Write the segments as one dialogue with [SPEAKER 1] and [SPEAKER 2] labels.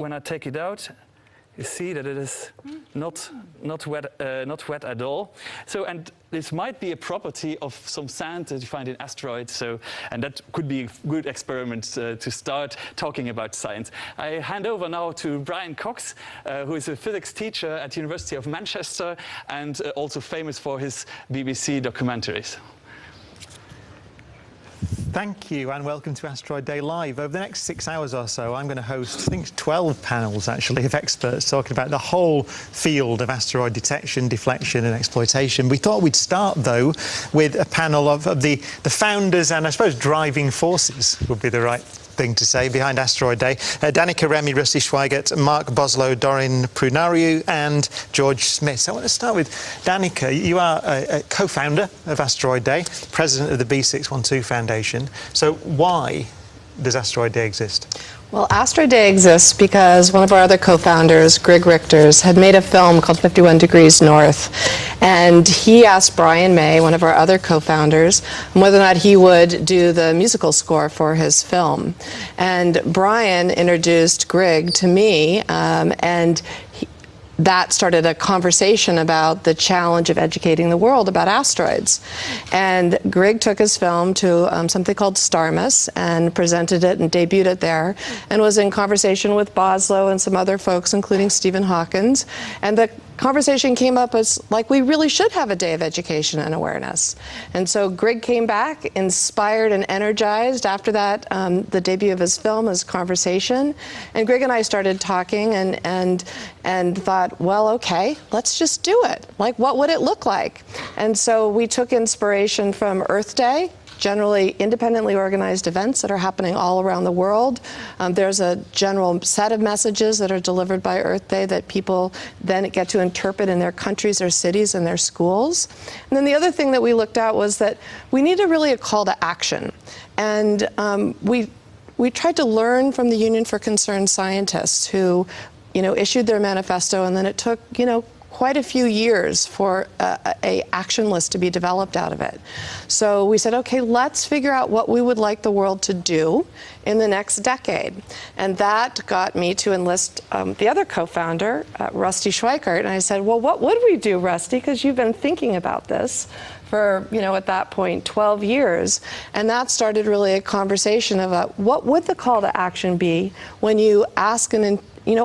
[SPEAKER 1] when I take it out, you see that it is not wet at all. So, and this might be a property of some sand that you find in asteroids. So, and that could be a good experiment to start talking about science. I hand over now to Brian Cox, who is a physics teacher at the University of Manchester and also famous for his BBC documentaries.
[SPEAKER 2] Thank you and welcome to Asteroid Day Live. Over the next 6 hours or so, I'm going to host, I think, 12 panels actually of experts talking about the whole field of asteroid detection, deflection and exploitation. We thought we'd start though with a panel of the founders and I suppose driving forces would be the right thing to say behind Asteroid Day. Danica Remy, Rusty Schweigert, Mark Boslow, Dorin Prunariu and George Smith. So I want to start with Danica. You are a co-founder of Asteroid Day, president of the B612 Foundation. So why does Asteroid Day exist?
[SPEAKER 3] Well, Asteroid Day exists because one of our other co-founders, Greg Richters, had made a film called 51 Degrees North, and he asked Brian May, one of our other co-founders, whether or not he would do the musical score for his film. And Brian introduced Greg to me, and that started a conversation about the challenge of educating the world about asteroids. And Greg took his film to something called Starmus and presented it and debuted it there, and was in conversation with Boslow and some other folks, including Stephen Hawkins. And the conversation came up as like we really should have a day of education and awareness. And so Greg came back inspired and energized after that, the debut of his film, his conversation. And Greg and I started talking and thought, well, okay, let's just do it. Like, what would it look like? And so we took inspiration from Earth Day, generally independently organized events that are happening all around the world. There's a general set of messages that are delivered by Earth Day that people then get to interpret in their countries, their cities, and their schools. And then the other thing that we looked at was that we needed really a call to action. And we tried to learn from the Union for Concerned Scientists who, issued their manifesto, and then it took, quite a few years for a action list to be developed out of it. So we said, okay, let's figure out what we would like the world to do in the next decade. And that got me to enlist the other co-founder, Rusty Schweikart. And I said, well, what would we do, Rusty? Because you've been thinking about this for, at that point, 12 years. And that started really a conversation about what would the call to action be when you ask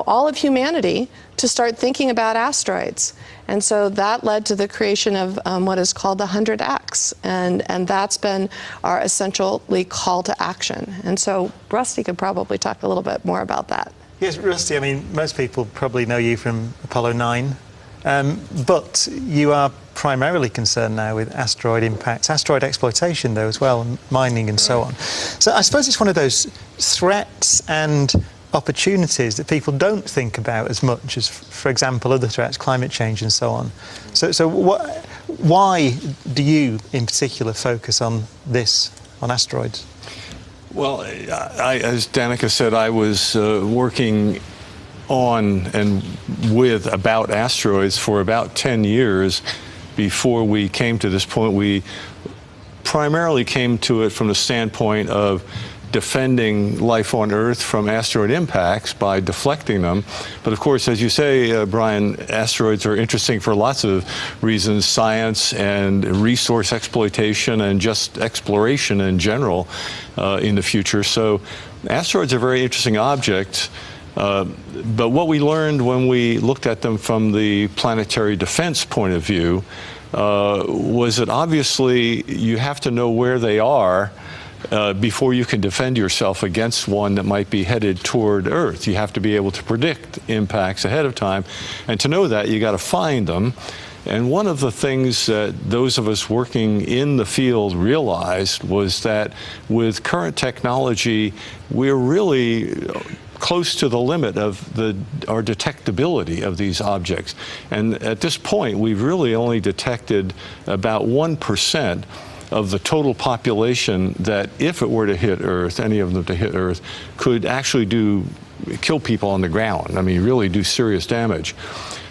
[SPEAKER 3] all of humanity to start thinking about asteroids. And so that led to the creation of what is called the 100X. And that's been our essentially call to action. And so Rusty could probably talk a little bit more about that.
[SPEAKER 2] Yes, Rusty, I mean, most people probably know you from Apollo 9, but you are primarily concerned now with asteroid impacts, asteroid exploitation though as well, mining and so on. So I suppose it's one of those threats and opportunities that people don't think about as much as, for example, other threats, climate change and so on. So why do you, in particular, focus on this, on asteroids?
[SPEAKER 4] Well, as Danica said, I was working on and about asteroids for about 10 years before we came to this point. We primarily came to it from the standpoint of defending life on Earth from asteroid impacts by deflecting them. But of course, as you say, Brian, asteroids are interesting for lots of reasons, science and resource exploitation and just exploration in general in the future. So asteroids are very interesting objects. But what we learned when we looked at them from the planetary defense point of view was that obviously you have to know where they are before you can defend yourself against one that might be headed toward Earth. You have to be able to predict impacts ahead of time. And to know that, you got to find them. And one of the things that those of us working in the field realized was that with current technology, we're really close to the limit of our detectability of these objects. And at this point, we've really only detected about 1% of the total population that, if it were to hit Earth, any of them to hit Earth, could actually kill people on the ground. I mean, really do serious damage.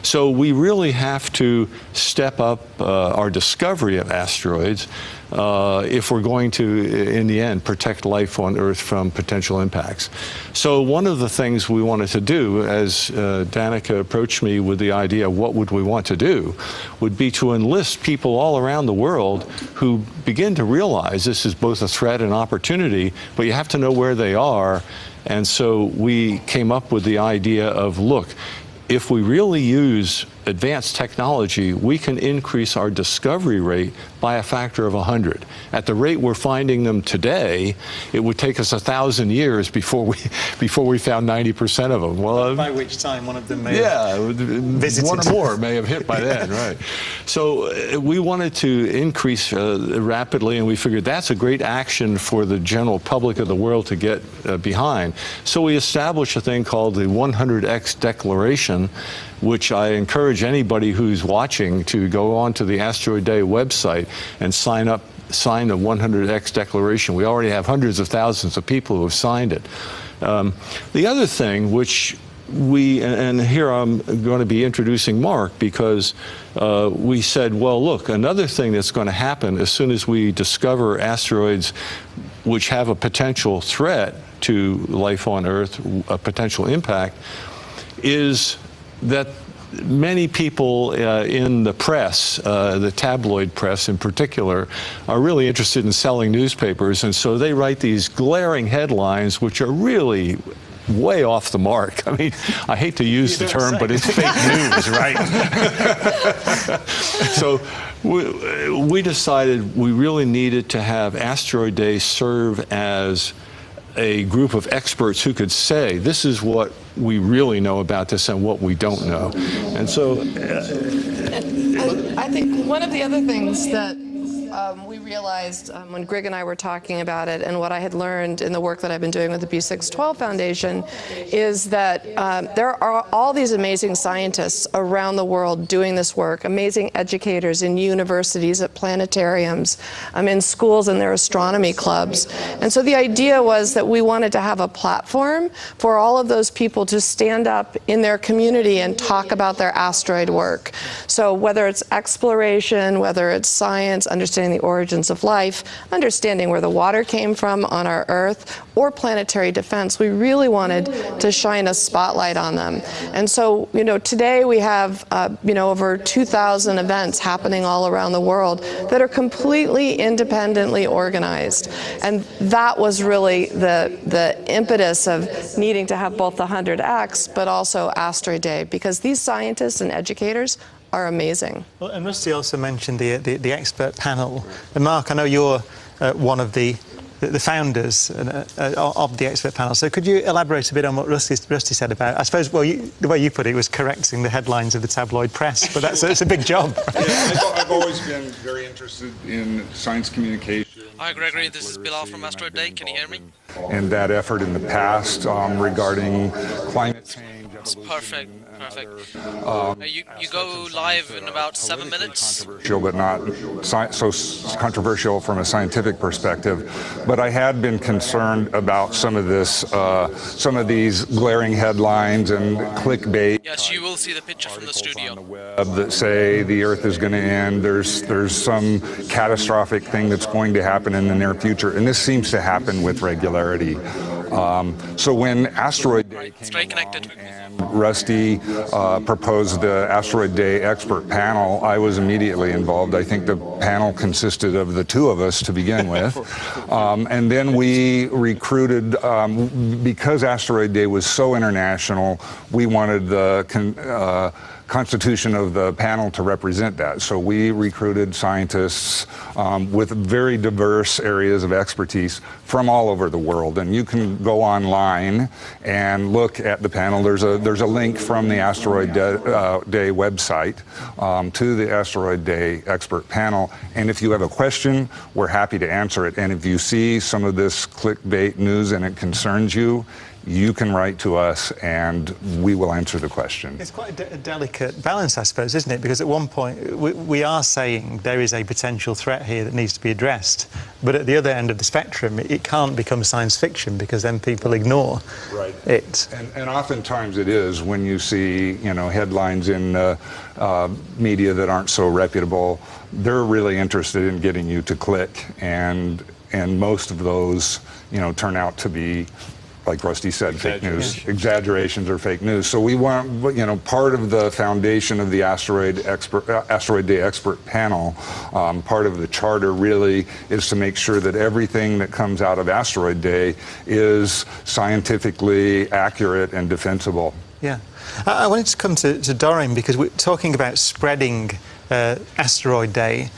[SPEAKER 4] So we really have to step up our discovery of asteroids if we're going to, in the end, protect life on Earth from potential impacts. So one of the things we wanted to do, as Danica approached me with the idea of what would we want to do, would be to enlist people all around the world who begin to realize this is both a threat and opportunity, but you have to know where they are. And so we came up with the idea of, look, if we really use advanced technology, we can increase our discovery rate by a factor of 100. At the rate we're finding them today, it would take us 1,000 years before we found 90% of them. Well,
[SPEAKER 2] by which time one of them may have visited.
[SPEAKER 4] One or more may have hit by then, right? So we wanted to increase rapidly, and we figured that's a great action for the general public of the world to get behind. So we established a thing called the 100X Declaration, which I encourage anybody who's watching to go onto the Asteroid Day website and sign the 100X Declaration. We already have hundreds of thousands of people who have signed it. The other thing, which and here I'm going to be introducing Mark, because we said, well, look, another thing that's going to happen as soon as we discover asteroids which have a potential threat to life on Earth, a potential impact, is that many people in the press, the tabloid press in particular, are really interested in selling newspapers, and so they write these glaring headlines which are really way off the mark. I mean, I hate to use the term, but it's fake news, right? So we decided we really needed to have Asteroid Day serve as a group of experts who could say, this is what we really know about this and what we don't know. And so
[SPEAKER 3] I think one of the other things that we realized when Greg and I were talking about it, and what I had learned in the work that I've been doing with the B612 Foundation, is that there are all these amazing scientists around the world doing this work, amazing educators in universities, at planetariums, in schools and their astronomy clubs. And so the idea was that we wanted to have a platform for all of those people to stand up in their community and talk about their asteroid work. So whether it's exploration, whether it's science, understanding the origins of life, understanding where the water came from on our Earth, or planetary defense, we really wanted to shine a spotlight on them. And so, today we have, over 2,000 events happening all around the world that are completely independently organized. And that was really the impetus of needing to have both the 100X, but also Asteroid Day, because these scientists and educators are amazing.
[SPEAKER 2] Well, and Rusty also mentioned the expert panel. And Mark, I know you're one of the founders of the expert panel. So could you elaborate a bit on what Rusty said about, I suppose, well, the way you put it was correcting the headlines of the tabloid press, but it's a big job.
[SPEAKER 5] Yeah, I've always been very interested in science communication.
[SPEAKER 6] Hi, Gregory. This is Bilal from Asteroid Day. Can you hear me?
[SPEAKER 5] And that effort in the past regarding climate change.
[SPEAKER 6] It's perfect. You go live in about 7 minutes.
[SPEAKER 5] But not so controversial from a scientific perspective. But I had been concerned about some of these glaring headlines and clickbait.
[SPEAKER 6] Yes, you will see the picture from the studio.
[SPEAKER 5] On the web that say the Earth is going to end. There's some catastrophic thing that's going to happen in the near future, and this seems to happen with regularity. So when Asteroid Day came along and Rusty proposed the Asteroid Day expert panel, I was immediately involved. I think the panel consisted of the two of us to begin with. And then we recruited, because Asteroid Day was so international, we wanted the constitution of the panel to represent that. So we recruited scientists with very diverse areas of expertise from all over the world. And you can go online and look at the panel. There's a link from the Asteroid Day website to the Asteroid Day expert panel. And if you have a question, we're happy to answer it. And if you see some of this clickbait news and it concerns you, you can write to us and we will answer the question.
[SPEAKER 2] It's quite a delicate balance, I suppose, isn't it? Because at one point we are saying there is a potential threat here that needs to be addressed, but at the other end of the spectrum, it can't become science fiction because then people ignore it.
[SPEAKER 5] And oftentimes it is when you see, you know, headlines in media that aren't so reputable. They're really interested in getting you to click, and most of those, you know, turn out to be, like Rusty said, fake news, exaggerations or fake news. So we want, you know, part of the foundation of the Asteroid Day Expert Panel, part of the charter really is to make sure that everything that comes out of Asteroid Day is scientifically accurate and defensible.
[SPEAKER 2] Yeah. I wanted to come to Doreen because we're talking about spreading Asteroid Day.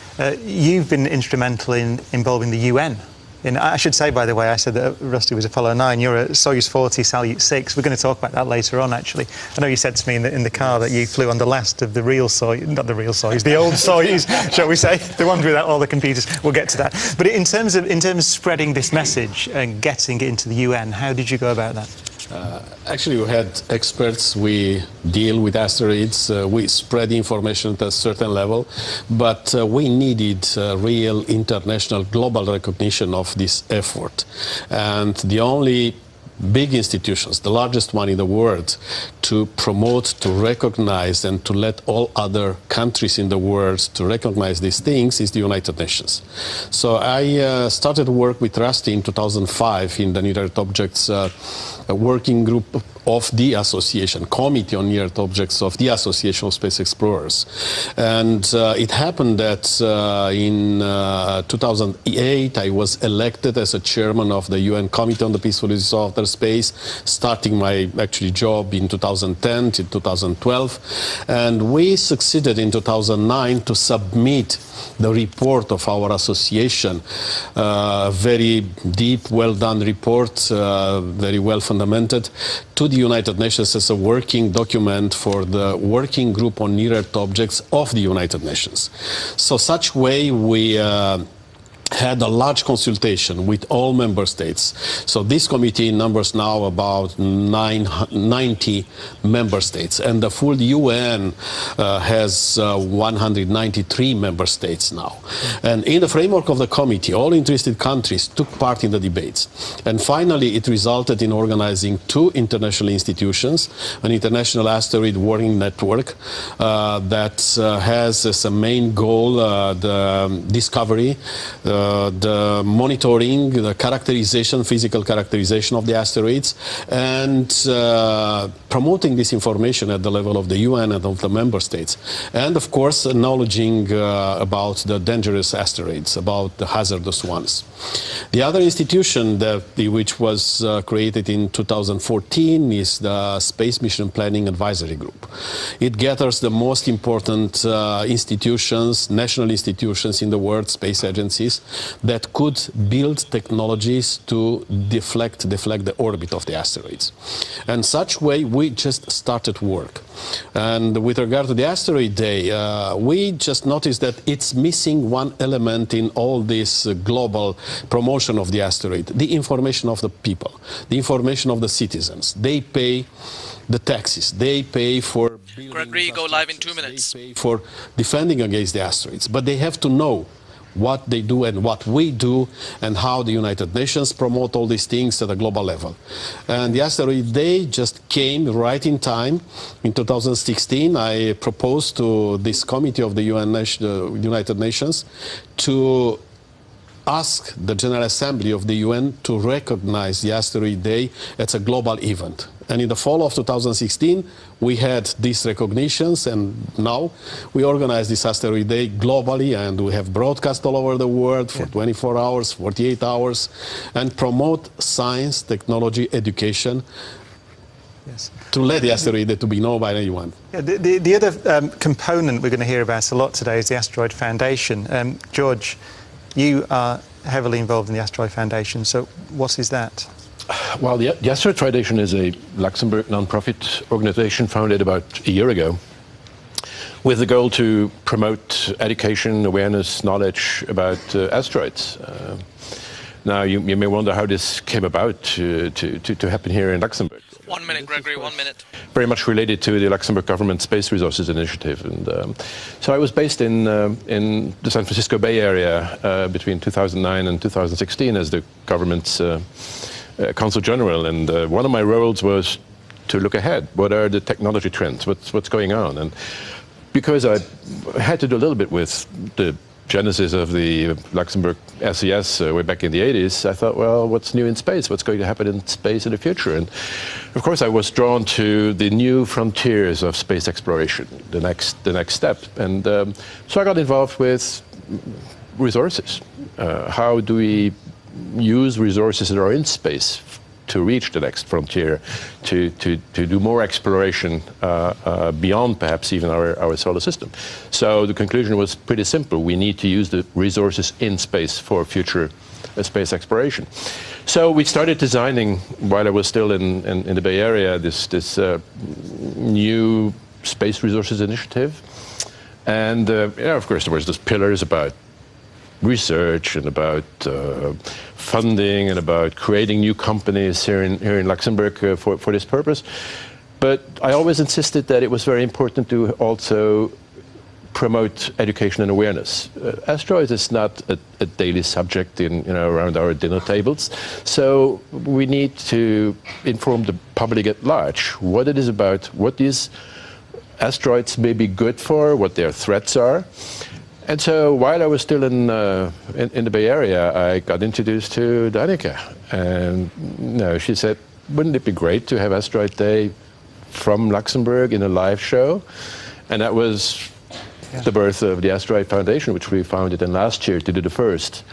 [SPEAKER 2] You've been instrumental in involving the UN. I should say, by the way, I said that Rusty was Apollo 9. You're a Soyuz 40, Salyut 6. We're going to talk about that later on, actually. I know you said to me in the car that you flew on the last of the real Soyuz, not the real Soyuz, the old Soyuz, shall we say, the ones without all the computers. We'll get to that. But in terms of spreading this message and getting it into the UN, how did you go about that?
[SPEAKER 7] Actually, we had experts. We deal with asteroids. We spread information at a certain level, but we needed real international global recognition of this effort. And the only big institutions, the largest one in the world, to promote, to recognize, and to let all other countries in the world to recognize these things is the United Nations. So I started work with Rusty in 2005 in the Near Earth Objects working group of the association, Committee on Near Earth Objects of the Association of Space Explorers. And it happened that in 2008 I was elected as a chairman of the UN Committee on the Peaceful Use of Outer Space, starting my actually job in 2010 to 2012. And we succeeded in 2009 to submit the report of our association, very deep, well done report, very well fundamented, to the United Nations as a working document for the Working Group on Near Earth Objects of the United Nations. So such way we had a large consultation with all member states. So this committee numbers now about 90 member states, and the full UN has 193 member states now. And in the framework of the committee, all interested countries took part in the debates. And finally, it resulted in organizing 2 international institutions, an International Asteroid Warning Network that has as a main goal the discovery, the monitoring, the characterization, physical characterization of the asteroids, and promoting this information at the level of the UN and of the member states. And of course, acknowledging about the dangerous asteroids, about the hazardous ones. The other institution which was created in 2014 is the Space Mission Planning Advisory Group. It gathers the most important institutions, national institutions in the world, space agencies, that could build technologies to deflect the orbit of the asteroids. And such way we just started work. And with regard to the Asteroid Day, we just noticed that it's missing one element in all this global promotion of the asteroid: the information of the people, the information of the citizens. They pay the taxes, they pay for
[SPEAKER 6] Gregory, you go live in 2 minutes.
[SPEAKER 7] They pay for defending against the asteroids, but they have to know what they do and what we do and how the United Nations promote all these things at a global level. And the Asteroid Day just came right in time. In 2016, I proposed to this committee of the United Nations to ask the General Assembly of the UN to recognize the Asteroid Day as a global event. And in the fall of 2016, we had these recognitions, and now we organize this Asteroid Day globally, and we have broadcast all over the world for 24 hours, 48 hours, and promote science, technology, education, to let the Asteroid Day to be known by anyone.
[SPEAKER 2] Yeah, the other component we're going to hear about a lot today is the Asteroid Foundation. George, you are heavily involved in the Asteroid Foundation, so what is that?
[SPEAKER 8] Well, the Asteroid Foundation is a Luxembourg non-profit organization founded about a year ago with the goal to promote education, awareness, knowledge about asteroids. Now, you may wonder how this came about to happen here in Luxembourg.
[SPEAKER 6] 1 minute, Gregory, 1 minute.
[SPEAKER 8] Very much related to the Luxembourg government Space Resources Initiative. And so I was based in the San Francisco Bay Area between 2009 and 2016 as the government's Consul General. And one of my roles was to look ahead. What are the technology trends? What's going on? And because I had to do a little bit with the genesis of the Luxembourg SES way back in the 80s, I thought, well, what's new in space? What's going to happen in space in the future? And of course, I was drawn to the new frontiers of space exploration, the next step. And so I got involved with resources. How do we use resources that are in space to reach the next frontier, to do more exploration beyond perhaps even our solar system. So the conclusion was pretty simple. We need to use the resources in space for future space exploration. So we started designing, while I was still in the Bay Area, this new Space Resources Initiative. And yeah, of course, there was those pillars about research and about funding and about creating new companies here in Luxembourg for this purpose. But I always insisted that it was very important to also promote education and awareness. Asteroids is not a daily subject around our dinner tables, so we need to inform the public at large what it is about, what these asteroids may be good for, what their threats are. And so while I was still in the Bay Area, I got introduced to Danica. And she said, wouldn't it be great to have Asteroid Day from Luxembourg in a live show? And that was the birth of the Asteroid Foundation, which we founded in last year to do the first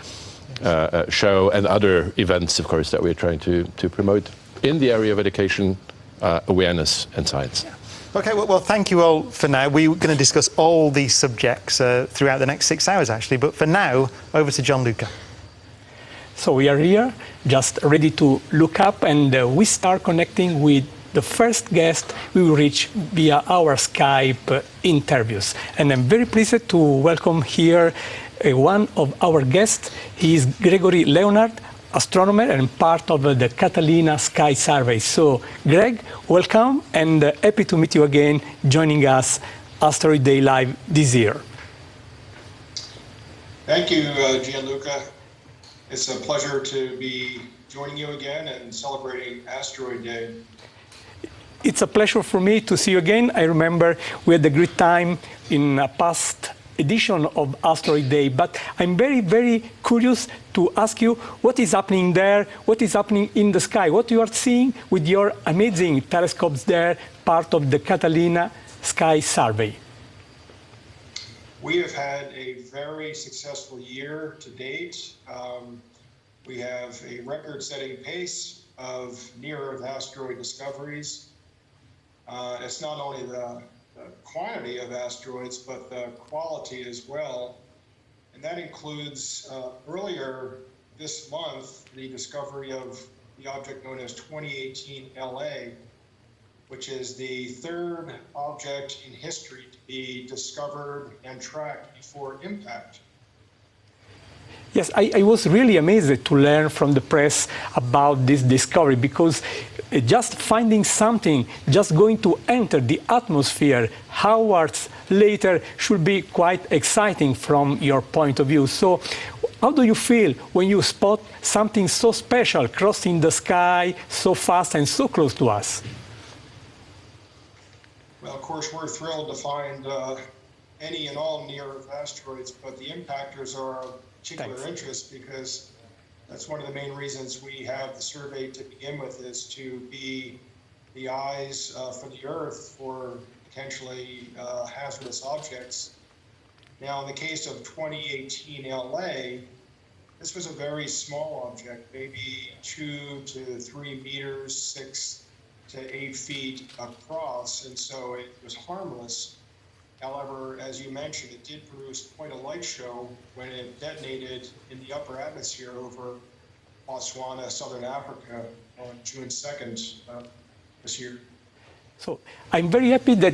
[SPEAKER 8] show and other events, of course, that we're trying to promote in the area of education, awareness, and science.
[SPEAKER 2] Okay, well, thank you all for now. We're going to discuss all these subjects throughout the next 6 hours, actually. But for now, over to Gianluca.
[SPEAKER 9] So we are here, just ready to look up, and we start connecting with the first guest we will reach via our Skype interviews. And I'm very pleased to welcome here one of our guests. He is Gregory Leonard, astronomer and part of the Catalina Sky Survey. So, Greg, welcome, and happy to meet you again, joining us Asteroid Day Live this year.
[SPEAKER 10] Thank you, Gianluca. It's a pleasure to be joining you again and celebrating Asteroid Day.
[SPEAKER 9] It's a pleasure for me to see you again. I remember we had a great time in a past edition of Asteroid Day, but I'm very, very curious to ask you what is happening there, what is happening in the sky, what you are seeing with your amazing telescopes there, part of the Catalina Sky Survey.
[SPEAKER 10] We have had a very successful year to date. We have a record-setting pace of near-Earth asteroid discoveries. It's not only the quantity of asteroids, but the quality as well. And that includes earlier this month, the discovery of the object known as 2018 LA, which is the third object in history to be discovered and tracked before impact.
[SPEAKER 9] Yes, I was really amazed to learn from the press about this discovery, because just finding something, just going to enter the atmosphere hours later should be quite exciting from your point of view. So how do you feel when you spot something so special crossing the sky so fast and so close to us?
[SPEAKER 10] Well, of course, we're thrilled to find any and all near-Earth asteroids, but the impactors are of particular interest because that's one of the main reasons we have the survey to begin with, is to be the eyes for the Earth for potentially hazardous objects. Now, in the case of 2018 LA, this was a very small object, maybe 2 to 3 meters, 6 to 8 feet across, and so it was harmless. However, as you mentioned, it did produce quite a light show when it detonated in the upper atmosphere over Botswana, Southern Africa, on June 2nd this year.
[SPEAKER 9] So I'm very happy that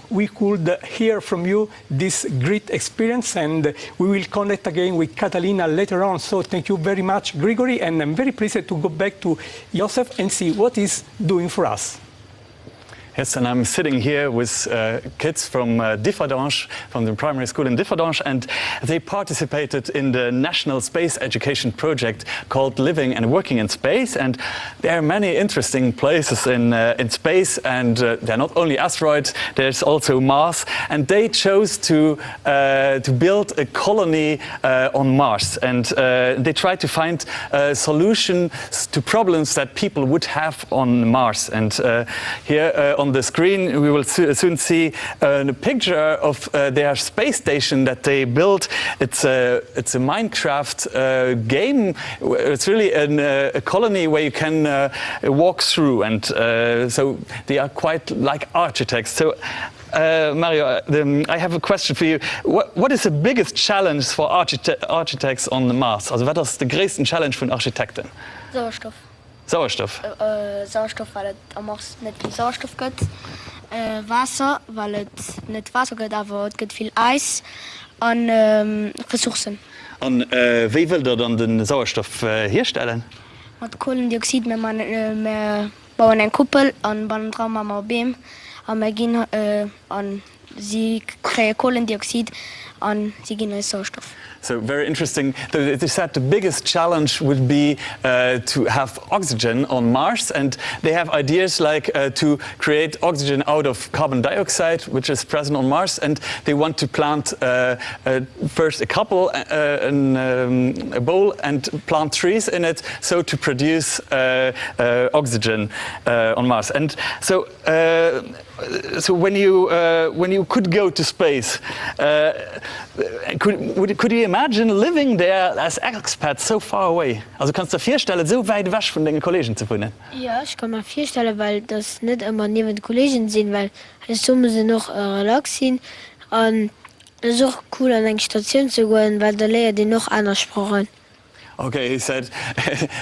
[SPEAKER 9] we could hear from you this great experience, and we will connect again with Catalina later on. So thank you very much, Grigory, and I'm very pleased to go back to Joseph and see what he's doing for us.
[SPEAKER 1] Yes, and I'm sitting here with kids from Differdange, from the primary school in Differdange, and they participated in the National Space Education Project called Living and Working in Space. And there are many interesting places in space, and they're not only asteroids, there's also Mars. And they chose to build a colony on Mars, and they tried to find solutions to problems that people would have on Mars. And here on the screen we will soon see a picture of their space station that they built. It's a Minecraft game. It's really a colony where you can walk through, and so they are quite like architects. So Mario, I have a question for you. What is the biggest challenge for architects on Mars? Also, was ist der größte Challenge von Architekten?
[SPEAKER 11] Sauerstoff.
[SPEAKER 1] Sauerstoff?
[SPEAKER 11] Sauerstoff, weil es am Mars nicht viel Sauerstoff gibt. Wasser, weil es nicht Wasser gibt, aber es gibt viel Eis. Und Ressourcen.
[SPEAKER 1] Und wie will ihr dann den Sauerstoff herstellen?
[SPEAKER 11] Mit Kohlendioxid, wir bauen eine Kuppel und bauen drauf wir Beam. Und wir gehen und sie kriegen Kohlendioxid und sie gehen als Sauerstoff.
[SPEAKER 1] So very interesting. They said the biggest challenge would be to have oxygen on Mars, and they have ideas like to create oxygen out of carbon dioxide, which is present on Mars, and they want to plant first a couple a bowl and plant trees in it, so to produce oxygen on Mars. And so when you could go to space, could you imagine living there as expats so far away? Also kannst du dir vorstellen, so weit weg von deinen Kollegen zu wohnen?
[SPEAKER 12] Ja, ich kann mir vorstellen, weil das nicht immer neben den Kollegen sind, weil so müssen sie noch relax sein. Und es ist auch cool, an eine Station zu gehen, weil da lernen die noch andere Sprachen.
[SPEAKER 1] Okay, he said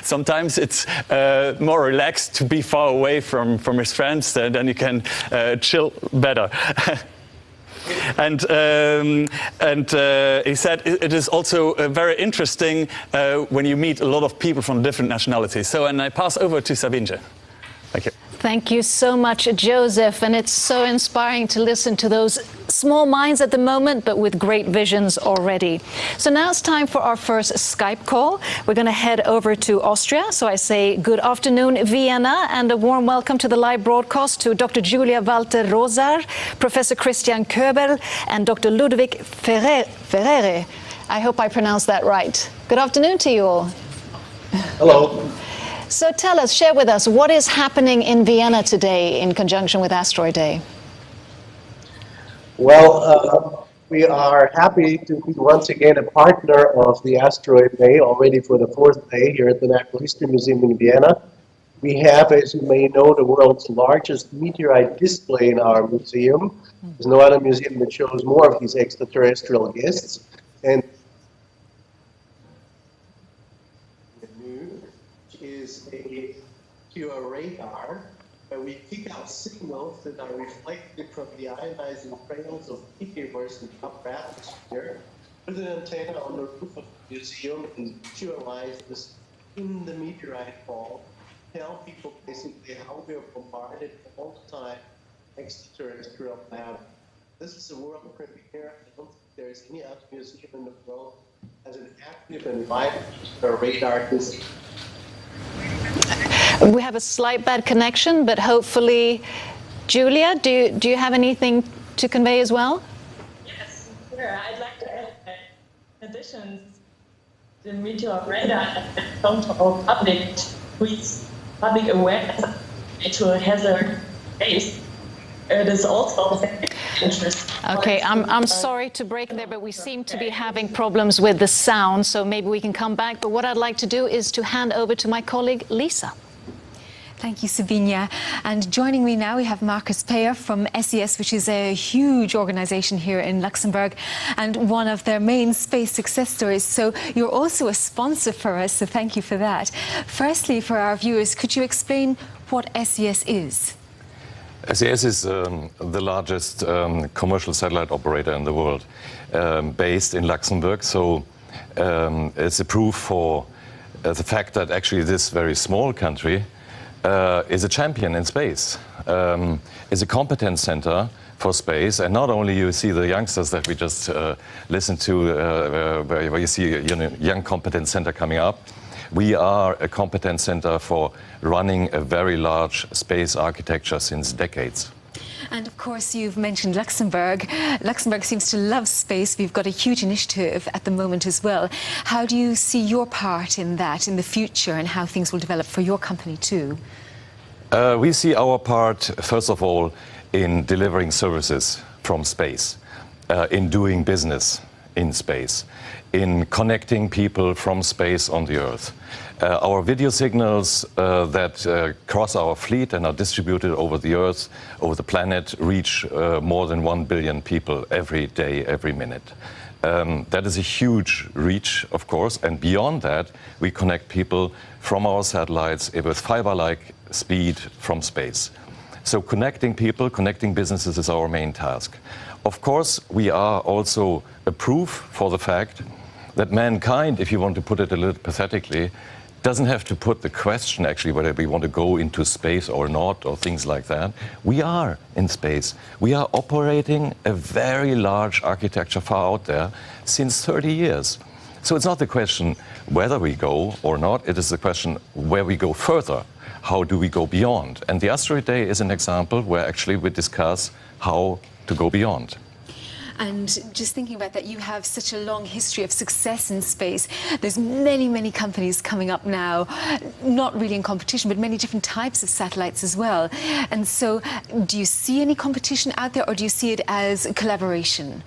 [SPEAKER 1] sometimes it's more relaxed to be far away from his friends, then you can chill better. And he said it is also very interesting when you meet a lot of people from different nationalities. So, and I pass over to Sabine. Thank you.
[SPEAKER 13] Thank you so much, Joseph. And it's so inspiring to listen to those small minds at the moment, but with great visions already. So now it's time for our first Skype call. We're going to head over to Austria. So I say good afternoon, Vienna, and a warm welcome to the live broadcast to Dr. Julia Walter-Rosar, Professor Christian Köberl, and Dr. Ludwig Ferrere. I hope I pronounced that right. Good afternoon to you all.
[SPEAKER 14] Hello.
[SPEAKER 13] So tell us, share with us, what is happening in Vienna today in conjunction with Asteroid Day?
[SPEAKER 14] Well, we are happy to be once again a partner of the Asteroid Day, already for the 4th day here at the Natural History Museum in Vienna. We have, as you may know, the world's largest meteorite display in our museum. There's no other museum that shows more of these extraterrestrial guests. And is a pure radar where we pick out signals that are reflected from the ionizing trails of meteors in the upper atmosphere, put an antenna on the roof of the museum and visualize this in the meteorite fall, tell people basically how we are bombarded all the time extraterrestrial matter. This is a world premiere. I don't think there's any other museum in the world that has an active and vibrant radar display.
[SPEAKER 13] We have a slight bad connection, but hopefully, Julia, do you have anything to convey as well?
[SPEAKER 15] Yes, sure. I'd like to add that in addition, the meteor radar come to our public with public awareness to a hazard base. It is also very interesting.
[SPEAKER 13] Okay, I'm sorry to break there, but we seem to be having problems with the sound, so maybe we can come back. But what I'd like to do is to hand over to my colleague, Lisa.
[SPEAKER 16] Thank you, Sabina. And joining me now, we have Marcus Peyer from SES, which is a huge organization here in Luxembourg and one of their main space success stories. So you're also a sponsor for us, so thank you for that. Firstly, for our viewers, could you explain what SES is?
[SPEAKER 8] SES is the largest commercial satellite operator in the world, based in Luxembourg. So it's a proof for the fact that actually this very small country is a champion in space, is a competence center for space. And not only you see the youngsters that we just listened to, where you see a young competence center coming up, we are a competence center for running a very large space architecture since decades.
[SPEAKER 16] And of course, you've mentioned Luxembourg. Luxembourg seems to love space. We've got a huge initiative at the moment as well. How do you see your part in that in the future, and how things will develop for your company too?
[SPEAKER 8] We see our part, first of all, in delivering services from space, in doing business in space, in connecting people from space on the Earth. Our video signals that cross our fleet and are distributed over the Earth, over the planet, reach more than 1 billion people every day, every minute. That is a huge reach, of course, and beyond that, we connect people from our satellites with fiber-like speed from space. So connecting people, connecting businesses is our main task. Of course, we are also a proof for the fact that mankind, if you want to put it a little pathetically, doesn't have to put the question actually whether we want to go into space or not, or things like that. We are in space. We are operating a very large architecture far out there since 30 years. So it's not the question whether we go or not, it is the question where we go further. How do we go beyond? And the Asteroid Day is an example where actually we discuss how to go beyond.
[SPEAKER 16] And just thinking about that, you have such a long history of success in space. There's many, many companies coming up now, not really in competition, but many different types of satellites as well. And so do you see any competition out there, or do you see it as a collaboration?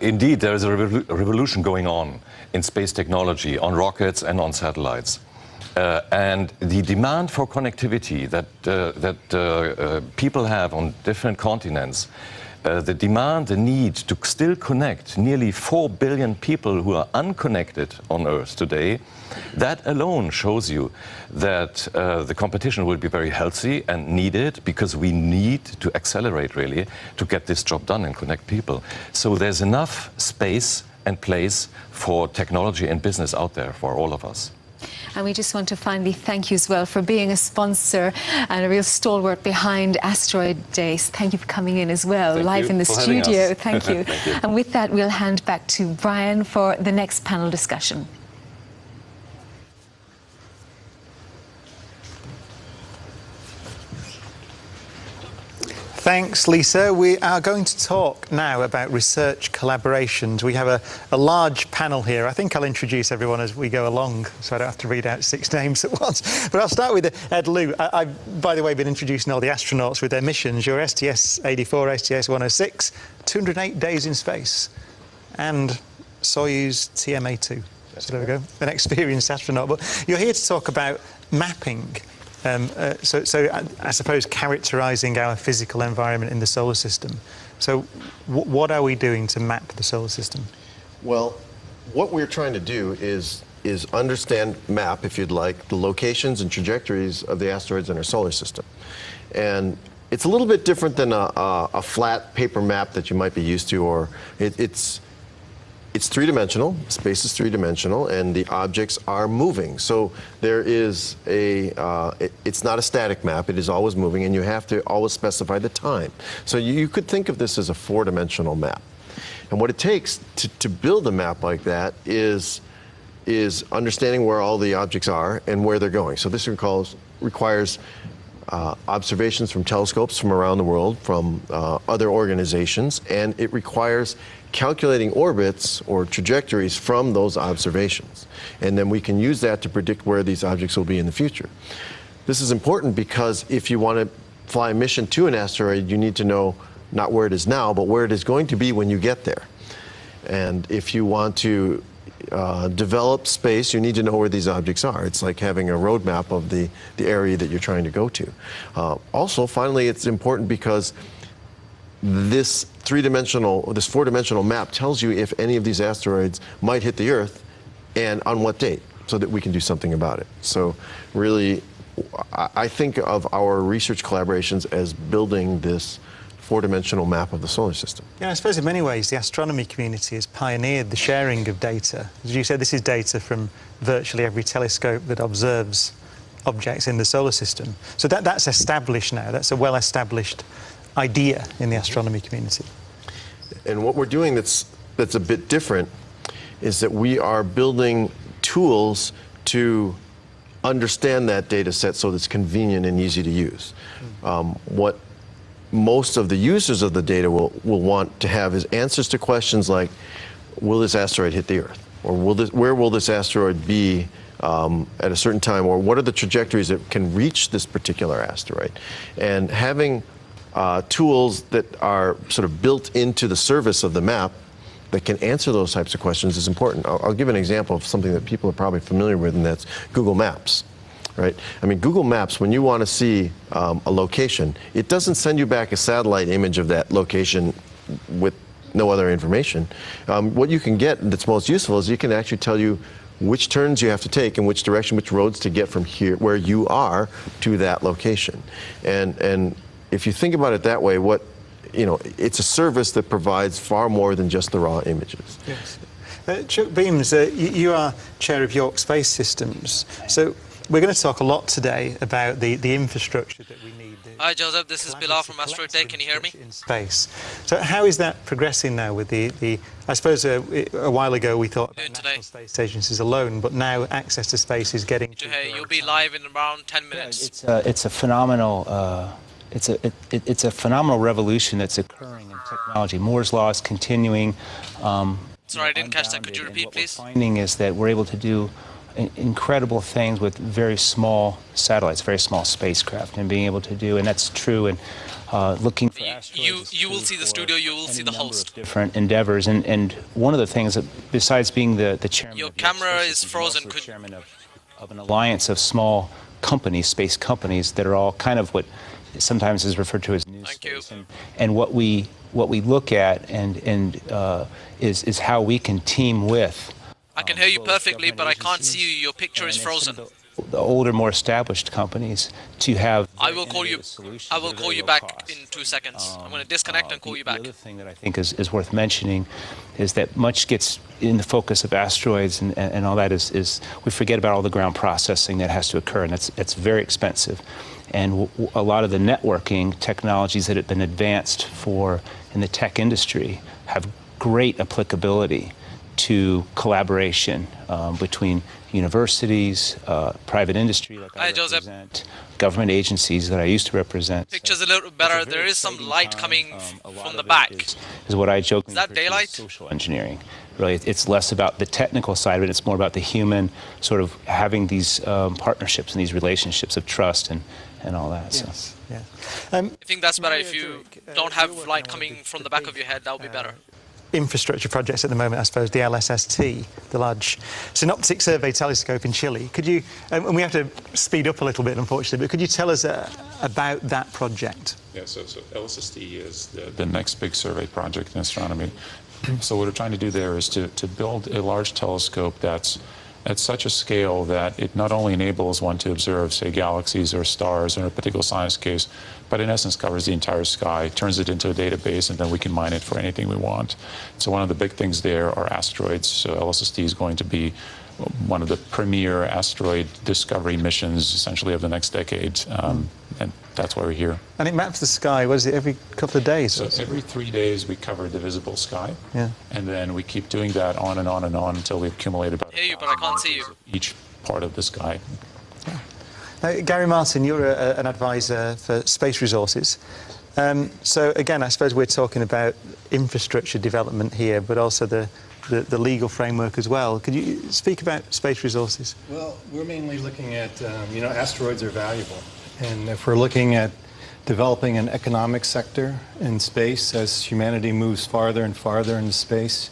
[SPEAKER 8] Indeed, there is a revolution going on in space technology, on rockets and on satellites. And the demand for connectivity that people have on different continents, the demand, the need to still connect nearly 4 billion people who are unconnected on Earth today, that alone shows you that the competition will be very healthy and needed, because we need to accelerate really to get this job done and connect people. So there's enough space and place for technology and business out there for all of us.
[SPEAKER 16] And we just want to finally thank you as well for being a sponsor and a real stalwart behind Asteroid Days. Thank you for coming in as well, live in the studio. Thank you.
[SPEAKER 8] Thank you.
[SPEAKER 16] And with that, we'll hand back to Brian for the next panel discussion.
[SPEAKER 2] Thanks, Lisa. We are going to talk now about research collaborations. We have a large panel here. I think I'll introduce everyone as we go along, so I don't have to read out 6 names at once. But I'll start with Ed Liu. I've, by the way, been introducing all the astronauts with their missions. Your STS-84, STS-106, 208 days in space, and Soyuz TMA-2. So there we go, an experienced astronaut. But you're here to talk about mapping. So I suppose characterising our physical environment in the solar system. So what are we doing to map the solar system?
[SPEAKER 17] Well, what we're trying to do is understand, map, if you'd like, the locations and trajectories of the asteroids in our solar system. And it's a little bit different than a flat paper map that you might be used to, or it's three-dimensional, space is three-dimensional, and the objects are moving. So there is it's not a static map, it is always moving, and you have to always specify the time. So you could think of this as a 4-dimensional map. And what it takes to build a map like that is understanding where all the objects are and where they're going. So this requires observations from telescopes from around the world, from other organizations, and it requires calculating orbits or trajectories from those observations. And then we can use that to predict where these objects will be in the future. This is important because if you want to fly a mission to an asteroid, you need to know not where it is now, but where it is going to be when you get there. And if you want to develop space, you need to know where these objects are. It's like having a roadmap of the area that you're trying to go to. Also, finally, it's important because this 4-dimensional map tells you if any of these asteroids might hit the Earth and on what date, so that we can do something about it. So really, I think of our research collaborations as building this four-dimensional map of the solar system.
[SPEAKER 2] Yeah, I suppose in many ways the astronomy community has pioneered the sharing of data. As you said, this is data from virtually every telescope that observes objects in the solar system. So that's established now. That's a well-established idea in the astronomy community.
[SPEAKER 17] And what we're doing that's a bit different is that we are building tools to understand that data set so that it's convenient and easy to use. What most of the users of the data will want to have is answers to questions like, will this asteroid hit the Earth? Or where will this asteroid be at a certain time? Or what are the trajectories that can reach this particular asteroid? And having tools that are sort of built into the service of the map that can answer those types of questions is important. I'll give an example of something that people are probably familiar with, and that's Google Maps. Right? I mean, Google Maps, when you want to see a location, it doesn't send you back a satellite image of that location with no other information. What you can get that's most useful is you can actually tell you which turns you have to take in which direction, which roads to get from here, where you are, to that location. And if you think about it that way, it's a service that provides far more than just the raw images.
[SPEAKER 2] Yes. Chuck Beams, you are chair of York Space Systems. So we're going to talk a lot today about the infrastructure that we need.
[SPEAKER 6] Hi Joseph, this is Bilal from Asteroid Day. Can you hear me?
[SPEAKER 2] In space. So how is that progressing now with I suppose a while ago we thought about national space agencies alone, but now access to space is getting...
[SPEAKER 6] Hey, you'll be live in around 10 minutes.
[SPEAKER 18] It's a phenomenal... It's a phenomenal revolution that's occurring in technology. Moore's law is continuing.
[SPEAKER 6] Sorry, I didn't catch that. Could you repeat, please?
[SPEAKER 18] What we're finding is that we're able to do incredible things with very small satellites, very small spacecraft, and being able to do, and that's true. And looking for asteroids.
[SPEAKER 6] You will see the studio. You will see the host.
[SPEAKER 18] Different endeavors, and one of the things that, besides being the chairman,
[SPEAKER 6] your camera is frozen.
[SPEAKER 18] Chairman of an alliance of small companies, space companies that are all kind of what sometimes is referred to as new space. And what we look at is how we can team with.
[SPEAKER 6] I can hear you perfectly, but I can't see you. Your picture is frozen.
[SPEAKER 18] The older, more established companies to have.
[SPEAKER 6] I will call you back in 2 seconds. I'm going to disconnect and call you back.
[SPEAKER 18] The other thing that I think is worth mentioning is that much gets in the focus of asteroids and all that is we forget about all the ground processing that has to occur, and it's very expensive. And a lot of the networking technologies that have been advanced in the tech industry have great applicability to collaboration between universities, private industry like I represent, government agencies that I used to represent.
[SPEAKER 6] Picture's a little better. There is some light coming from the back.
[SPEAKER 18] Is what I joke.
[SPEAKER 6] Is that daylight?
[SPEAKER 18] Social engineering. Really, it's less about the technical side of it. It's more about the human sort of having these partnerships and these relationships of trust and all that. So.
[SPEAKER 2] Yes. Yeah.
[SPEAKER 6] I think that's better. If you don't have light coming from the back of your head, that'll be better.
[SPEAKER 2] Infrastructure projects at the moment, I suppose, the LSST, the large Synoptic survey telescope in Chile. Could you, and we have to speed up a little bit, unfortunately, but could you tell us about that project?
[SPEAKER 19] Yeah, so LSST is the next big survey project in astronomy. So what we're trying to do there is to build a large telescope that's at such a scale that it not only enables one to observe, say, galaxies or stars in a particular science case, but in essence covers the entire sky, turns it into a database, and then we can mine it for anything we want. So one of the big things there are asteroids. So LSST is going to be one of the premier asteroid discovery missions, essentially, of the next decade. And that's why we're here.
[SPEAKER 2] And it maps the sky, what is it, every couple of days?
[SPEAKER 19] So every 3 days we cover the visible sky.
[SPEAKER 2] Yeah.
[SPEAKER 19] And then we keep doing that on and on and on until we accumulate about
[SPEAKER 6] I hear you, but I can't see you.
[SPEAKER 19] each part of the sky.
[SPEAKER 2] Gary Martin, you're an advisor for Space Resources. So again, I suppose we're talking about infrastructure development here, but also the legal framework as well. Could you speak about Space Resources?
[SPEAKER 20] Well, we're mainly looking at, asteroids are valuable. And if we're looking at developing an economic sector in space as humanity moves farther and farther into space,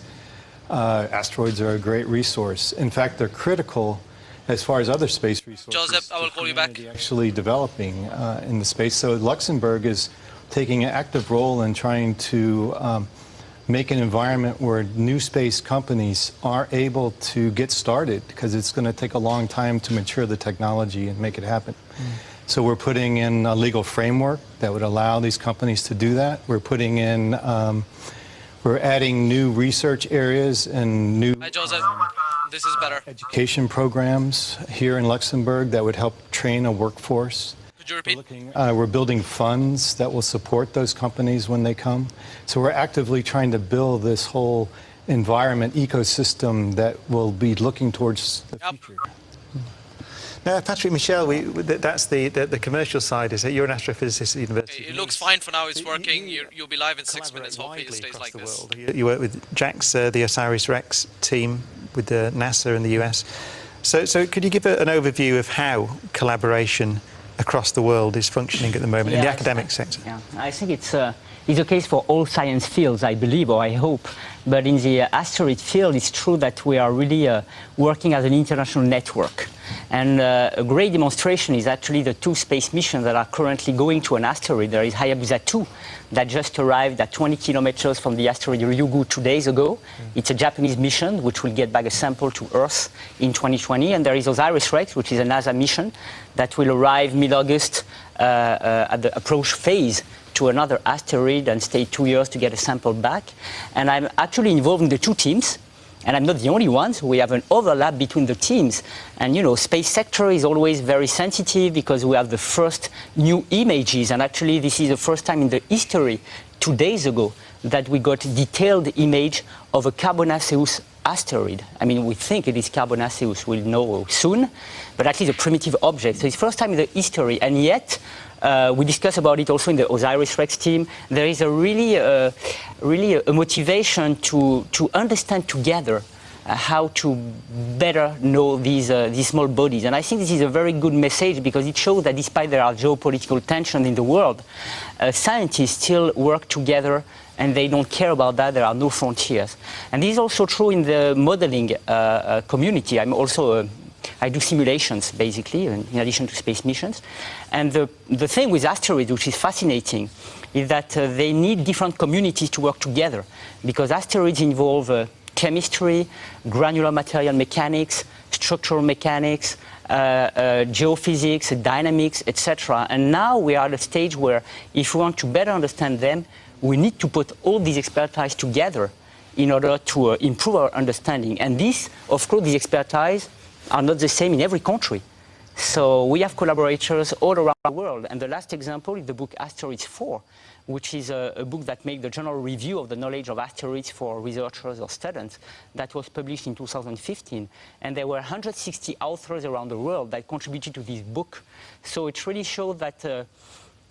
[SPEAKER 20] asteroids are a great resource. In fact, they're critical as far as other space resources.
[SPEAKER 6] Joseph, I will call you back.
[SPEAKER 20] Actually developing in the space. So Luxembourg is taking an active role in trying to make an environment where new space companies are able to get started, because it's going to take a long time to mature the technology and make it happen. So we're putting in a legal framework that would allow these companies to do that. We're putting in, we're adding new research areas and new
[SPEAKER 6] Hi, Joseph. This is better.
[SPEAKER 20] education programs here in Luxembourg that would help train a workforce.
[SPEAKER 6] Could you repeat?
[SPEAKER 20] We're building funds that will support those companies when they come. So we're actively trying to build this whole environment, ecosystem that will be looking towards the future.
[SPEAKER 2] Now, Patrick Michel, that's the commercial side, is it? You're an astrophysicist at the University.
[SPEAKER 6] It looks fine for now. It's working. You'll be live in 6 minutes. Hopefully it stays like this.
[SPEAKER 2] You work with JAX, the OSIRIS-REx team with the NASA in the US. So could you give an overview of how collaboration across the world is functioning at the moment in the academic sector?
[SPEAKER 21] Yeah, I think it's the case for all science fields, I believe, or I hope. But in the asteroid field, it's true that we are really working as an international network. And a great demonstration is actually the 2 space missions that are currently going to an asteroid. There is Hayabusa 2 that just arrived at 20 kilometers from the asteroid Ryugu 2 days ago. It's a Japanese mission which will get back a sample to Earth in 2020. And there is OSIRIS-REx, which is a NASA mission that will arrive mid-August at the approach phase to another asteroid and stay 2 years to get a sample back. And I'm actually involved in the 2 teams. And I'm not the only one. We have an overlap between the teams. And, you know, space sector is always very sensitive because we have the first new images. And actually, this is the first time in the history, 2 days ago, that we got detailed image of a carbonaceous asteroid. I mean, we think it is carbonaceous. We'll know soon. But at least a primitive object. So it's the first time in the history. And yet, we discussed about it also in the OSIRIS-REx team. There is a really a motivation to understand together how to better know these small bodies. And I think this is a very good message because it shows that despite there are geopolitical tensions in the world, scientists still work together and they don't care about that. There are no frontiers. And this is also true in the modeling community. I do simulations, basically, in addition to space missions. And the thing with asteroids, which is fascinating, is that they need different communities to work together, because asteroids involve chemistry, granular material mechanics, structural mechanics, geophysics, dynamics, etc. And now we are at a stage where if we want to better understand them, we need to put all these expertise together in order to improve our understanding. And this, of course, the expertise are not the same in every country. So we have collaborators all around the world. And the last example is the book Asteroids 4, which is a book that makes the general review of the knowledge of asteroids for researchers or students. That was published in 2015. And there were 160 authors around the world that contributed to this book. So it really shows that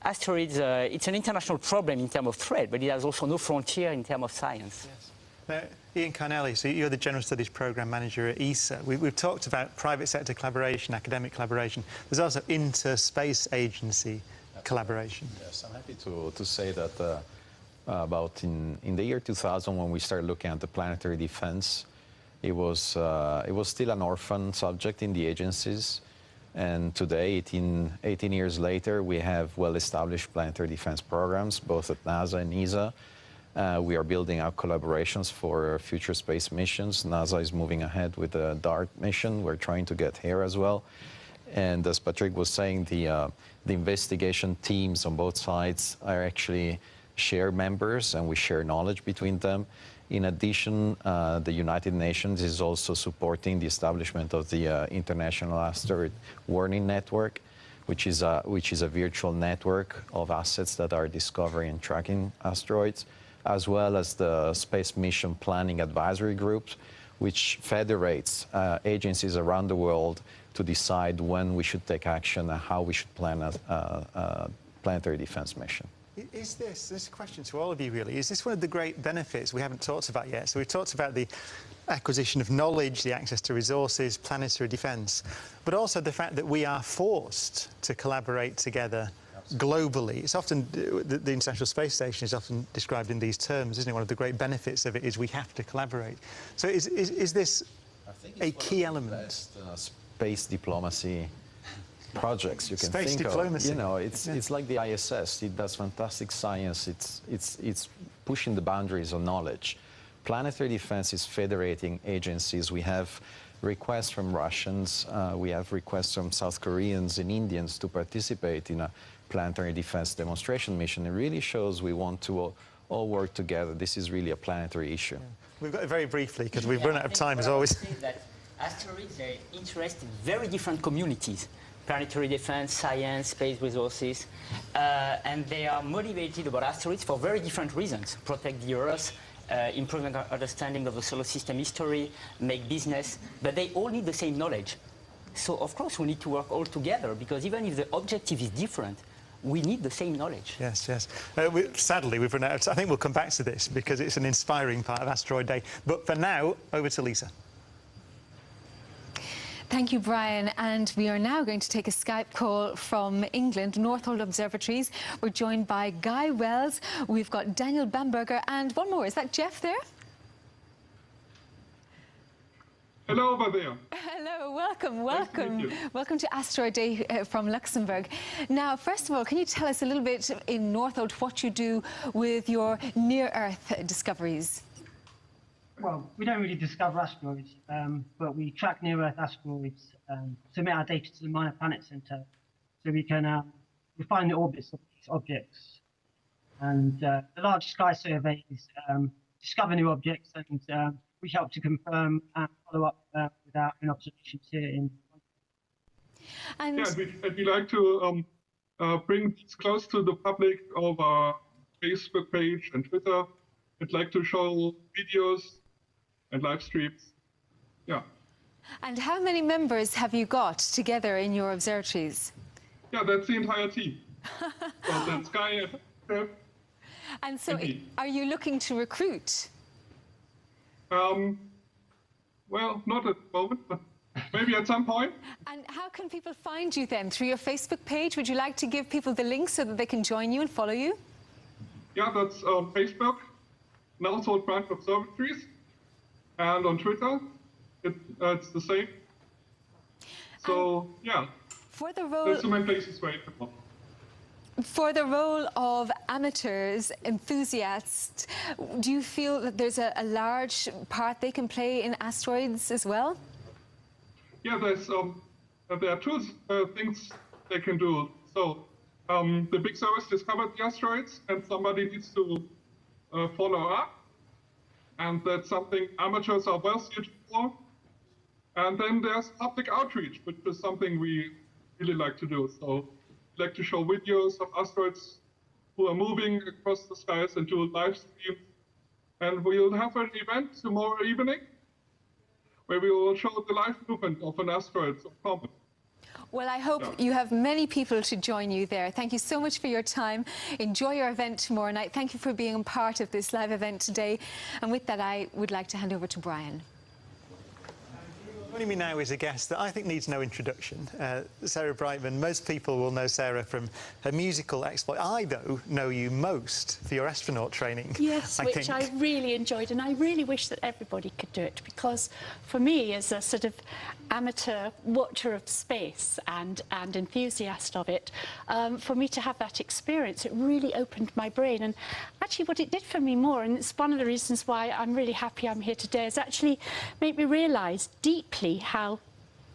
[SPEAKER 21] asteroids, it's an international problem in terms of threat, but it has also no frontier in terms of science.
[SPEAKER 2] Yes. Now, Ian Carnelli, so you're the General Studies Programme Manager at ESA. We've talked about private sector collaboration, academic collaboration. There's also inter-space agency collaboration.
[SPEAKER 22] Yes, I'm happy to say that about in the year 2000, when we started looking at the planetary defense, it was still an orphan subject in the agencies. And today, 18 years later, we have well-established planetary defense programs, both at NASA and ESA. We are building out collaborations for future space missions. NASA is moving ahead with the DART mission. We're trying to get here as well. And as Patrick was saying, the investigation teams on both sides are actually shared members, and we share knowledge between them. In addition, the United Nations is also supporting the establishment of the International Asteroid Warning Network, which is a virtual network of assets that are discovering and tracking asteroids, as well as the Space Mission Planning Advisory Group, which federates agencies around the world to decide when we should take action and how we should plan a planetary defense mission.
[SPEAKER 2] Is this a question to all of you, really, is this one of the great benefits we haven't talked about yet? So we've talked about the acquisition of knowledge, the access to resources, planetary defence, but also the fact that we are forced to collaborate together globally. It's often, the International Space Station is often described in these terms, isn't it? One of the great benefits of it is we have to collaborate. So is this a key element?
[SPEAKER 22] Space diplomacy
[SPEAKER 17] projects you can
[SPEAKER 2] Space
[SPEAKER 17] think
[SPEAKER 2] diplomacy.
[SPEAKER 17] of. You know, it's like the ISS. It does fantastic science. It's pushing the boundaries of knowledge. Planetary defense is federating agencies. We have requests from Russians. We have requests from South Koreans and Indians to participate in a planetary defense demonstration mission. It really shows we want to all work together. This is really a planetary issue.
[SPEAKER 2] Yeah. We've got it very briefly because we've run out of time as always.
[SPEAKER 21] That asteroids interest in very different communities. Planetary defense, science, space resources, and they are motivated about asteroids for very different reasons. Protect the Earth, improve our understanding of the solar system history, make business, but they all need the same knowledge. So of course we need to work all together, because even if the objective is different, we need the same knowledge.
[SPEAKER 2] Yes, yes. Sadly, we've run out of time. I think we'll come back to this because it's an inspiring part of Asteroid Day. But for now, over to Lisa.
[SPEAKER 16] Thank you, Brian. And we are now going to take a Skype call from England, Northolt Observatories. We're joined by Guy Wells. We've got Daniel Bamberger and one more. Is that Jeff there?
[SPEAKER 3] Hello over there.
[SPEAKER 16] Hello, welcome, welcome.
[SPEAKER 3] Nice to meet you.
[SPEAKER 16] Welcome to Asteroid Day from Luxembourg. Now, first of all, can you tell us a little bit in Northolt what you do with your near-Earth discoveries?
[SPEAKER 4] Well, we don't really discover asteroids, but we track near-Earth asteroids, submit our data to the Minor Planet Center, so we can refine the orbits of these objects. And the large sky surveys discover new objects, and we help to confirm and follow up with our own observations here in.
[SPEAKER 16] And
[SPEAKER 3] yeah, we like to bring this close to the public over our Facebook page and Twitter. We'd like to show videos and live streams. Yeah.
[SPEAKER 16] And how many members have you got together in your observatories?
[SPEAKER 3] Yeah, that's the entire team. So that's Guy and Jeff.
[SPEAKER 16] And so, are you looking to recruit?
[SPEAKER 3] Well, not at the moment, but maybe at some point.
[SPEAKER 16] And how can people find you then? Through your Facebook page? Would you like to give people the link so that they can join you and follow you?
[SPEAKER 3] Yeah, that's on Facebook, Northolt Observatories, and on Twitter, it's the same. So, yeah,
[SPEAKER 16] for the role,
[SPEAKER 3] that's the main places where you can follow.
[SPEAKER 16] For the role of amateurs, enthusiasts, do you feel that there's a large part they can play in asteroids as well?
[SPEAKER 3] Yeah, there are two things they can do. So the big service discovered the asteroids, and somebody needs to follow up. And that's something amateurs are well suited for. And then there's public outreach, which is something we really like to do. So we like to show videos of asteroids who are moving across the skies and do live streams. And we'll have an event tomorrow evening where we will show the live movement of an asteroid of comet.
[SPEAKER 16] Well, I hope you have many people to join you there. Thank you so much for your time. Enjoy your event tomorrow night. Thank you for being a part of this live event today. And with that, I would like to hand over to Brian.
[SPEAKER 2] Joining me now is a guest that I think needs no introduction, Sarah Brightman. Most people will know Sarah from her musical exploit. I, though, know you most for your astronaut training.
[SPEAKER 23] Yes, which I really enjoyed, and I really wish that everybody could do it, because for me, as a sort of amateur watcher of space and enthusiast of it, for me to have that experience, it really opened my brain. And actually what it did for me more, and it's one of the reasons why I'm really happy I'm here today, is actually make me realise deeply how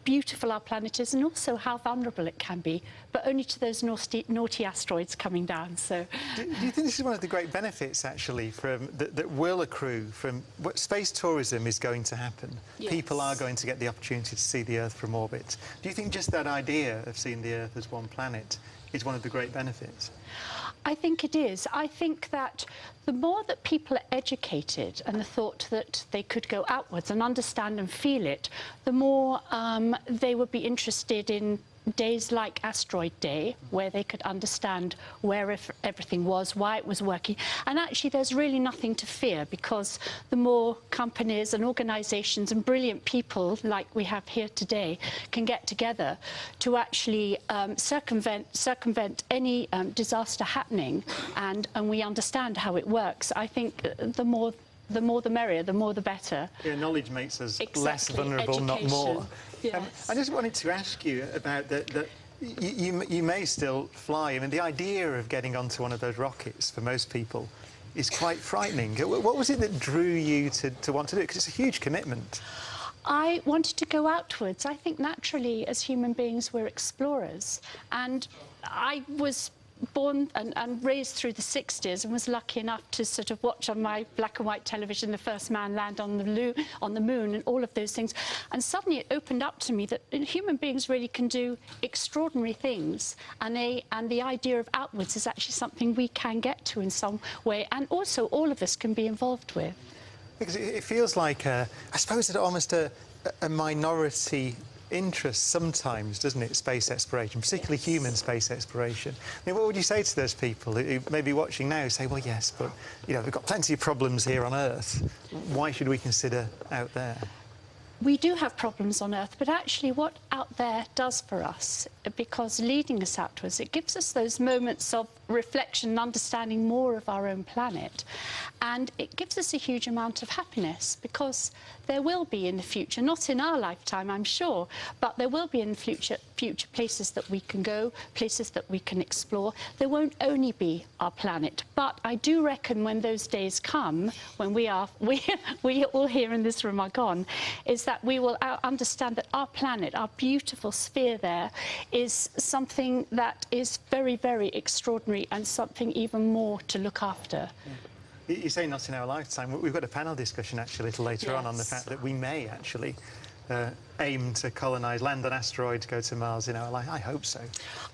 [SPEAKER 23] beautiful our planet is, and also how vulnerable it can be, but only to those naughty asteroids coming down. So,
[SPEAKER 2] do you think this is one of the great benefits, actually, from that will accrue from what space tourism is going to happen?
[SPEAKER 23] Yes.
[SPEAKER 2] People are going to get the opportunity to see the Earth from orbit. Do you think just that idea of seeing the Earth as one planet is one of the great benefits?
[SPEAKER 23] I think it is. I think that the more that people are educated and the thought that they could go outwards and understand and feel it, the more they would be interested in days like Asteroid Day, where they could understand where everything was, why it was working. And actually there's really nothing to fear, because the more companies and organisations and brilliant people like we have here today can get together to actually circumvent any disaster happening, and we understand how it works, I think the more the merrier, the more the better.
[SPEAKER 2] Yeah, knowledge makes us
[SPEAKER 23] exactly.
[SPEAKER 2] less vulnerable,
[SPEAKER 23] Education.
[SPEAKER 2] not more.
[SPEAKER 23] Yes.
[SPEAKER 2] I just wanted to ask you about You may still fly. I mean, the idea of getting onto one of those rockets for most people is quite frightening. What was it that drew you to want to do it? Because it's a huge commitment.
[SPEAKER 23] I wanted to go outwards. I think naturally, as human beings, we're explorers. And I was born and raised through the 60s and was lucky enough to sort of watch on my black and white television the first man land on the moon and all of those things. And suddenly it opened up to me that human beings really can do extraordinary things. And the idea of outwards is actually something we can get to in some way. And also all of us can be involved with.
[SPEAKER 2] Because it feels like, I suppose, almost a minority interest sometimes, doesn't it, space exploration, particularly human space exploration. I mean, what would you say to those people who may be watching now who say, well, yes, but, you know, we've got plenty of problems here on Earth. Why should we consider out there?
[SPEAKER 23] We do have problems on Earth, but actually what out there does for us, because leading us outwards, it gives us those moments of reflection and understanding more of our own planet. And it gives us a huge amount of happiness, because there will be in the future, not in our lifetime, I'm sure, but there will be in the future places that we can go, places that we can explore. There won't only be our planet, but I do reckon when those days come, when we all here in this room are gone, is that we will understand that our planet, our beautiful sphere there, is something that is very, very extraordinary and something even more to look after.
[SPEAKER 2] You say not in our lifetime. We've got a panel discussion actually a little later on the fact that we may actually aim to colonise, land on asteroids, go to Mars in our life. I hope so.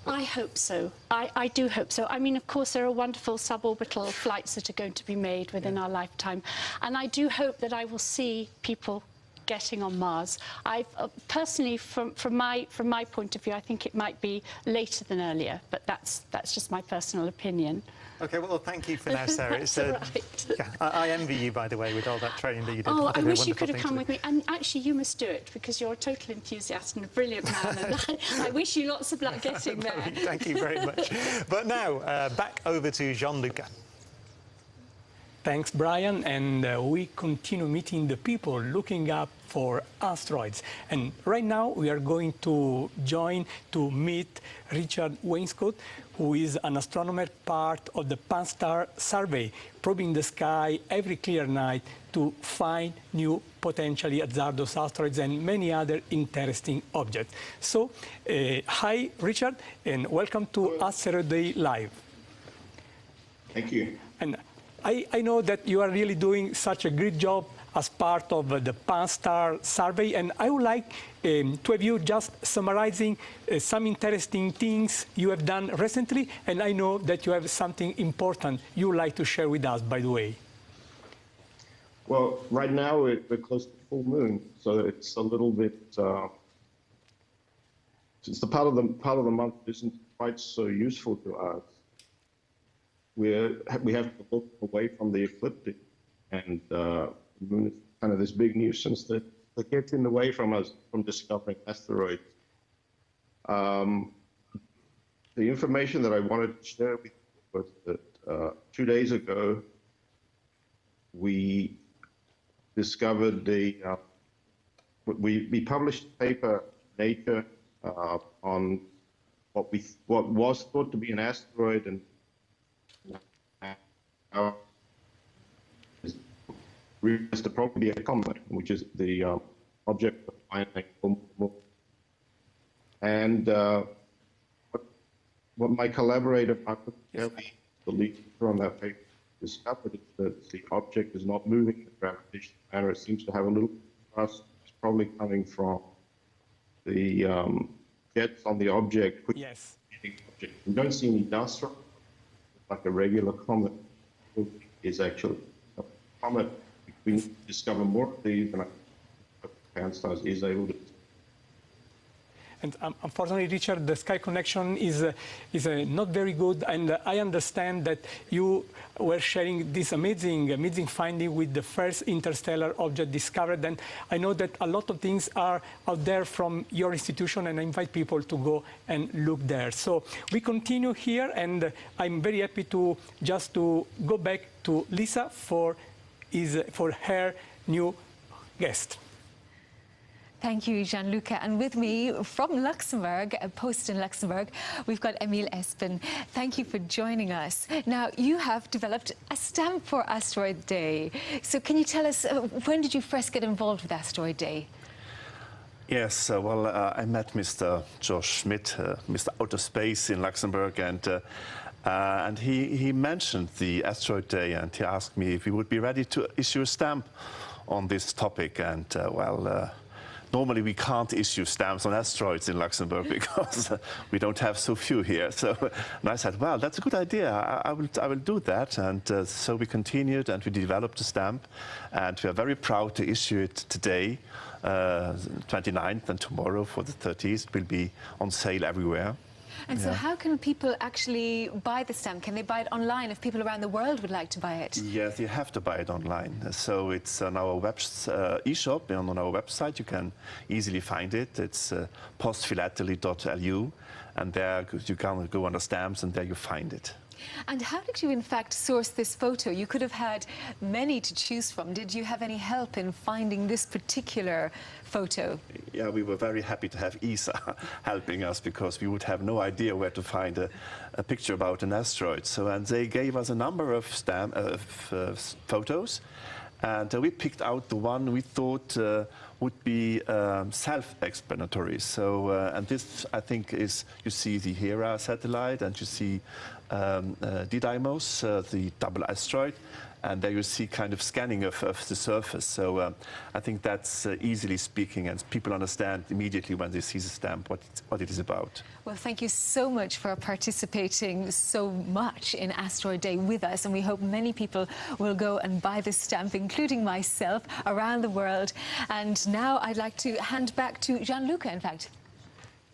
[SPEAKER 23] I hope so. I do hope so. I mean, of course, there are wonderful suborbital flights that are going to be made within our lifetime. And I do hope that I will see people getting on Mars. I've personally, from my point of view, I think it might be later than earlier, but that's just my personal opinion.
[SPEAKER 2] OK, well, thank you for now, Sarah.
[SPEAKER 23] That's all right.
[SPEAKER 2] Yeah, I envy you, by the way, with all that training that you did.
[SPEAKER 23] Oh, I wish you could have come with me. And actually, you must do it, because you're a total enthusiast and a brilliant man. And I wish you lots of luck getting there.
[SPEAKER 2] Thank you very much. But now, back over to Gianluca.
[SPEAKER 9] Thanks, Brian, and we continue meeting the people looking up for asteroids. And right now we are going to meet Richard Wainscott, who is an astronomer part of the Pan-STAR survey, probing the sky every clear night to find new potentially hazardous asteroids and many other interesting objects. So, hi, Richard, and welcome to Asteroid Day Live.
[SPEAKER 5] Thank you.
[SPEAKER 9] And I know that you are really doing such a great job as part of the Pan-STAR survey, and I would like to have you just summarizing some interesting things you have done recently, and I know that you have something important you would like to share with us, by the way.
[SPEAKER 5] Well, right now we're close to full moon, so it's a little bit. Since the part of the month isn't quite so useful to us, we have to look away from the ecliptic, and the moon is kind of this big nuisance that gets in the way from us from discovering asteroids. The information that I wanted to share with you was that 2 days ago we discovered we published a paper in Nature on what was thought to be an asteroid, and realized to probably be a comet, which is the object of finding. And what my collaborator, Makoto Yoshikawa, the lead on that paper, discovered is that the object is not moving in a gravitational manner. It seems to have a little thrust. It's probably coming from the jets on the object.
[SPEAKER 9] Yes.
[SPEAKER 5] We don't see any dust from it. Like a regular comet is actually a comet. We discover more of these, and Pan-STAR is able to.
[SPEAKER 9] And unfortunately, Richard, the Skype connection is not very good, and I understand that you were sharing this amazing finding with the first interstellar object discovered, and I know that a lot of things are out there from your institution, and I invite people to go and look there. So we continue here, and I'm very happy to go back to Lisa for her new guest.
[SPEAKER 16] Thank you, Gianluca. And with me from Luxembourg, post in Luxembourg, we've got Emil Espen. Thank you for joining us. Now, you have developed a stamp for Asteroid Day. So can you tell us, when did you first get involved with Asteroid Day?
[SPEAKER 7] Yes, well, I met Mr. Josh Schmidt, Mr. Outer Space in Luxembourg, and he mentioned the Asteroid Day, and he asked me if we would be ready to issue a stamp on this topic. And normally we can't issue stamps on asteroids in Luxembourg because we don't have so few here. So, and I said, well, that's a good idea. I will do that. And so we continued and we developed a stamp, and we are very proud to issue it today, 29th, and tomorrow for the 30th. It will be on sale everywhere.
[SPEAKER 16] And so how can people actually buy the stamp? Can they buy it online if people around the world would like to buy it?
[SPEAKER 7] Yes, you have to buy it online. So it's on our e-shop, and on our website you can easily find it. It's postphilately.lu, and there you can go under stamps, and there you find it.
[SPEAKER 16] And how did you in fact source this photo? You could have had many to choose from. Did you have any help in finding this particular photo?
[SPEAKER 7] Yeah, we were very happy to have ESA helping us, because we would have no idea where to find a picture about an asteroid. So, and they gave us a number of photos, and we picked out the one we thought would be self-explanatory. So, and this, I think, is, you see the Hera satellite, and you see Didymos, the double asteroid, and there you see kind of scanning of the surface. So I think that's easily speaking, and people understand immediately when they see the stamp what it is about.
[SPEAKER 16] Well, thank you so much for participating so much in Asteroid Day with us, and we hope many people will go and buy this stamp, including myself, around the world. And now I'd like to hand back to Gianluca, in fact.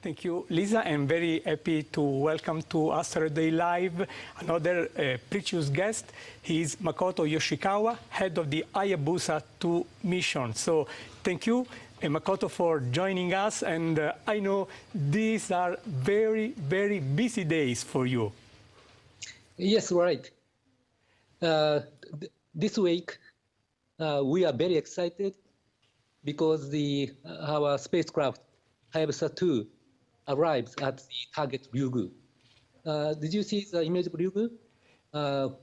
[SPEAKER 9] Thank you, Lisa. I'm very happy to welcome to Asteroid Day Live another precious guest. He is Makoto Yoshikawa, head of the Hayabusa 2 mission. So thank you, Makoto, for joining us. And I know these are very, very busy days for you.
[SPEAKER 10] Yes, right. This week, we are very excited because our spacecraft, Hayabusa 2, arrives at the target Ryugu. Did you see the image of Ryugu?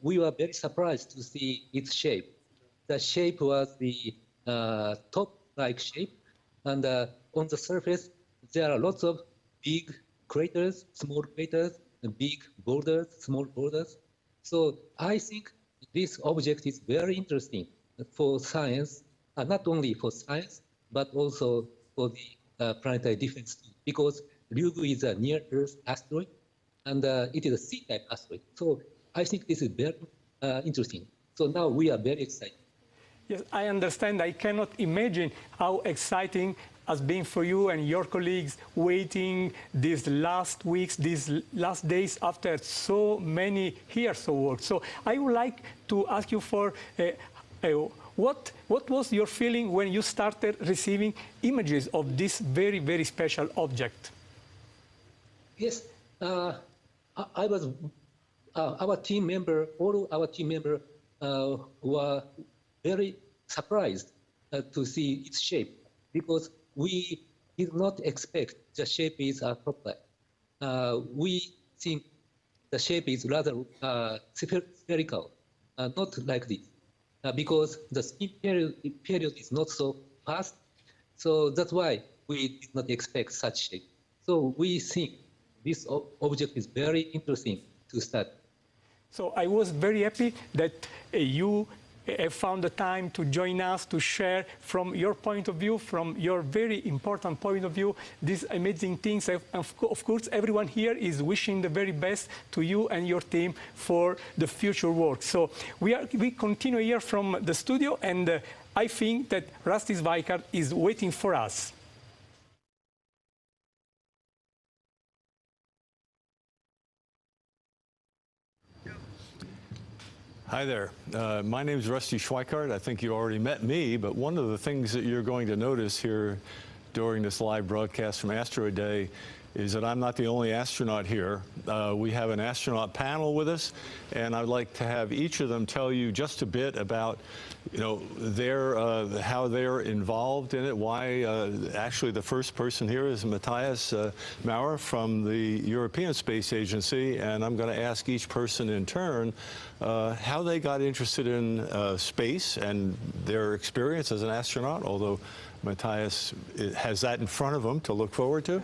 [SPEAKER 10] We were very surprised to see its shape. The shape was the top-like shape, and on the surface there are lots of big craters, small craters, and big boulders, small boulders. So I think this object is very interesting for science, not only for science, but also for the planetary defense too, because Ryugu is a near-Earth asteroid, and it is a C-type asteroid. So I think this is very interesting. So now we are very excited.
[SPEAKER 9] Yes, I understand. I cannot imagine how exciting has been for you and your colleagues waiting these last weeks, these last days after so many years of work. So I would like to ask you for what was your feeling when you started receiving images of this very, very special object?
[SPEAKER 10] Yes, I was, our team member, all our team members were very surprised to see its shape, because we did not expect the shape is appropriate. We think the shape is rather spherical, not like this, because the spin period is not so fast. So that's why we did not expect such shape. So we think this object is very interesting to study.
[SPEAKER 9] So I was very happy that you found the time to join us to share from your point of view, from your very important point of view, these amazing things. Of course, everyone here is wishing the very best to you and your team for the future work. So we continue here from the studio, and I think that Rusty Zwijkaart is waiting for us.
[SPEAKER 11] Hi there. My name is Rusty Zwijkaart. I think you already met me, but one of the things that you're going to notice here during this live broadcast from Asteroid Day is that I'm not the only astronaut here. We have an astronaut panel with us, and I'd like to have each of them tell you just a bit about, you know, how they're involved in it. Why? Actually, the first person here is Matthias Maurer from the European Space Agency, and I'm going to ask each person in turn how they got interested in space and their experience as an astronaut, although Matthias has that in front of him to look forward to.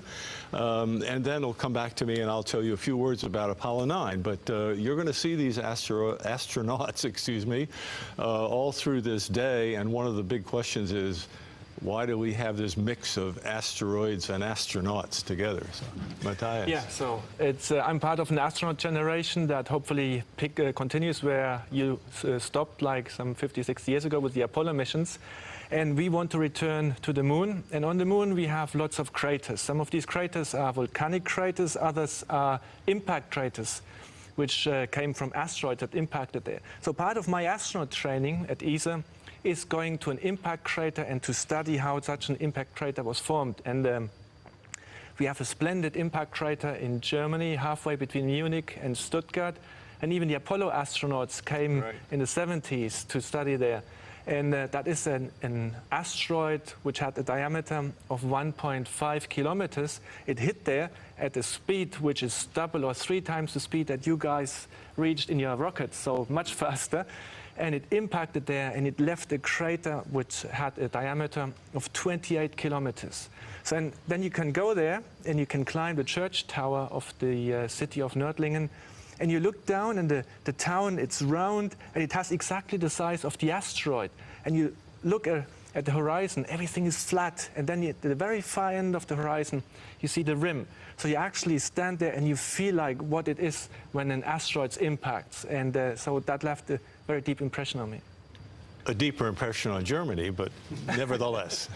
[SPEAKER 11] And then it'll come back to me and I'll tell you a few words about Apollo 9. But you're going to see these astronauts, excuse me, all through this day. And one of the big questions is, why do we have this mix of asteroids and astronauts together? So, Matthias.
[SPEAKER 1] Yeah, so I'm part of an astronaut generation that hopefully continues where you stopped like some 50, 60 years ago with the Apollo missions. And we want to return to the moon. And on the moon, we have lots of craters. Some of these craters are volcanic craters, others are impact craters, which came from asteroids that impacted there. So part of my astronaut training at ESA is going to an impact crater and to study how such an impact crater was formed. And we have a splendid impact crater in Germany, halfway between Munich and Stuttgart. And even the Apollo astronauts came in the 70s to study there. And that is an asteroid which had a diameter of 1.5 kilometers. It hit there at a speed which is double or 3 times the speed that you guys reached in your rocket, so much faster. And it impacted there, and it left a crater which had a diameter of 28 kilometers. So and then you can go there, and you can climb the church tower of the city of Nördlingen, and you look down, and the town, it's round, and it has exactly the size of the asteroid. And you look at the horizon, everything is flat, and then at the very far end of the horizon, you see the rim. So you actually stand there, and you feel like what it is when an asteroid impacts. And so that left a very deep impression on me.
[SPEAKER 11] A deeper impression on Germany, but nevertheless.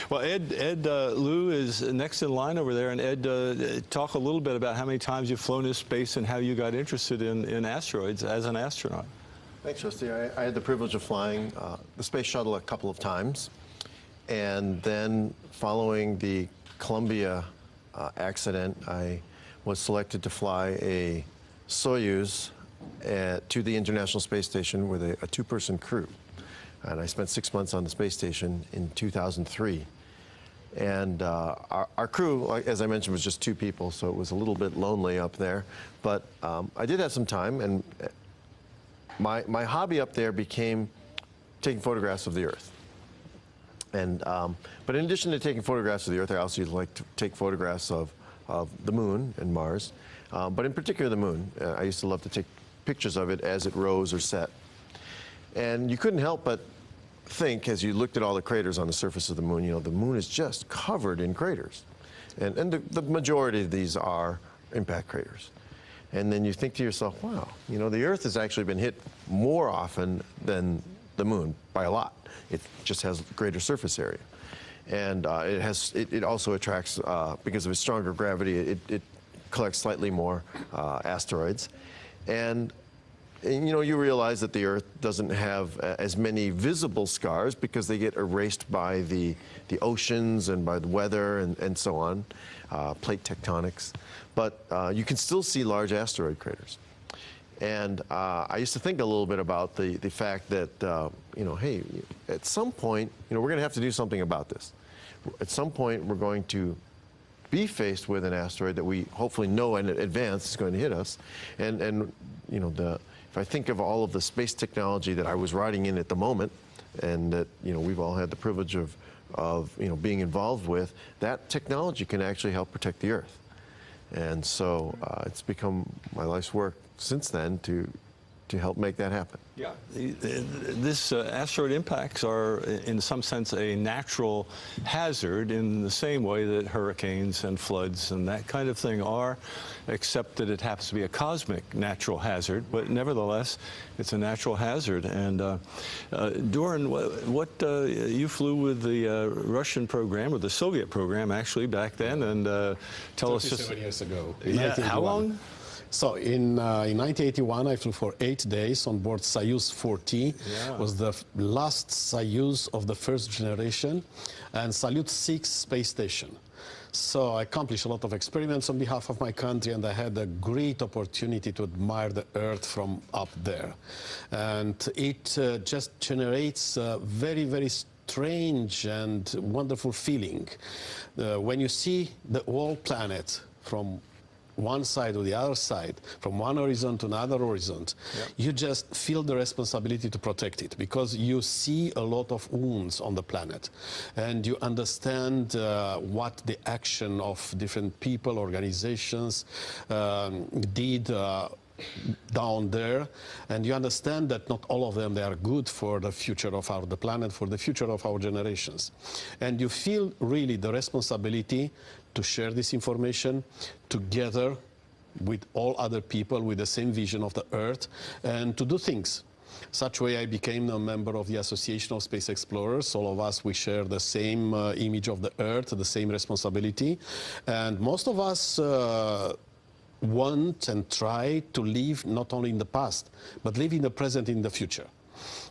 [SPEAKER 11] Well, Ed Liu is next in line over there. And Ed, talk a little bit about how many times you've flown into space and how you got interested in asteroids as an astronaut.
[SPEAKER 17] Thanks, Rusty. I had the privilege of flying the space shuttle a couple of times. And then following the Columbia accident, I was selected to fly a Soyuz to the International Space Station with a 2-person crew. And I spent 6 months on the space station in 2003. And our crew, as I mentioned, was just 2 people, so it was a little bit lonely up there. But I did have some time, and my hobby up there became taking photographs of the Earth. And but in addition to taking photographs of the Earth, I also like to take photographs of the Moon and Mars, but in particular the Moon. I used to love to take pictures of it as it rose or set. And you couldn't help but think, as you looked at all the craters on the surface of the Moon, you know, the Moon is just covered in craters. And the majority of these are impact craters. And then you think to yourself, wow, you know, the Earth has actually been hit more often than the Moon by a lot. It just has greater surface area. And it also attracts, because of its stronger gravity, it collects slightly more asteroids. And you know, you realize that the Earth doesn't have as many visible scars because they get erased by the oceans and by the weather and so on, plate tectonics. But you can still see large asteroid craters. And I used to think a little bit about the fact that, you know, hey, at some point, you know, we're going to have to do something about this. At some point, we're going to be faced with an asteroid that we hopefully know in advance is going to hit us. And you know, if I think of all of the space technology that I was riding in at the moment, and that, you know, we've all had the privilege of you know, being involved with, that technology can actually help protect the Earth. And so it's become my life's work since then to help make that happen.
[SPEAKER 11] Yeah, this asteroid impacts are, in some sense, a natural hazard in the same way that hurricanes and floods and that kind of thing are, except that it happens to be a cosmic natural hazard. But nevertheless, it's a natural hazard. And Doran, you flew with the Russian program, or the Soviet program, actually, back then, and tell us just
[SPEAKER 12] 37 years ago.
[SPEAKER 11] Yeah, how long?
[SPEAKER 12] So in 1981, I flew for 8 days on board Soyuz 40. Yeah. Was the last Soyuz of the first generation, and Salyut 6 space station. So I accomplished a lot of experiments on behalf of my country, and I had a great opportunity to admire the Earth from up there. And it just generates a very, very strange and wonderful feeling. When you see the whole planet from one side or the other side, from one horizon to another horizon, you just feel the responsibility to protect it, because you see a lot of wounds on the planet, and you understand what the action of different people, organizations did down there, and you understand that not all of them, they are good for the future of the planet, for the future of our generations. And you feel really the responsibility to share this information together with all other people with the same vision of the Earth, and to do things. Such way I became a member of the Association of Space Explorers. All of us, we share the same image of the Earth, the same responsibility, and most of us want and try to live not only in the past, but live in the present, in the future.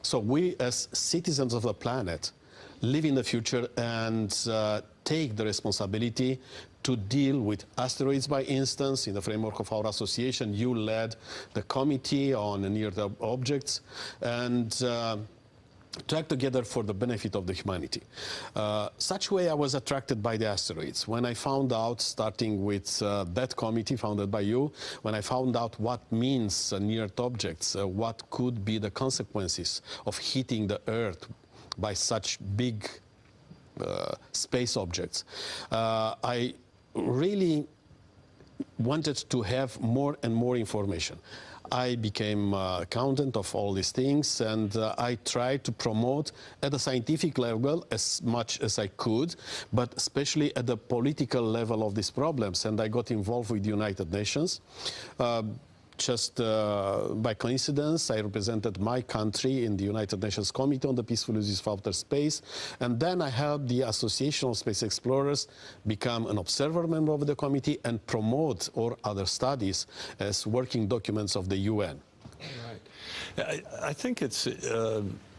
[SPEAKER 12] So we, as citizens of the planet, live in the future and take the responsibility to deal with asteroids. By instance, in the framework of our association, you led the committee on near-Earth objects, and to act together for the benefit of the humanity. Such way I was attracted by the asteroids. When I found out, starting with that committee founded by you, when I found out what means near-Earth objects, what could be the consequences of hitting the Earth by such big space objects, I really wanted to have more and more information. I became accountant of all these things, and I tried to promote at the scientific level as much as I could, but especially at the political level of these problems. And I got involved with the United Nations. Just by coincidence, I represented my country in the United Nations Committee on the Peaceful Use of Outer Space, and then I helped the Association of Space Explorers become an observer member of the committee and promote all other studies as working documents of the UN.
[SPEAKER 11] Right. I think it's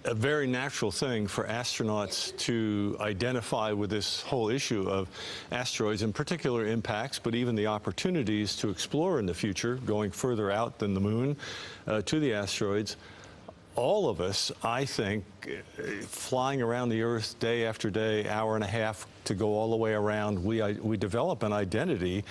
[SPEAKER 11] a very natural thing for astronauts to identify with this whole issue of asteroids, in particular impacts, but even the opportunities to explore in the future, going further out than the moon to the asteroids. All of us, I think, flying around the Earth day after day, hour and a half to go all the way around, we develop an identity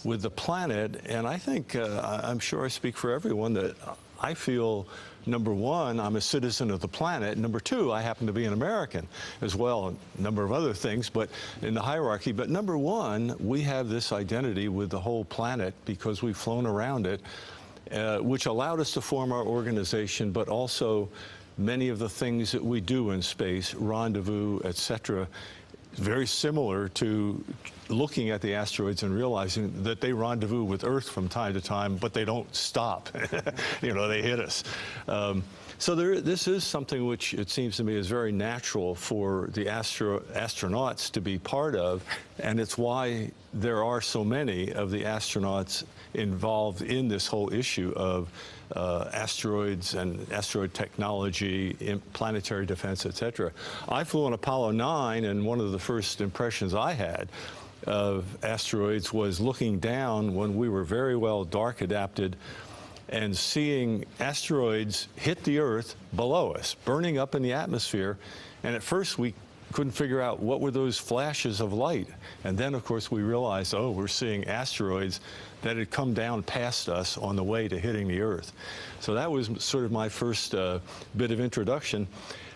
[SPEAKER 11] with the planet, and I think, I'm sure I speak for everyone, that I feel, number one, I'm a citizen of the planet. Number two, I happen to be an American as well, a number of other things, but in the hierarchy. But number one, we have this identity with the whole planet because we've flown around it, which allowed us to form our organization, but also many of the things that we do in space, rendezvous, etc., very similar to looking at the asteroids and realizing that they rendezvous with Earth from time to time, but they don't stop. You know, they hit us. So this is something which it seems to me is very natural for the astronauts to be part of, and it's why there are so many of the astronauts involved in this whole issue of asteroids and asteroid technology, planetary defense, etc. I flew on Apollo 9, and one of the first impressions I had of asteroids was looking down when we were very well dark adapted and seeing asteroids hit the Earth below us, burning up in the atmosphere. And at first we couldn't figure out what were those flashes of light. And then, of course, we realized, oh, we're seeing asteroids that had come down past us on the way to hitting the Earth. So that was sort of my first bit of introduction.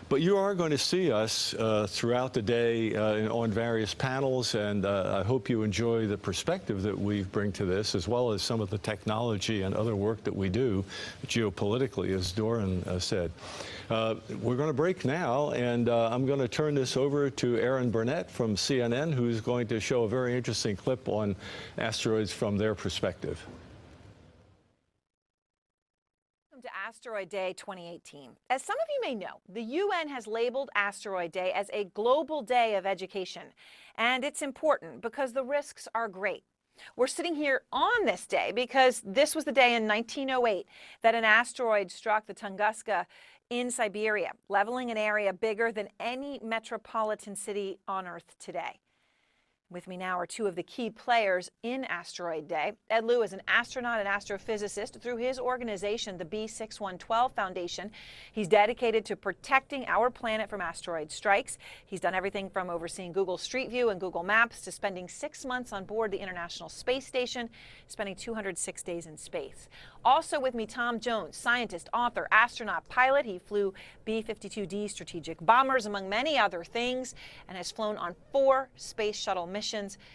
[SPEAKER 11] But you are going to see us throughout the day on various panels, and I hope you enjoy the perspective that we bring to this, as well as some of the technology and other work that we do geopolitically, as Doran said. We're going to break now, and I'm going to turn this over to Aaron Burnett from CNN, who's going to show a very interesting clip on asteroids from their perspective.
[SPEAKER 13] To Asteroid Day 2018. As some of you may know, the UN has labeled Asteroid Day as a global day of education, and it's important because the risks are great. We're sitting here on this day because this was the day in 1908 that an asteroid struck the Tunguska in Siberia, leveling an area bigger than any metropolitan city on Earth today. With me now are two of the key players in Asteroid Day. Ed Liu is an astronaut and astrophysicist through his organization, the B6112 Foundation. He's dedicated to protecting our planet from asteroid strikes. He's done everything from overseeing Google Street View and Google Maps to spending 6 months on board the International Space Station, spending 206 days in space. Also with me, Tom Jones, scientist, author, astronaut, pilot. He flew B-52D strategic bombers, among many other things, and has flown on 4 space shuttle missions.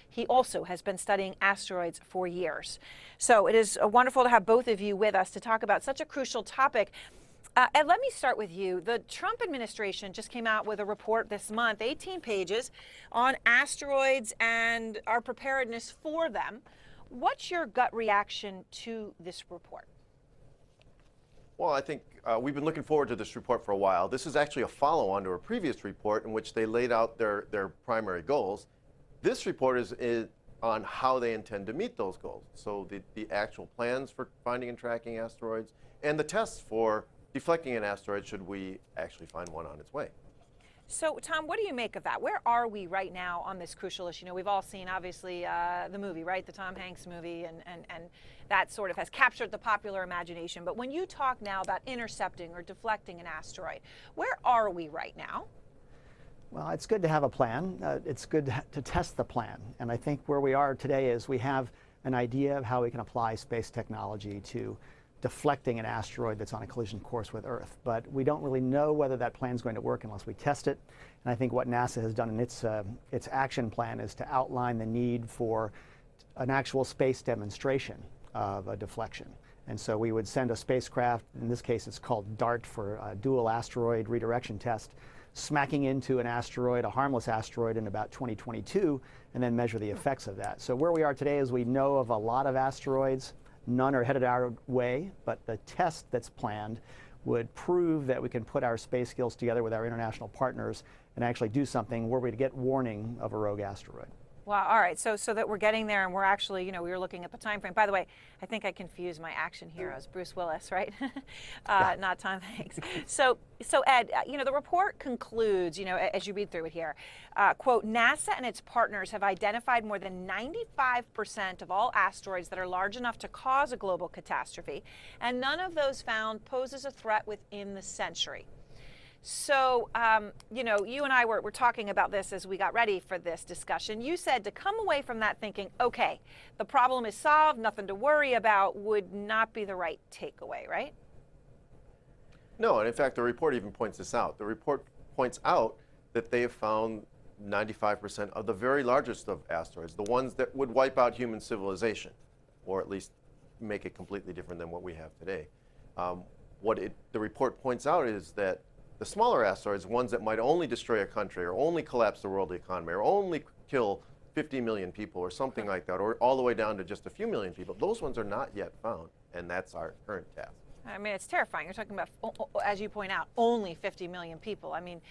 [SPEAKER 13] He also has been studying asteroids for years. So it is wonderful to have both of you with us to talk about such a crucial topic. Ed, let me start with you. The Trump administration just came out with a report this month, 18 pages, on asteroids and our preparedness for them. What's your gut reaction to this report?
[SPEAKER 17] Well, I think we've been looking forward to this report for a while. This is actually a follow-on to a previous report in which they laid out their primary goals. This report is on how they intend to meet those goals. So the actual plans for finding and tracking asteroids and the tests for deflecting an asteroid should we actually find one on its way.
[SPEAKER 13] So, Tom, what do you make of that? Where are we right now on this crucial issue? You know, we've all seen, obviously, the movie, right? The Tom Hanks movie, and that sort of has captured the popular imagination. But when you talk now about intercepting or deflecting an asteroid, where are we right now?
[SPEAKER 8] Well, it's good to have a plan. It's good to test the plan. And I think where we are today is we have an idea of how we can apply space technology to deflecting an asteroid that's on a collision course with Earth. But we don't really know whether that plan is going to work unless we test it. And I think what NASA has done in its action plan is to outline the need for an actual space demonstration of a deflection. And so we would send a spacecraft, in this case it's called DART for Dual Asteroid Redirection Test, smacking into an asteroid, a harmless asteroid, in about 2022, and then measure the effects of that. So where we are today is we know of a lot of asteroids. None are headed our way, but the test that's planned would prove that we can put our space skills together with our international partners and actually do something where we get warning of a rogue asteroid.
[SPEAKER 13] Wow, all right, so that we're getting there and we're actually, you know, we were looking at the time frame. By the way, I think I confused my action heroes, Bruce Willis, right? Not Tom Hanks. So Ed, you know, the report concludes, you know, as you read through it here, quote, NASA and its partners have identified more than 95% of all asteroids that are large enough to cause a global catastrophe, and none of those found poses a threat within the century. So, you know, you and I were talking about this as we got ready for this discussion. You said to come away from that thinking, okay, the problem is solved, nothing to worry about, would not be the right takeaway, right?
[SPEAKER 17] No, and in fact, the report even points this out. The report points out that they have found 95% of the very largest of asteroids, the ones that would wipe out human civilization, or at least make it completely different than what we have today. The report points out is that the smaller asteroids, ones that might only destroy a country or only collapse the world economy or only kill 50 million people or something like that, or all the way down to just a few million people, those ones are not yet found, and that's our current task.
[SPEAKER 13] I mean, it's terrifying. You're talking about, as you point out, only 50 million people. I mean,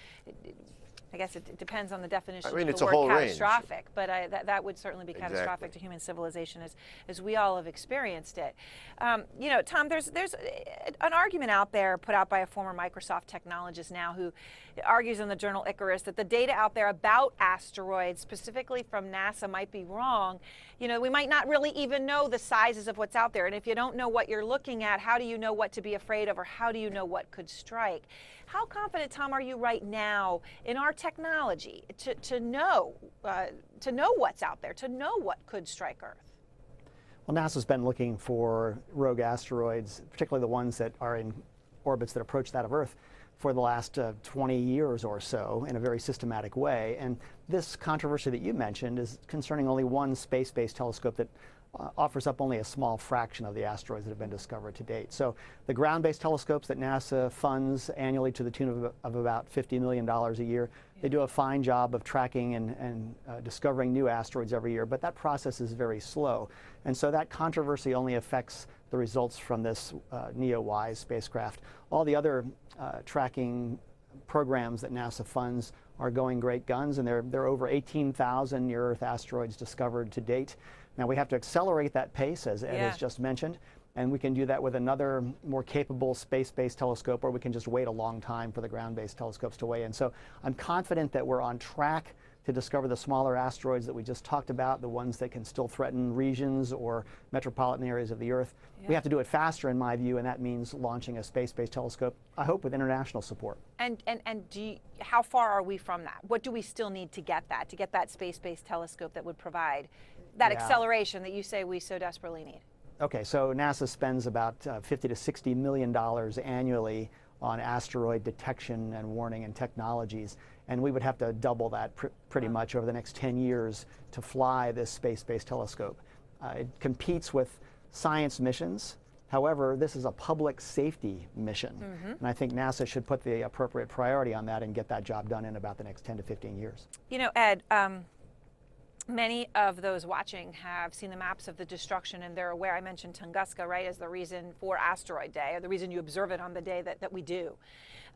[SPEAKER 13] I guess it depends on the definition of the word catastrophic, but that would certainly be catastrophic to human civilization as we all have experienced it. You know, Tom, there's an argument out there put out by a former Microsoft technologist now who argues in the journal Icarus that the data out there about asteroids, specifically from NASA, might be wrong. You know, we might not really even know the sizes of what's out there. And if you don't know what you're looking at, how do you know what to be afraid of, or how do you know what could strike? How confident, Tom, are you right now in our technology to know what's out there, to know what could strike Earth?
[SPEAKER 8] Well, NASA's been looking for rogue asteroids, particularly the ones that are in orbits that approach that of Earth, for the last 20 years or so in a very systematic way. And this controversy that you mentioned is concerning only one space-based telescope that offers up only a small fraction of the asteroids that have been discovered to date. So the ground-based telescopes that NASA funds annually to the tune of about $50 million a year, they do a fine job of tracking and discovering new asteroids every year, but that process is very slow. And so that controversy only affects the results from this NEO-WISE spacecraft. All the other tracking programs that NASA funds are going great guns, and there are over 18,000 near-Earth asteroids discovered to date. Now we have to accelerate that pace, as Ed has just mentioned, and we can do that with another more capable space-based telescope, or we can just wait a long time for the ground-based telescopes to weigh in. So I'm confident that we're on track to discover the smaller asteroids that we just talked about, the ones that can still threaten regions or metropolitan areas of the Earth. Yeah. We have to do it faster, in my view, and that means launching a space-based telescope, I hope with international support.
[SPEAKER 13] And how far are we from that? What do we still need to get that space-based telescope that would provide that acceleration that you say we so desperately need?
[SPEAKER 8] Okay, so NASA spends about $50 to $60 million annually on asteroid detection and warning and technologies, and we would have to double that pretty much over the next 10 years to fly this space-based telescope. It competes with science missions. However, this is a public safety mission, and I think NASA should put the appropriate priority on that and get that job done in about the next 10 to 15 years.
[SPEAKER 13] You know, Ed, many of those watching have seen the maps of the destruction, and they're aware. I mentioned Tunguska, right, as the reason for Asteroid Day, or the reason you observe it on the day that we do.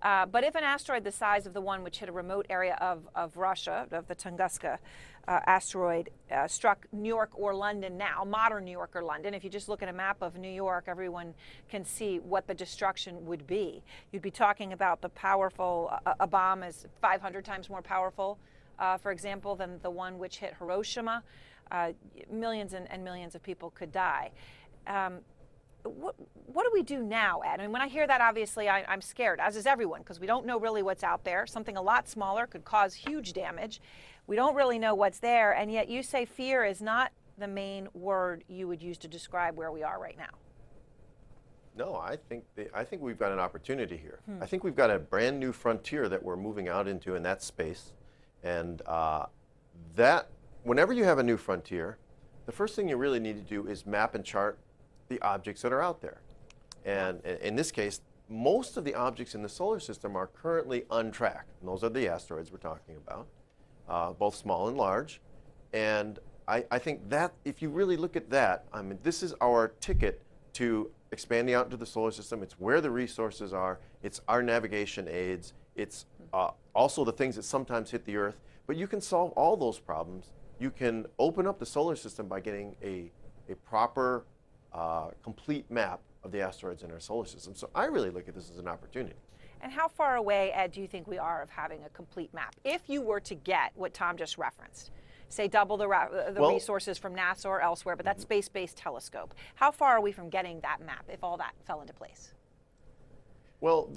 [SPEAKER 13] But if an asteroid the size of the one which hit a remote area of Russia, of the Tunguska asteroid, struck New York or London now, modern New York or London, if you just look at a map of New York, everyone can see what the destruction would be. You'd be talking about the powerful, a bomb is 500 times more powerful, for example, than the one which hit Hiroshima. Millions and millions of people could die. What do we do now, Ed? I mean, when I hear that, obviously, I'm scared, as is everyone, because we don't know really what's out there. Something a lot smaller could cause huge damage. We don't really know what's there, and yet you say fear is not the main word you would use to describe where we are right now.
[SPEAKER 17] No, I think we've got an opportunity here. I think we've got a brand new frontier that we're moving out into, and that's space. And that, whenever you have a new frontier, the first thing you really need to do is map and chart the objects that are out there. And in this case, most of the objects in the solar system are currently untracked. And those are the asteroids we're talking about, both small and large. And I think that, if you really look at that, I mean, this is our ticket to expanding out into the solar system. It's where the resources are. It's our navigation aids. It's also the things that sometimes hit the Earth. But you can solve all those problems. You can open up the solar system by getting a proper, complete map of the asteroids in our solar system. So I really look at this as an opportunity.
[SPEAKER 13] And how far away, Ed, do you think we are of having a complete map? If you were to get what Tom just referenced, say double the resources from NASA or elsewhere, but that space-based telescope, how far are we from getting that map if all that fell into place?
[SPEAKER 17] Well,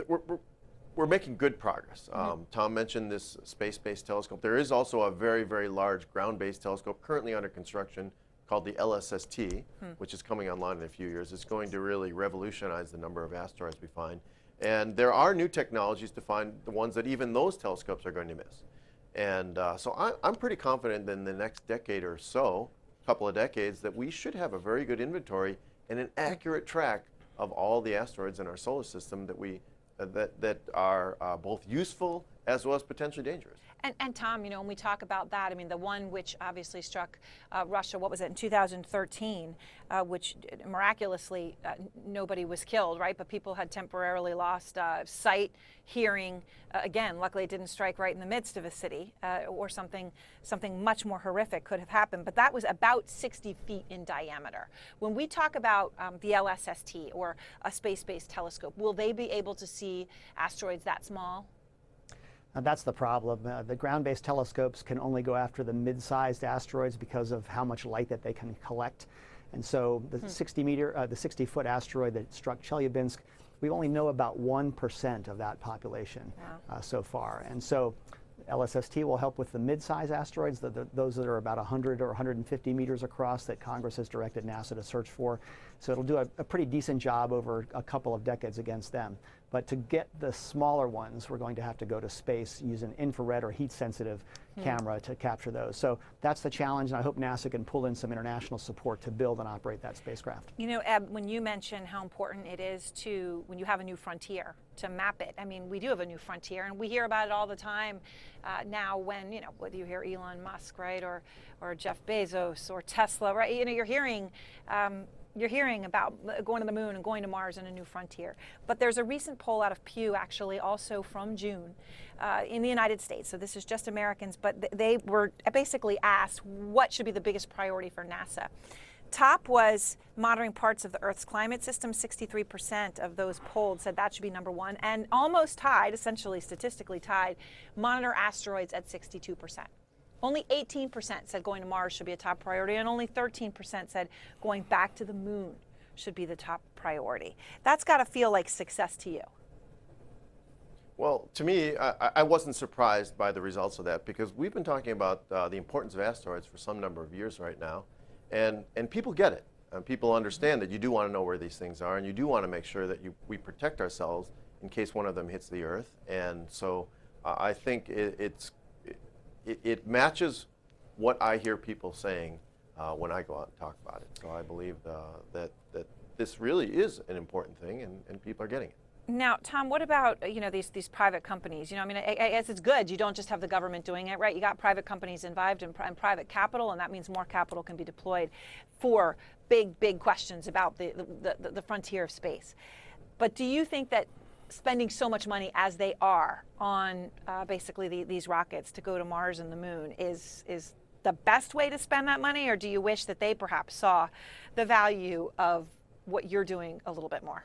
[SPEAKER 17] we're making good progress. Tom mentioned this space-based telescope. There is also a very, very large ground-based telescope currently under construction called the LSST, which is coming online in a few years. It's going to really revolutionize the number of asteroids we find. And there are new technologies to find the ones that even those telescopes are going to miss. And so I'm pretty confident that in the next decade or so, couple of decades, that we should have a very good inventory and an accurate track of all the asteroids in our solar system that are both useful as well as potentially dangerous.
[SPEAKER 13] And Tom, you know, when we talk about that, I mean, the one which obviously struck Russia, what was it, in 2013, which miraculously nobody was killed, right? But people had temporarily lost sight, hearing. Again, luckily it didn't strike right in the midst of a city, or something much more horrific could have happened. But that was about 60 feet in diameter. When we talk about the LSST or a space-based telescope, will they be able to see asteroids that small?
[SPEAKER 8] That's the problem. The ground-based telescopes can only go after the mid-sized asteroids because of how much light that they can collect. And so the 60-foot asteroid that struck Chelyabinsk, we only know about 1% of that population so far. And so LSST will help with the mid-size asteroids, those that are about 100 or 150 meters across that Congress has directed NASA to search for. So it'll do a pretty decent job over a couple of decades against them. But to get the smaller ones, we're going to have to go to space, use an infrared or heat-sensitive camera to capture those. So that's the challenge, and I hope NASA can pull in some international support to build and operate that spacecraft.
[SPEAKER 13] You know, Eb, when you mention how important it is to, when you have a new frontier, to map it. I mean, we do have a new frontier, and we hear about it all the time now when, you know, whether you hear Elon Musk, right, or Jeff Bezos or Tesla, right, you know, you're hearing about going to the moon and going to Mars and a new frontier. But there's a recent poll out of Pew, actually, also from June, in the United States. So this is just Americans, but they were basically asked what should be the biggest priority for NASA. Top was monitoring parts of the Earth's climate system. 63% of those polled said that should be number one. And almost tied, essentially statistically tied, monitor asteroids at 62%. Only 18% said going to Mars should be a top priority, and only 13% said going back to the moon should be the top priority. That's got to feel like success to you.
[SPEAKER 17] Well, to me, I wasn't surprised by the results of that, because we've been talking about the importance of asteroids for some number of years right now, and people get it. And people understand that you do want to know where these things are, and you do want to make sure that we protect ourselves in case one of them hits the Earth. And so I think it matches what I hear people saying when I go out and talk about it. So I believe that this really is an important thing, and people are getting it.
[SPEAKER 13] Now, Tom, what about these private companies? I mean, I guess it's good. You don't just have the government doing it, right? You got private companies involved and private capital, and that means more capital can be deployed for big questions about the frontier of space. But do you think that spending so much money as they are on basically these rockets to go to Mars and the moon is the best way to spend that money, or do you wish that they perhaps saw the value of what you're doing a little bit more?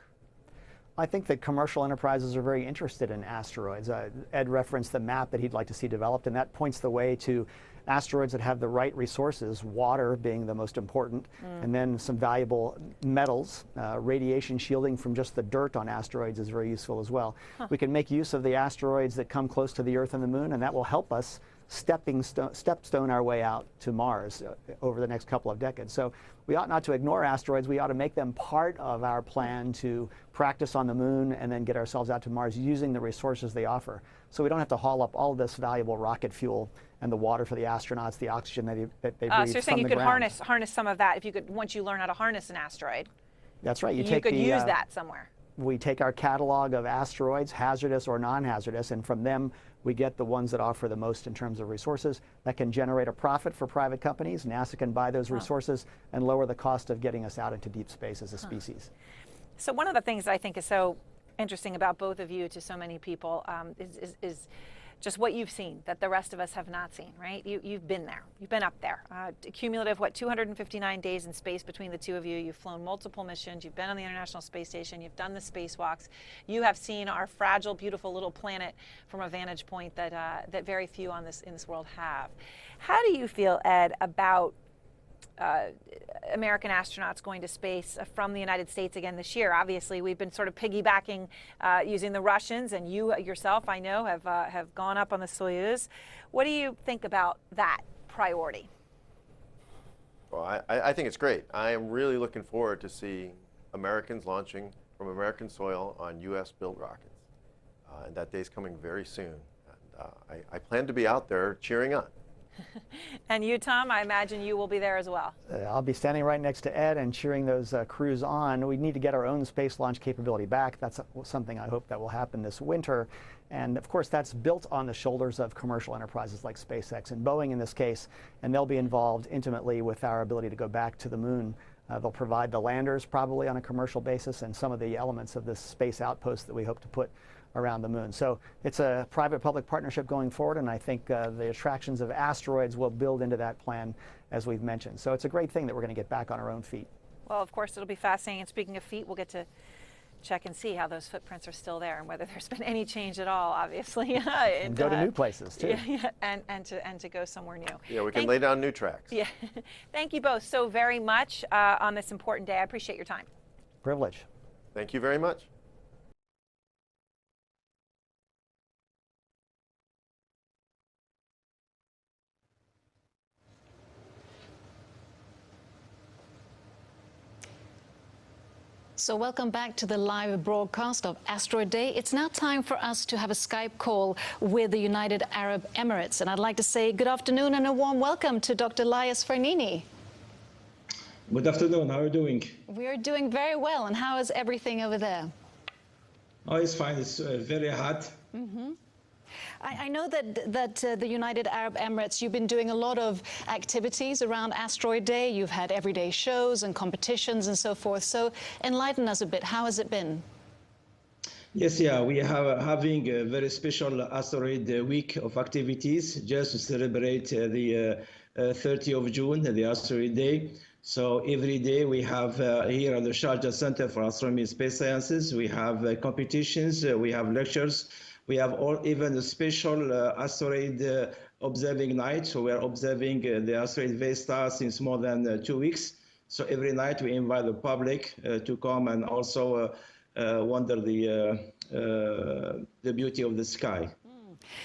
[SPEAKER 8] I think that commercial enterprises are very interested in asteroids. Ed referenced the map that he'd like to see developed, and that points the way to asteroids that have the right resources, water being the most important, and then some valuable metals. Radiation shielding from just the dirt on asteroids is very useful as well. We can make use of the asteroids that come close to the Earth and the Moon, and that will help us stepstone our way out to Mars over the next couple of decades. So we ought not to ignore asteroids. We ought to make them part of our plan to practice on the Moon and then get ourselves out to Mars using the resources they offer. So we don't have to haul up all this valuable rocket fuel and the water for the astronauts, the oxygen that they breathe.
[SPEAKER 13] So you're saying you could harness some of that once you learn how to harness an asteroid.
[SPEAKER 8] That's right.
[SPEAKER 13] You could use that somewhere.
[SPEAKER 8] We take our catalog of asteroids, hazardous or non-hazardous, and from them we get the ones that offer the most in terms of resources that can generate a profit for private companies. NASA can buy those resources and lower the cost of getting us out into deep space as a species.
[SPEAKER 13] So one of the things that I think is so interesting about both of you to so many people is just what you've seen that the rest of us have not seen, right? You've been there. You've been up there. Cumulative, 259 days in space between the two of you. You've flown multiple missions. You've been on the International Space Station. You've done the spacewalks. You have seen our fragile, beautiful little planet from a vantage point that very few in this world have. How do you feel, Ed, about American astronauts going to space from the United States again this year? Obviously, we've been sort of piggybacking using the Russians, and you yourself, I know, have gone up on the Soyuz. What do you think about that priority?
[SPEAKER 17] Well, I think it's great. I am really looking forward to seeing Americans launching from American soil on U.S.-built rockets. And that day's coming very soon. And I plan to be out there cheering on.
[SPEAKER 13] And you, Tom, I imagine you will be there as well.
[SPEAKER 8] I'll be standing right next to Ed and cheering those crews on. We need to get our own space launch capability back. That's something I hope that will happen this winter. And of course, that's built on the shoulders of commercial enterprises like SpaceX and Boeing in this case, and they'll be involved intimately with our ability to go back to the moon. They'll provide the landers probably on a commercial basis and some of the elements of this space outpost that we hope to put around the moon. So it's a private-public partnership going forward, and I think the attractions of asteroids will build into that plan, as we've mentioned. So it's a great thing that we're going to get back on our own feet.
[SPEAKER 13] Well, of course, it'll be fascinating. And speaking of feet, we'll get to check and see how those footprints are still there and whether there's been any change at all, obviously.
[SPEAKER 8] And go to new places, too.
[SPEAKER 13] Yeah, and to go somewhere new.
[SPEAKER 17] Yeah, we can lay down new tracks.
[SPEAKER 13] Yeah. Thank you both so very much on this important day. I appreciate your time.
[SPEAKER 8] Privilege.
[SPEAKER 17] Thank you very much.
[SPEAKER 14] So welcome back to the live broadcast of Asteroid Day. It's now time for us to have a Skype call with the United Arab Emirates. And I'd like to say good afternoon and a warm welcome to Dr. Liu Is.
[SPEAKER 15] Good afternoon. How are you doing?
[SPEAKER 14] We're doing very well. And how is everything over there?
[SPEAKER 15] Oh, it's fine. It's very hot.
[SPEAKER 14] Mm-hmm. I know that the United Arab Emirates, you've been doing a lot of activities around Asteroid Day. You've had everyday shows and competitions and so forth. So enlighten us a bit. How has it been?
[SPEAKER 15] Yes, yeah, we are having a very special Asteroid Week of activities just to celebrate the 30th of June, the Asteroid Day. So every day we have here at the Sharjah Center for Astronomy and Space Sciences, we have competitions, we have lectures. We have even a special asteroid observing night. So we're observing the asteroid Vesta since more than 2 weeks. So every night we invite the public to come and also wonder the beauty of the sky.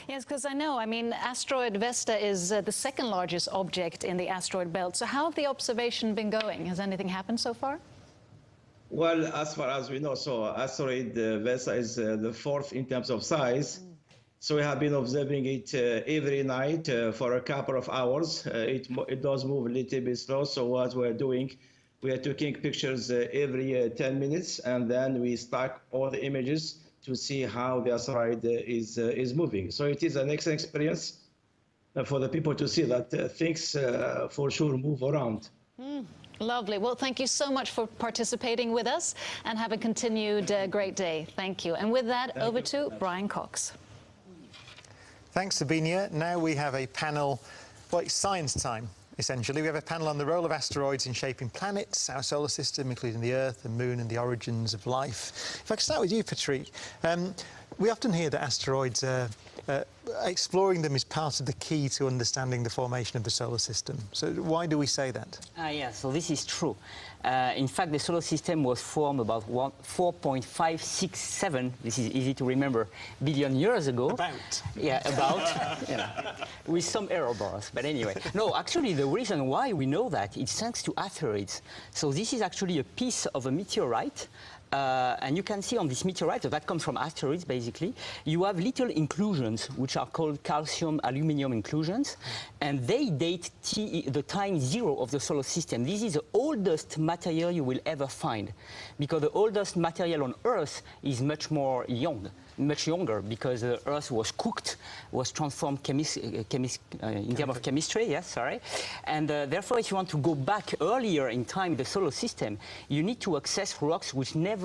[SPEAKER 14] Yes, because I know, I mean, asteroid Vesta is the second largest object in the asteroid belt. So how have the observation been going? Has anything happened so far?
[SPEAKER 15] Well, as far as we know, so asteroid Vesta is the fourth in terms of size. So we have been observing it every night for a couple of hours. It does move a little bit slow. So what we're doing, we are taking pictures every 10 minutes, and then we stack all the images to see how the asteroid is moving. So it is an excellent experience for the people to see that things for sure move around.
[SPEAKER 14] Lovely. Well, thank you so much for participating with us, and have a continued great day. Thank you. And with that, over to Brian Cox.
[SPEAKER 2] Thanks, Sabinia. Now we have a panel, well, it's science time, essentially. We have a panel on the role of asteroids in shaping planets, our solar system, including the Earth, the Moon, and the origins of life. If I could start with you, Patrick. We often hear that asteroids, exploring them is part of the key to understanding the formation of the solar system. So why do we say that?
[SPEAKER 21] Yeah, so this is true. In fact, the solar system was formed about 4.567, this is easy to remember, billion years ago.
[SPEAKER 2] About.
[SPEAKER 21] Yeah, about, with some error bars. But anyway, no, actually the reason why we know that is thanks to asteroids. So this is actually a piece of a meteorite. And you can see on this meteorite, so that comes from asteroids basically, you have little inclusions which are called calcium aluminium inclusions, and they date the time zero of the solar system. This is the oldest material you will ever find, because the oldest material on Earth is much younger, because the Earth was cooked, was transformed in terms of chemistry, yes, sorry. And therefore, if you want to go back earlier in time, the solar system, you need to access rocks which never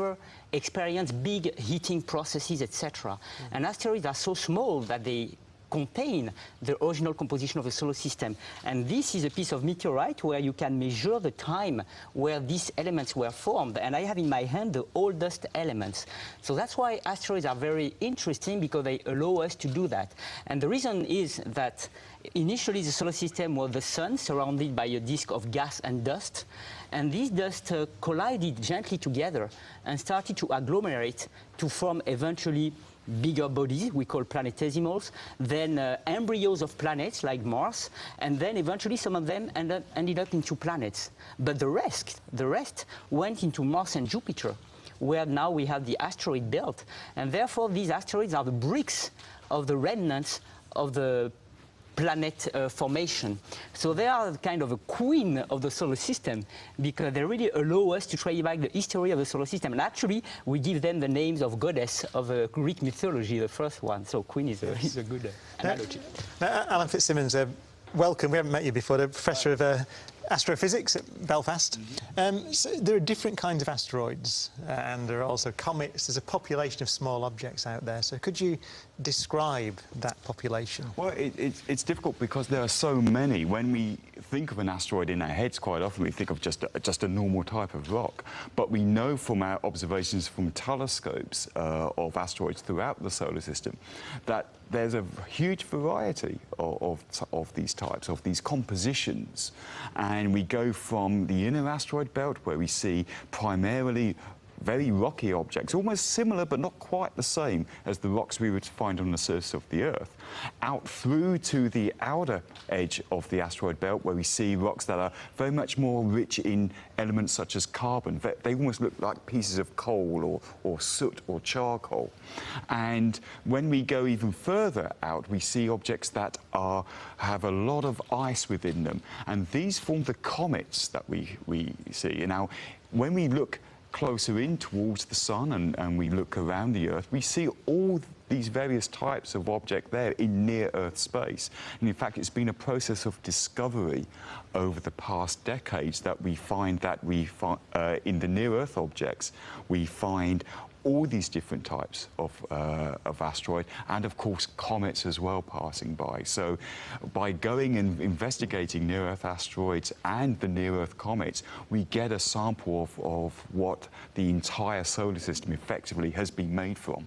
[SPEAKER 21] experience big heating processes, etc. And asteroids are so small that they contain the original composition of the solar system. And this is a piece of meteorite where you can measure the time where these elements were formed. And I have in my hand the oldest elements. So that's why asteroids are very interesting, because they allow us to do that. And the reason is that initially the solar system was the sun surrounded by a disk of gas and dust. And these dust collided gently together and started to agglomerate to form eventually bigger bodies we call planetesimals, then embryos of planets like Mars, and then eventually some of them ended up into planets. But the rest went into Mars and Jupiter, where now we have the asteroid belt. And therefore these asteroids are the bricks of the remnants of the planet formation. So they are kind of a queen of the solar system, because they really allow us to trace back the history of the solar system. And actually, we give them the names of goddess of Greek mythology, the first one. So queen is a good analogy.
[SPEAKER 2] Alan Fitzsimmons, welcome. We haven't met you before, the Professor of Astrophysics at Belfast. So there are different kinds of asteroids, and there are also comets. There's a population of small objects out there. So could you describe that population?
[SPEAKER 18] Well, it's difficult because there are so many. When we think of an asteroid in our heads, quite often we think of just a normal type of rock. But we know from our observations from telescopes of asteroids throughout the solar system that there's a huge variety of these types, of these compositions. And we go from the inner asteroid belt, where we see primarily very rocky objects, almost similar but not quite the same as the rocks we would find on the surface of the Earth, out through to the outer edge of the asteroid belt, where we see rocks that are very much more rich in elements such as carbon. They almost look like pieces of coal or soot or charcoal. And when we go even further out, we see objects that have a lot of ice within them. And these form the comets that we see. Now, when we look closer in towards the sun and we look around the Earth, we see all these various types of object there in near-Earth space. And in fact, it's been a process of discovery over the past decades that we find that in the near-Earth objects, we find all these different types of asteroid, and of course comets as well passing by. So by going and investigating near-Earth asteroids and the near-Earth comets, we get a sample of what the entire solar system effectively has been made from.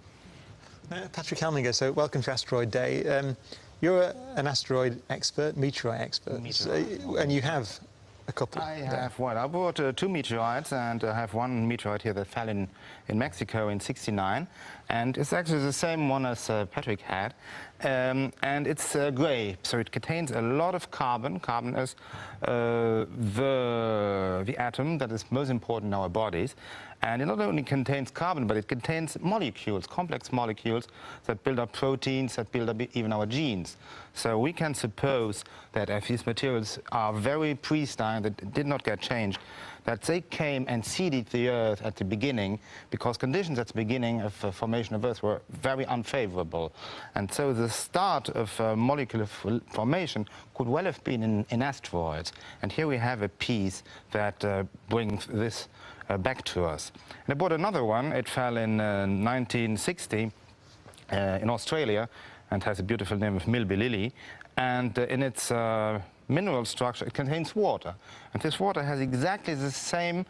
[SPEAKER 2] Patrick Helminger, so welcome to Asteroid Day. You're an asteroid expert, meteorite expert, and you have a couple.
[SPEAKER 6] I have one. I brought 2 meteorites, and I have one meteorite here that fell in Mexico in '69, and it's actually the same one as Patrick had, and it's gray, so it contains a lot of carbon. Carbon is the atom that is most important in our bodies. And it not only contains carbon, but it contains molecules, complex molecules that build up proteins, that build up even our genes. So we can suppose that if these materials are very pristine, that did not get changed, that they came and seeded the Earth at the beginning because conditions at the beginning of formation of Earth were very unfavorable. And so the start of molecular formation could well have been in asteroids. And here we have a piece that brings this back to us. And I bought another one. It fell in 1960 in Australia and has a beautiful name of Milby Lily. And in its mineral structure, it contains water. And this water has exactly the same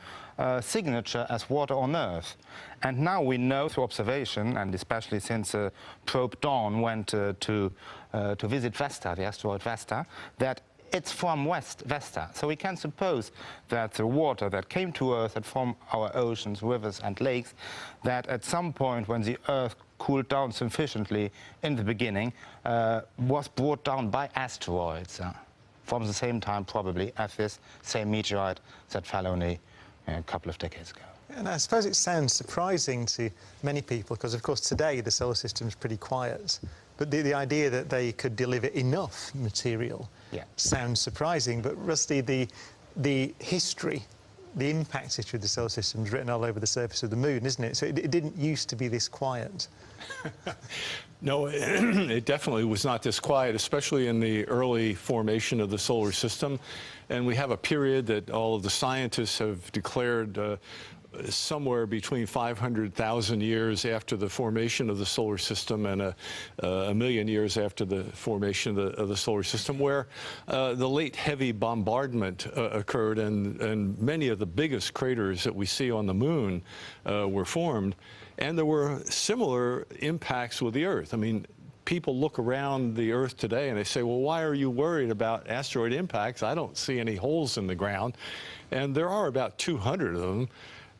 [SPEAKER 6] signature as water on Earth. And now we know through observation, and especially since probe Dawn went to visit Vesta, the asteroid Vesta, that it's from Vesta. So we can suppose that the water that came to Earth, that formed our oceans, rivers and lakes, that at some point when the Earth cooled down sufficiently in the beginning, was brought down by asteroids from the same time probably as this same meteorite that fell only a couple of decades ago.
[SPEAKER 2] And I suppose it sounds surprising to many people because, of course, today the solar system is pretty quiet. But the idea that they could deliver enough material sounds surprising. But Rusty, the history, the impact history of the solar system is written all over the surface of the moon, isn't it? So it didn't used to be this quiet.
[SPEAKER 11] No, it definitely was not this quiet, especially in the early formation of the solar system. And we have a period that all of the scientists have declared somewhere between 500,000 years after the formation of the solar system and a million years after the formation of the solar system, where the late heavy bombardment occurred, and many of the biggest craters that we see on the moon were formed. And there were similar impacts with the Earth. I mean, people look around the Earth today and they say, well, why are you worried about asteroid impacts? I don't see any holes in the ground. And there are about 200 of them.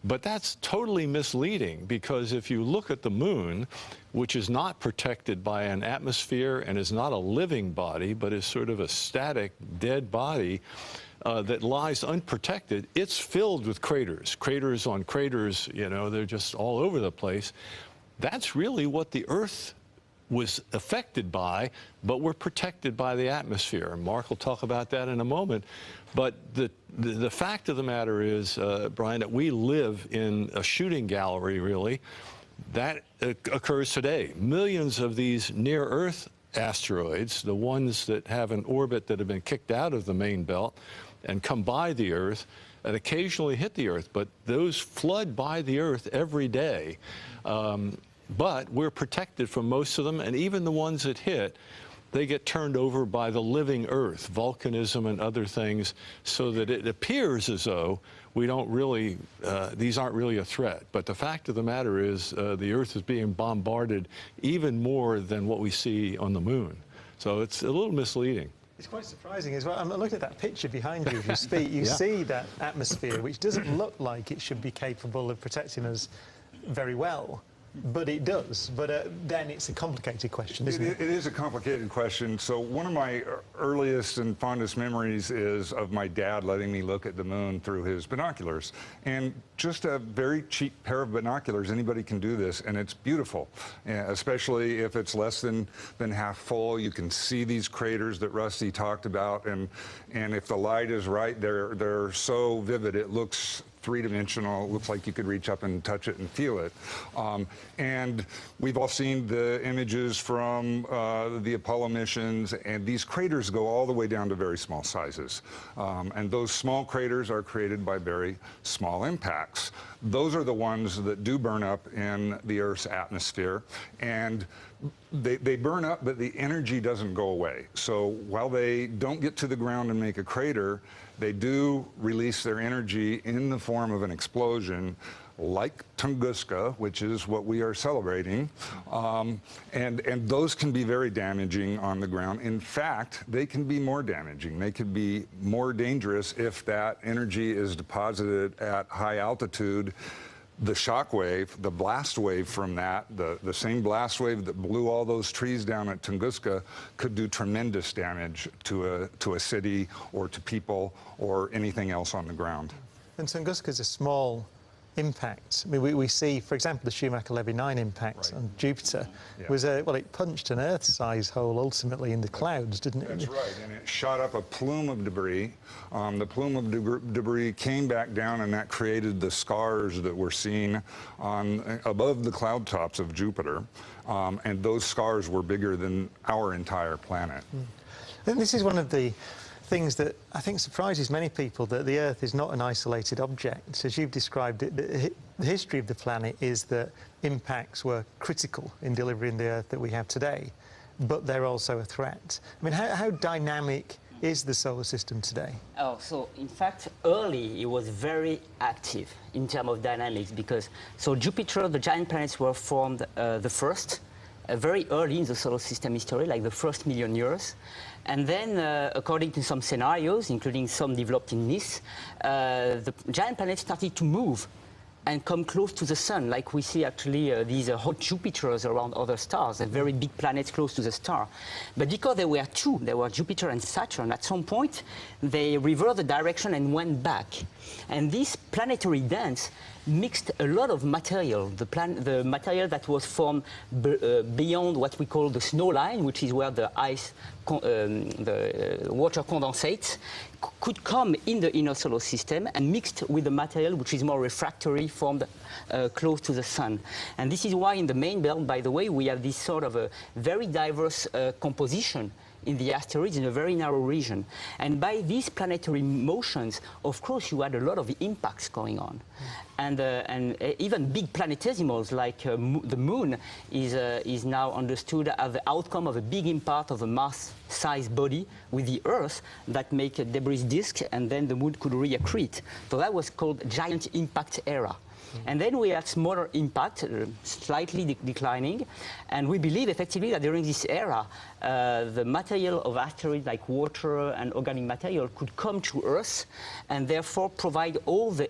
[SPEAKER 11] But that's totally misleading, because if you look at the moon, which is not protected by an atmosphere and is not a living body, but is sort of a static, dead body that lies unprotected, it's filled with craters. Craters on craters, you know, they're just all over the place. That's really what the Earth was affected by, but we're protected by the atmosphere. And Mark will talk about that in a moment. But the fact of the matter is, Brian, that we live in a shooting gallery, really, that occurs today. Millions of these near-Earth asteroids, the ones that have an orbit that have been kicked out of the main belt and come by the Earth, and occasionally hit the Earth, but those flood by the Earth every day. But we're protected from most of them, and even the ones that hit, they get turned over by the living Earth, volcanism and other things, so that it appears as though we don't really, these aren't really a threat. But the fact of the matter is the Earth is being bombarded even more than what we see on the moon. So it's a little misleading.
[SPEAKER 2] It's quite surprising as well. I'm looking at that picture behind you as you speak. You see that atmosphere, which doesn't look like it should be capable of protecting us very well. But it does. But then it's a complicated question, isn't it?
[SPEAKER 19] It is a complicated question. So one of my earliest and fondest memories is of my dad letting me look at the moon through his binoculars. And just a very cheap pair of binoculars, anybody can do this, and it's beautiful. Especially if it's less than half full. You can see these craters that Rusty talked about, and if the light is right, they're so vivid it looks three-dimensional. It looks like you could reach up and touch it and feel it. And we've all seen the images from the Apollo missions, and these craters go all the way down to very small sizes. And those small craters are created by very small impacts. Those are the ones that do burn up in the Earth's atmosphere. And they burn up, but the energy doesn't go away. So while they don't get to the ground and make a crater, they do release their energy in the form of an explosion like Tunguska, which is what we are celebrating, and those can be very damaging on the ground. In fact, they can be more damaging. They could be more dangerous if that energy is deposited at high altitude. The shock wave, the blast wave from that, the same blast wave that blew all those trees down at Tunguska could do tremendous damage to a city or to people or anything else on the ground.
[SPEAKER 2] And Tunguska is a small impact. I mean, we see, for example, the Schumacher-Levy 9 impact on Jupiter was well, it punched an Earth-size hole ultimately in the clouds, didn't it?
[SPEAKER 19] That's right, and it shot up a plume of debris. The plume of debris came back down, and that created the scars that we're seeing above the cloud tops of Jupiter. And those scars were bigger than our entire planet.
[SPEAKER 2] And this is one of the things that I think surprises many people, that the Earth is not an isolated object. As you've described it, the history of the planet is that impacts were critical in delivering the Earth that we have today, but they're also a threat. I mean, how dynamic is the solar system today?
[SPEAKER 21] Oh, so in fact, early it was very active in terms of dynamics because, so Jupiter, the giant planets were formed the first, very early in the solar system history, like the first million years. And then, according to some scenarios, including some developed in Nice, the giant planets started to move and come close to the sun, like we see actually these hot Jupiters around other stars, very big planets close to the star. But because there were two, there were Jupiter and Saturn, at some point they reversed the direction and went back. And this planetary dance mixed a lot of material, the material that was formed beyond what we call the snow line, which is where the ice, the water condensates, could come in the inner solar system and mixed with the material which is more refractory, formed close to the sun. And this is why in the main belt, by the way, we have this sort of a very diverse composition in the asteroids in a very narrow region. And by these planetary motions, of course, you had a lot of impacts going on. And even big planetesimals like the moon is now understood as the outcome of a big impact of a Mars-sized body with the Earth that make a debris disk, and then the moon could reaccrete. So that was called giant impact era. And then we have smaller impact, slightly declining, and we believe effectively that during this era, the material of asteroids like water and organic material could come to Earth and therefore provide all the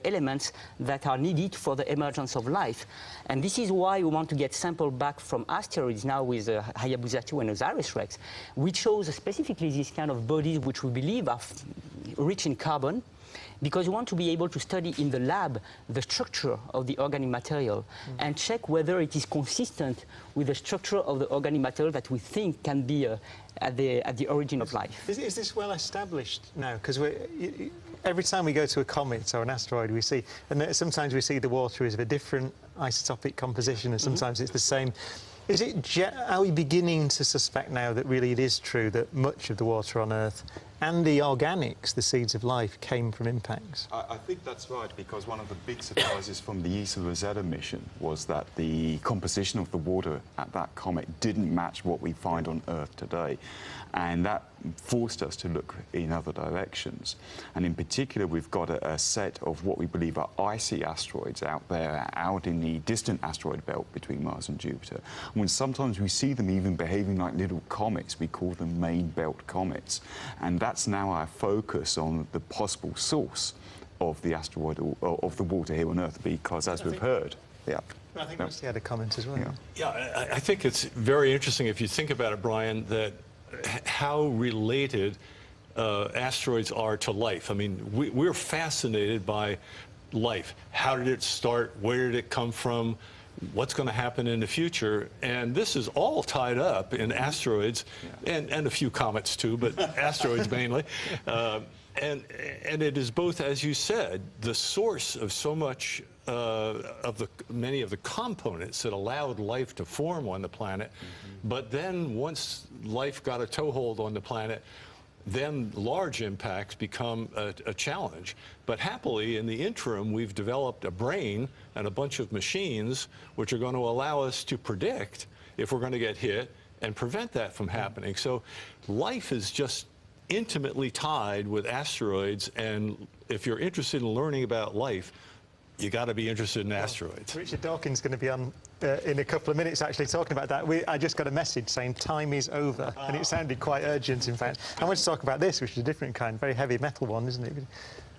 [SPEAKER 21] elements that are needed for the emergence of life. And this is why we want to get samples back from asteroids now with Hayabusa 2 and OSIRIS-REx. We chose specifically these kind of bodies which we believe are rich in carbon, because we want to be able to study in the lab the structure of the organic material and check whether it is consistent with the structure of the organic material that we think can be at the origin of life.
[SPEAKER 2] Is this well established now? Because every time we go to a comet or an asteroid, we see, and sometimes we see the water is of a different isotopic composition, and sometimes it's the same. Are we beginning to suspect now that really it is true that much of the water on Earth and the organics, the seeds of life, came from impacts?
[SPEAKER 18] I think that's right, because one of the big surprises from the ESA Rosetta mission was that the composition of the water at that comet didn't match what we find on Earth today. And that forced us to look in other directions. And in particular, we've got a set of what we believe are icy asteroids out there, out in the distant asteroid belt between Mars and Jupiter. When sometimes we see them even behaving like little comets, we call them main belt comets. And that's now our focus on the possible source of the asteroid, or of the water here on Earth, because as we've heard,
[SPEAKER 2] I think Rusty had a comment as well.
[SPEAKER 11] Yeah, I think it's very interesting if you think about it, Brian, that how related asteroids are to life. I mean, we're fascinated by life. How did it start? Where did it come from? What's going to happen in the future? And this is all tied up in asteroids, and a few comets too, but asteroids mainly. And it is both, as you said, the source of so much many of the components that allowed life to form on the planet. But then once life got a toehold on the planet, then large impacts become a challenge. But happily, in the interim, we've developed a brain and a bunch of machines which are going to allow us to predict if we're going to get hit and prevent that from happening. So life is just intimately tied with asteroids, and if you're interested in learning about life, you got to be interested in asteroids.
[SPEAKER 2] Richard Dawkins is going to be on in a couple of minutes actually talking about that. I just got a message saying time is over, and it sounded quite urgent, in fact. I want to talk about this, which is a different kind, very heavy metal one, isn't it?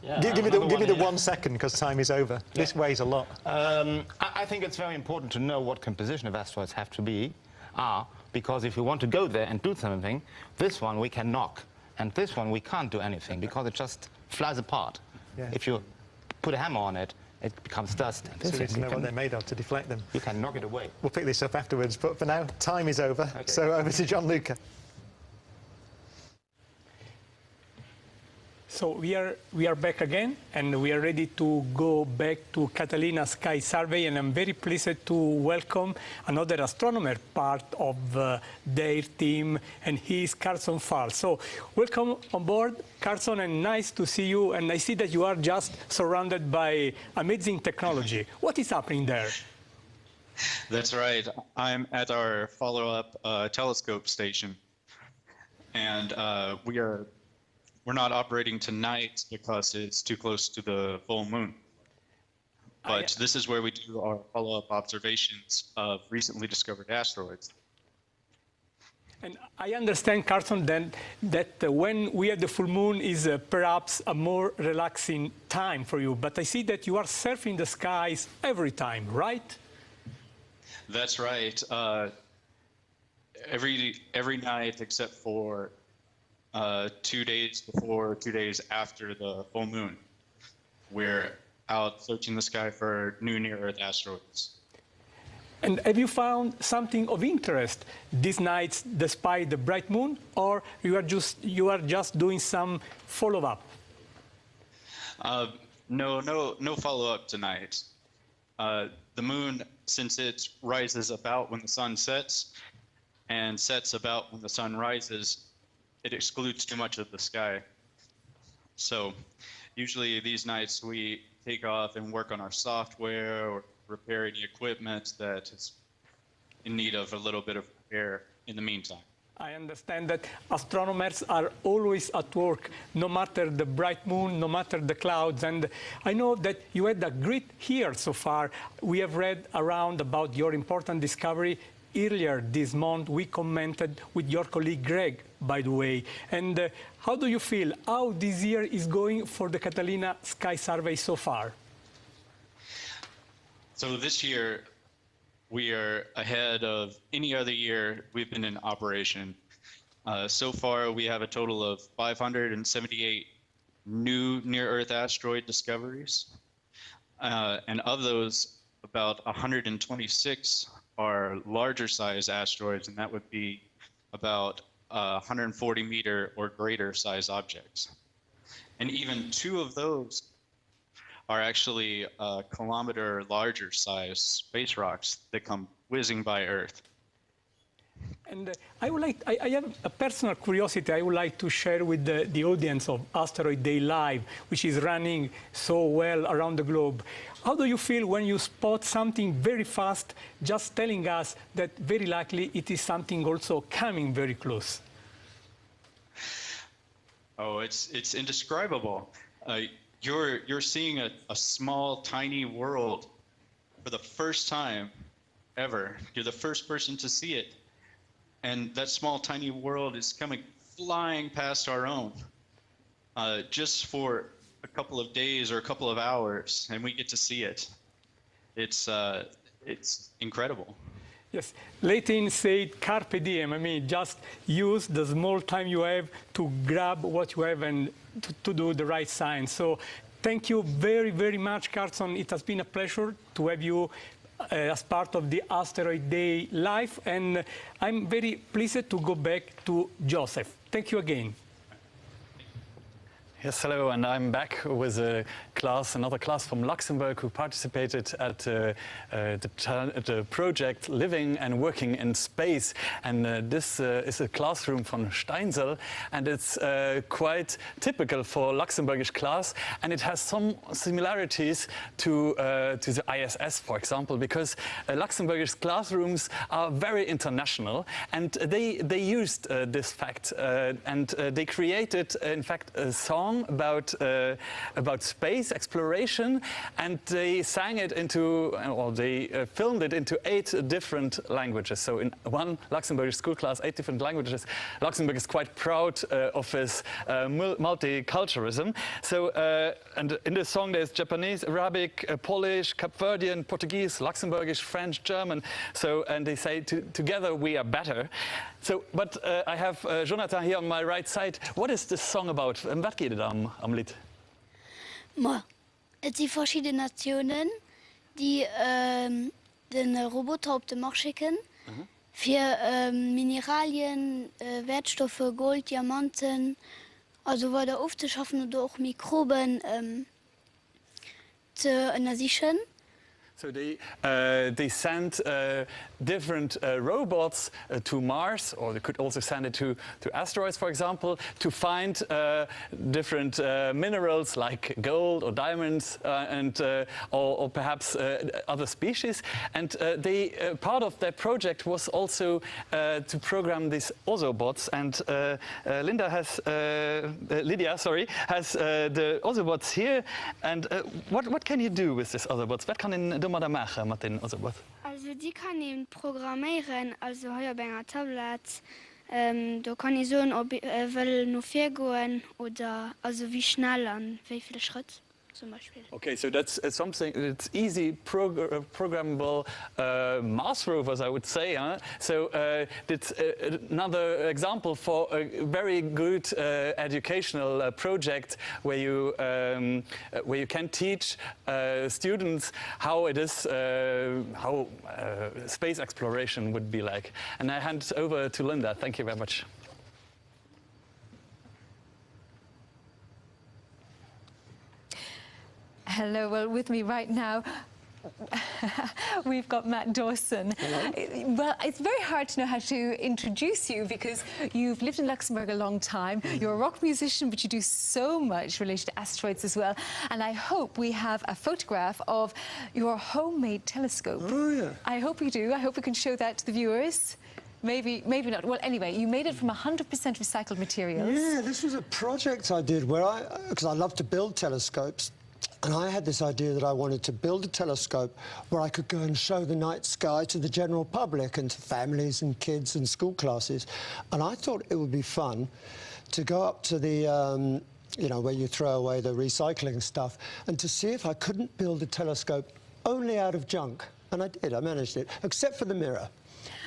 [SPEAKER 6] Yeah,
[SPEAKER 2] give me the 1 second, because time is over. Yeah. This weighs a lot.
[SPEAKER 6] I think it's very important to know what composition of asteroids have to be, because if we want to go there and do something, this one we can knock, and this one we can't do anything, because it just flies apart. Yeah. If you put a hammer on it, it becomes dust.
[SPEAKER 2] So you need to know what they're made of to deflect them.
[SPEAKER 6] You can knock it away.
[SPEAKER 2] We'll pick this up afterwards, but for now, time is over. Okay. So over to John Luca.
[SPEAKER 9] So we are back again, and we are ready to go back to Catalina Sky Survey, and I'm very pleased to welcome another astronomer part of their team, and he is Carson Farr. So welcome on board, Carson, and nice to see you. And I see that you are just surrounded by amazing technology. What is happening there?
[SPEAKER 4] That's right. I'm at our follow-up telescope station, and we're not operating tonight because it's too close to the full moon. But this is where we do our follow-up observations of recently discovered asteroids.
[SPEAKER 9] And I understand, Carson, that when we have the full moon is perhaps a more relaxing time for you. But I see that you are surfing the skies every time, right?
[SPEAKER 4] That's right. Every night except for 2 days before, 2 days after the full moon, we're out searching the sky for new near-Earth asteroids.
[SPEAKER 9] And have you found something of interest these nights despite the bright moon, or you are just doing some follow-up?
[SPEAKER 4] No follow-up tonight. The moon, since it rises about when the sun sets and sets about when the sun rises, it excludes too much of the sky. So usually these nights we take off and work on our software or repair any equipment that is in need of a little bit of repair in the meantime.
[SPEAKER 9] I understand that astronomers are always at work, no matter the bright moon, no matter the clouds. And I know that you had a great year so far. We have read around about your important discovery. Earlier this month, we commented with your colleague Greg, by the way. And how do you feel? How this year is going for the Catalina Sky Survey so far?
[SPEAKER 4] So this year, we are ahead of any other year we've been in operation. So far, we have a total of 578 new near-Earth asteroid discoveries. And of those, about 126 are larger size asteroids, and that would be about 140 meter or greater size objects. And even 2 of those are actually kilometer larger size space rocks that come whizzing by Earth.
[SPEAKER 9] And I have a personal curiosity I would like to share with the audience of Asteroid Day Live, which is running so well around the globe. How do you feel when you spot something very fast, just telling us that very likely it is something also coming very close?
[SPEAKER 4] Oh, it's indescribable. You're seeing a small, tiny world for the first time ever. You're the first person to see it. And that small, tiny world is coming flying past our own just for a couple of days or a couple of hours, and we get to see it. It's incredible.
[SPEAKER 9] Yes, Latin said carpe diem. I mean, just use the small time you have to grab what you have and to do the right science. So thank you very, very much, Carson. It has been a pleasure to have you as part of the Asteroid Day Live, and I'm very pleased to go back to Joseph. Thank you again.
[SPEAKER 20] Yes, hello, and I'm back with another class from Luxembourg who participated at the project Living and Working in Space. And this is a classroom from Steinsel, and it's quite typical for Luxembourgish class, and it has some similarities to the ISS, for example, because Luxembourgish classrooms are very international, and they used this fact, and they created, in fact, a song song about space exploration, and they sang it into, or they filmed it into 8 different languages. So in one Luxembourgish school class, 8 different languages. Luxembourg is quite proud of its multiculturalism. So, and in this song there's Japanese, Arabic, Polish, Cape Verdean, Portuguese, Luxembourgish, French, German. So, and they say together we are better. So, but I have Jonathan here on my right side. What is this song about? Wat geht es am Lied?
[SPEAKER 3] Es sind verschiedene Nationen, die den Roboter auf den Mars schicken für Mineralien, Wertstoffe, Gold, Diamanten, also weiter aufzuschaffen oder auch Mikroben zu sichern.
[SPEAKER 20] So they send different robots to Mars, or they could also send it to asteroids, for example, to find different minerals like gold or diamonds or perhaps other species. And part of their project was also to program these Ozobots. And Lydia has the Ozobots here. And what can you do with these Ozobots? What can du da machen mit den Ozobots?
[SPEAKER 3] Also die kann ich programmieren, also hier bei einer Tablet. Da kann ich sagen, ob ich will noch viel gehen oder also wie schnell und wie viele Schritte zum Beispiel.
[SPEAKER 20] Okay, so that's something that's easy programmable Mars rovers, I would say. Huh? So it's another example for a very good educational project where you can teach students how it is, how space exploration would be like. And I hand over to Linda. Thank you very much.
[SPEAKER 16] Hello, well, with me right now, we've got Matt Dawson.
[SPEAKER 22] Hello.
[SPEAKER 16] Well, it's very hard to know how to introduce you because you've lived in Luxembourg a long time. You're a rock musician, but you do so much related to asteroids as well. And I hope we have a photograph of your homemade telescope.
[SPEAKER 22] Oh, yeah.
[SPEAKER 16] I hope we do. I hope we can show that to the viewers. Maybe not. Well, anyway, you made it from 100% recycled materials.
[SPEAKER 22] Yeah, this was a project I did where because I love to build telescopes. And I had this idea that I wanted to build a telescope where I could go and show the night sky to the general public and to families and kids and school classes. And I thought it would be fun to go up to the, you know, where you throw away the recycling stuff, and to see if I couldn't build a telescope only out of junk. And I did, I managed it, except for the mirror.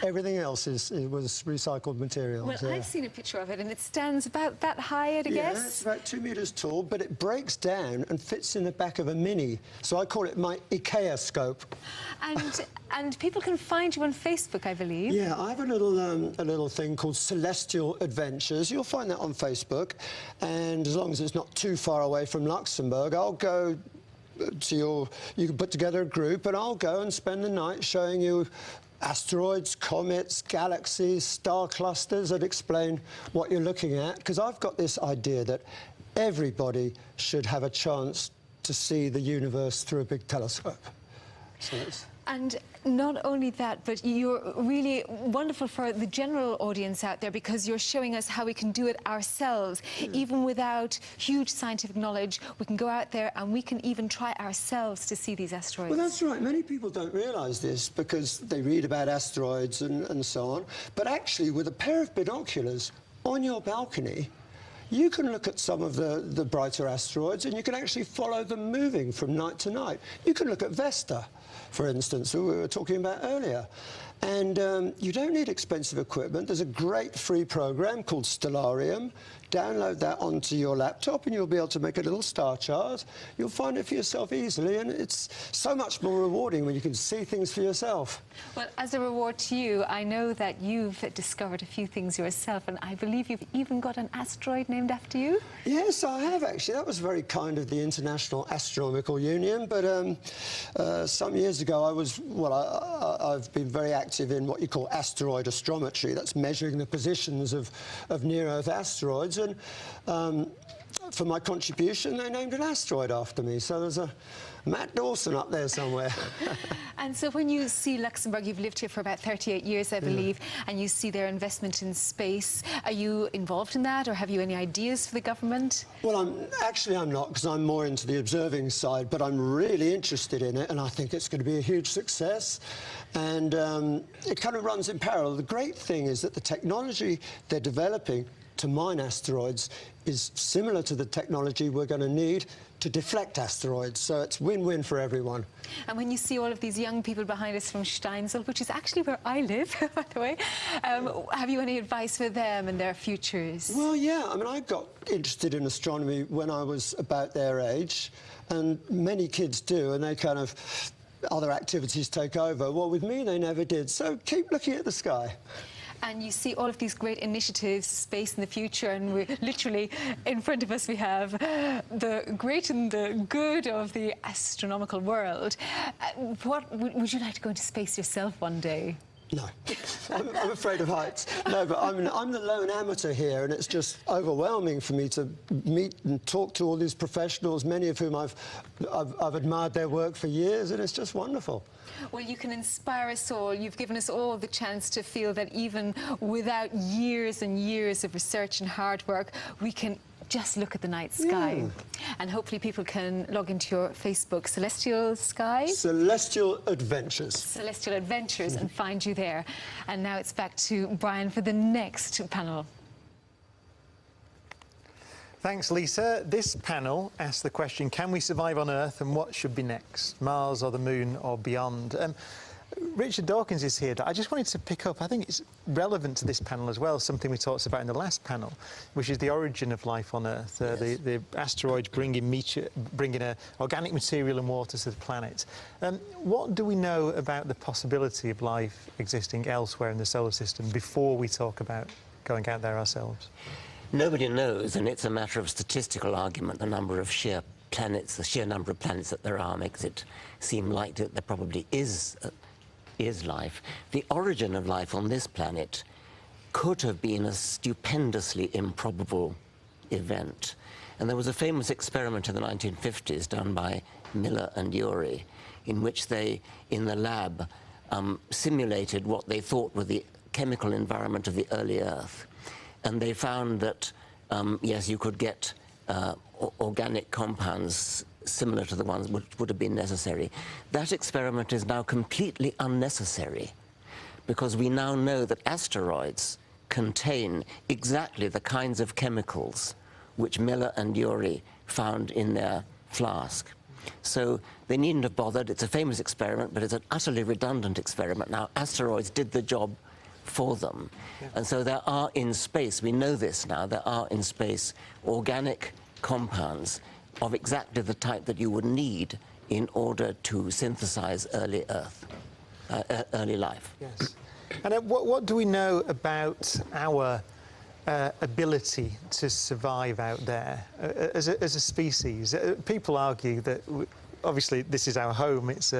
[SPEAKER 22] Everything else was recycled materials.
[SPEAKER 16] Well,
[SPEAKER 22] yeah.
[SPEAKER 16] I've seen a picture of it, and it stands about that high, I'd guess.
[SPEAKER 22] Yeah, it's about 2 meters tall, but it breaks down and fits in the back of a Mini. So I call it my IKEA scope.
[SPEAKER 16] And people can find you on Facebook, I believe.
[SPEAKER 22] Yeah, I have a little thing called Celestial Adventures. You'll find that on Facebook, and as long as it's not too far away from Luxembourg, I'll go to you can put together a group, and I'll go and spend the night showing you asteroids, comets, galaxies, star clusters that explain what you're looking at. Because I've got this idea that everybody should have a chance to see the universe through a big telescope. So
[SPEAKER 16] and not only that, but you're really wonderful for the general audience out there because you're showing us how we can do it ourselves. Even without huge scientific knowledge, we can go out there and we can even try ourselves to see these asteroids.
[SPEAKER 22] Well, that's right. Many people don't realise this because they read about asteroids and so on. But actually, with a pair of binoculars on your balcony, you can look at some of the brighter asteroids and you can actually follow them moving from night to night. You can look at Vesta, for instance, who we were talking about earlier. And you don't need expensive equipment. There's a great free program called Stellarium. Download that onto your laptop and you'll be able to make a little star chart. You'll find it for yourself easily, and it's so much more rewarding when you can see things for yourself.
[SPEAKER 16] Well, as a reward to you, I know that you've discovered a few things yourself, and I believe you've even got an asteroid named after you.
[SPEAKER 22] Yes, I have actually. That was very kind of the International Astronomical Union, but some years ago I've been very active in what you call asteroid astrometry. That's measuring the positions of near-Earth asteroids. And for my contribution, they named an asteroid after me. So there's a Matt Dawson up there somewhere.
[SPEAKER 14] And so when you see Luxembourg, you've lived here for about 38 years, I believe, and you see their investment in space. Are you involved in that, or have you any ideas for the government?
[SPEAKER 22] Well, I'm not, because I'm more into the observing side, but I'm really interested in it, and I think it's going to be a huge success. And it kind of runs in parallel. The great thing is that the technology they're developing to mine asteroids is similar to the technology we're going to need to deflect asteroids, so it's win-win for everyone.
[SPEAKER 14] And when you see all of these young people behind us from Steinzel, which is actually where I live, by the way, have you any advice for them and their futures?
[SPEAKER 22] Well, yeah, I mean, I got interested in astronomy when I was about their age, and many kids do, and they kind of, other activities take over. Well, with me, they never did, so keep looking at the sky.
[SPEAKER 14] And you see all of these great initiatives, space in the future, and we're literally, in front of us, we have the great and the good of the astronomical world. What would you like to go into space yourself one day?
[SPEAKER 22] No, I'm afraid of heights. No, but I'm the lone amateur here, and it's just overwhelming for me to meet and talk to all these professionals, many of whom I've admired their work for years, and it's just wonderful.
[SPEAKER 14] Well, you can inspire us all. You've given us all the chance to feel that even without years and years of research and hard work, we can just look at the night sky. And hopefully people can log into your Facebook, Celestial Skies?
[SPEAKER 22] Celestial Adventures.
[SPEAKER 14] Celestial Adventures, and find you there. And now it's back to Brian for the next panel.
[SPEAKER 2] Thanks, Lisa. This panel asks the question, can we survive on Earth, and what should be next? Mars or the Moon or beyond? Richard Dawkins is here. I just wanted to pick up, I think it's relevant to this panel as well, something we talked about in the last panel, which is the origin of life on Earth. The asteroids bringing organic material and water to the planet. What do we know about the possibility of life existing elsewhere in the solar system before we talk about going out there ourselves?
[SPEAKER 5] Nobody knows, and it's a matter of statistical argument. The number of sheer planets, the sheer number of planets that there are, makes it seem like that there probably is life. The origin of life on this planet could have been a stupendously improbable event. And there was a famous experiment in the 1950s done by Miller and Urey, in which they, in the lab, simulated what they thought were the chemical environment of the early Earth. And they found that, yes, you could get organic compounds similar to the ones which would have been necessary. That experiment is now completely unnecessary, because we now know that asteroids contain exactly the kinds of chemicals which Miller and Urey found in their flask. So they needn't have bothered. It's a famous experiment, but it's an utterly redundant experiment. Now, asteroids did the job for them. And so there are in space, we know this now, there are in space organic compounds of exactly the type that you would need in order to synthesize early Earth, early life.
[SPEAKER 2] Yes. And what do we know about our ability to survive out there as a species? People argue that obviously this is our home, it's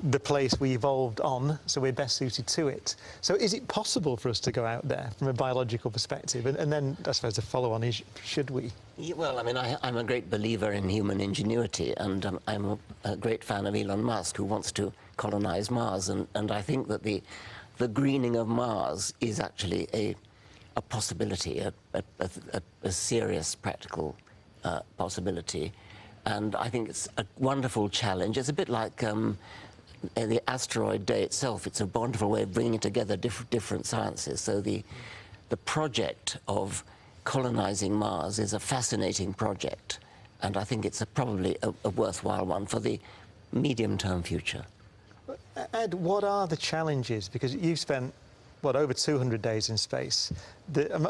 [SPEAKER 2] the place we evolved on, so we're best suited to it. So is it possible for us to go out there from a biological perspective? And then I suppose the follow-on is, should we?
[SPEAKER 5] Yeah, well, I mean, I'm a great believer in human ingenuity, and I'm a great fan of Elon Musk, who wants to colonize Mars, and I think that the greening of Mars is actually a possibility, a serious practical possibility. And I think it's a wonderful challenge. It's a bit like the asteroid day itself. It's a wonderful way of bringing together different sciences. So the project of colonizing Mars is a fascinating project, and I think it's probably a worthwhile one for the medium-term future.
[SPEAKER 2] Ed, what are the challenges? Because you've spent, what, over 200 days in space.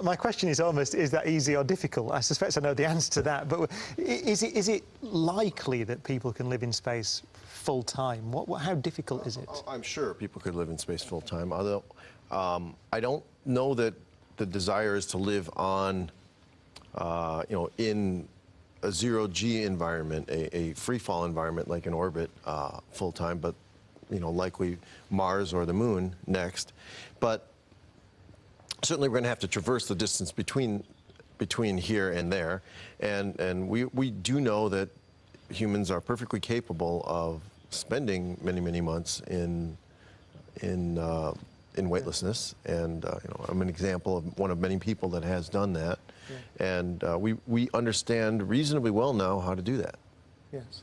[SPEAKER 2] My question is almost, is that easy or difficult? I suspect I know the answer to that, but is it likely that people can live in space full-time? How difficult is it?
[SPEAKER 17] I'm sure people could live in space full-time, although I don't know that the desire is to live on, in a zero-G environment, a free-fall environment like an orbit full-time, but likely Mars or the Moon next. But certainly we're going to have to traverse the distance between between here and there, and we do know that humans are perfectly capable of spending many months in weightlessness, and you know, I'm an example of one of many people that has done that, and we understand reasonably well now how to do that.
[SPEAKER 2] Yes.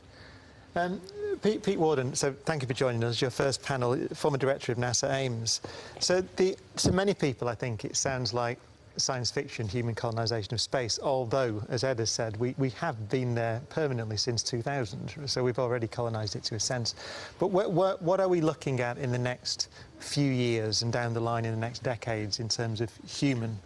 [SPEAKER 2] Pete Warden, so thank you for joining us. Your first panel, former director of NASA Ames. So to many people, I think it sounds like science fiction, human colonization of space, although, as Ed has said, we have been there permanently since 2000, so we've already colonized it to a sense. But what are we looking at in the next few years and down the line in the next decades in terms of human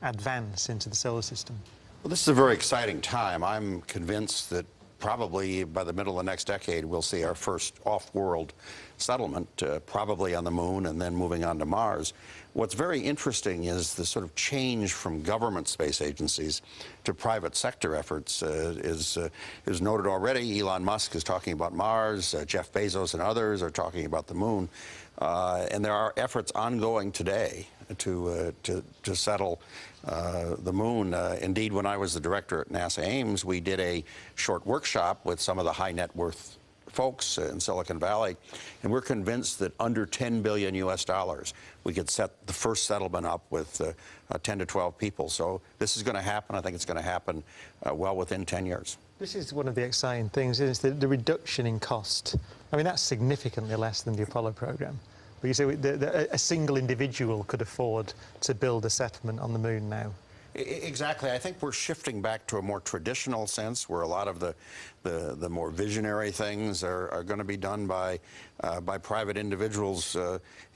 [SPEAKER 2] advance into the solar system?
[SPEAKER 7] Well, this is a very exciting time. I'm convinced that probably by the middle of the next decade, we'll see our first off-world settlement, probably on the moon and then moving on to Mars. What's very interesting is the sort of change from government space agencies to private sector efforts is noted already. Elon Musk is talking about Mars, Jeff Bezos and others are talking about the moon, and there are efforts ongoing today to settle the moon. Indeed, when I was the director at NASA Ames, we did a short workshop with some of the high net worth folks in Silicon Valley, and we're convinced that under $10 billion US, we could set the first settlement up with 10 to 12 people. So this is going to happen. I think it's going to happen well within 10 years.
[SPEAKER 2] This is one of the exciting things, isn't it? The reduction in cost. I mean, that's significantly less than the Apollo program. But you say a single individual could afford to build a settlement on the moon now.
[SPEAKER 7] Exactly. I think we're shifting back to a more traditional sense where a lot of the more visionary things are going to be done by private individuals.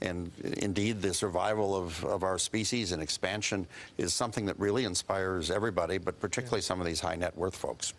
[SPEAKER 7] And indeed, the survival of our species and expansion is something that really inspires everybody, but particularly some of these high net worth folks.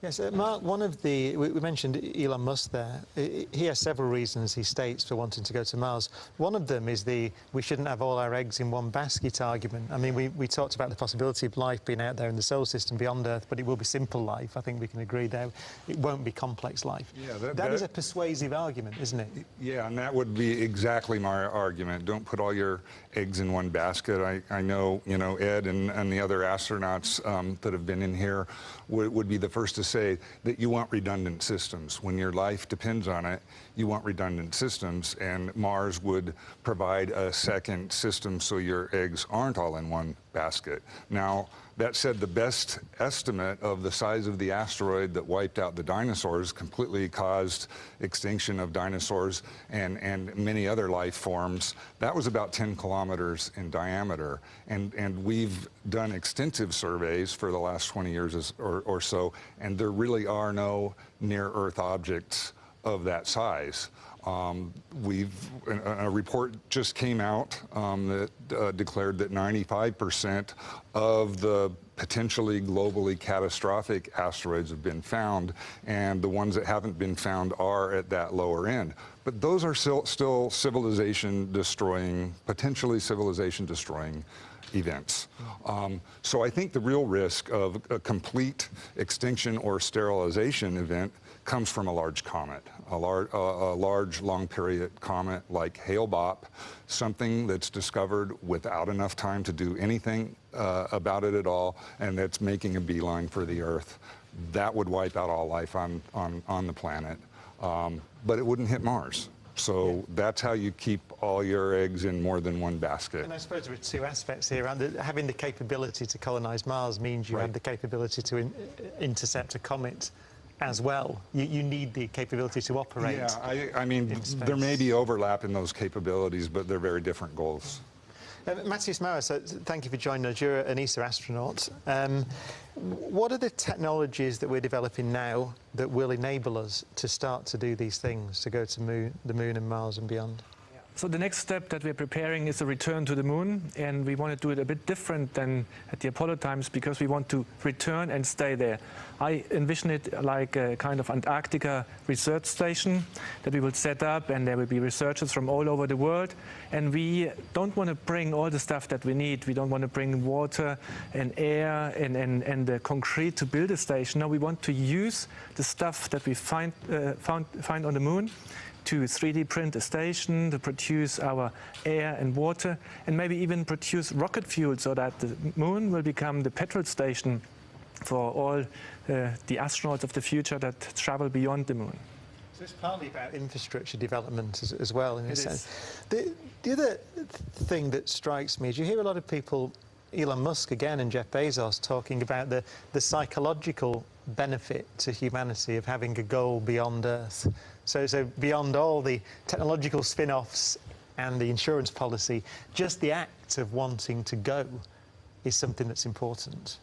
[SPEAKER 2] Yes, Mark, one of the, we mentioned Elon Musk there. He has several reasons, he states, for wanting to go to Mars. One of them is we shouldn't have all our eggs in one basket argument. I mean, we talked about the possibility of life being out there in the solar system beyond Earth, but it will be simple life. I think we can agree there. It won't be complex life. Yeah, that is a persuasive argument, isn't it?
[SPEAKER 19] Yeah, and that would be exactly my argument. Don't put all your eggs in one basket. I know, Ed and the other astronauts that have been in here would be the first to say that you want redundant systems. When your life depends on it, you want redundant systems, and Mars would provide a second system so your eggs aren't all in one basket. Now, that said, the best estimate of the size of the asteroid that wiped out the dinosaurs, completely caused extinction of dinosaurs and many other life forms, that was about 10 kilometers in diameter. And we've done extensive surveys for the last 20 years or so, and there really are no near-Earth objects of that size. A report just came out that declared that 95% of the potentially globally catastrophic asteroids have been found, and the ones that haven't been found are at that lower end. But those are still civilization-destroying, potentially civilization-destroying events. So I think the real risk of a complete extinction or sterilization event comes from a large comet, a large long-period comet like Hale-Bopp, something that's discovered without enough time to do anything about it at all, and that's making a beeline for the Earth. That would wipe out all life on the planet, but it wouldn't hit Mars. So that's how you keep all your eggs in more than one basket.
[SPEAKER 2] And I suppose there are two aspects here. Having the capability to colonize Mars means you have the capability to intercept a comet as well. You need the capability to operate.
[SPEAKER 19] Yeah, I mean, there may be overlap in those capabilities, but they're very different goals.
[SPEAKER 2] Matthias Maurer, so thank you for joining us. You're an ESA astronaut. What are the technologies that we're developing now that will enable us to start to do these things, to go to the moon and Mars and beyond?
[SPEAKER 1] So the next step that we're preparing is a return to the moon, and we want to do it a bit different than at the Apollo times because we want to return and stay there. I envision it like a kind of Antarctica research station that we will set up, and there will be researchers from all over the world. And we don't want to bring all the stuff that we need. We don't want to bring water and air and the concrete to build a station. No, we want to use the stuff that we find on the moon, to 3D print a station, to produce our air and water, and maybe even produce rocket fuel so that the moon will become the petrol station for all the astronauts of the future that travel beyond the moon.
[SPEAKER 2] So it's partly about infrastructure development as well, in a sense. The other thing that strikes me is you hear a lot of people, Elon Musk again and Jeff Bezos, talking about the psychological benefit to humanity of having a goal beyond Earth. So beyond all the technological spin-offs and the insurance policy, just the act of wanting to go is something that's important.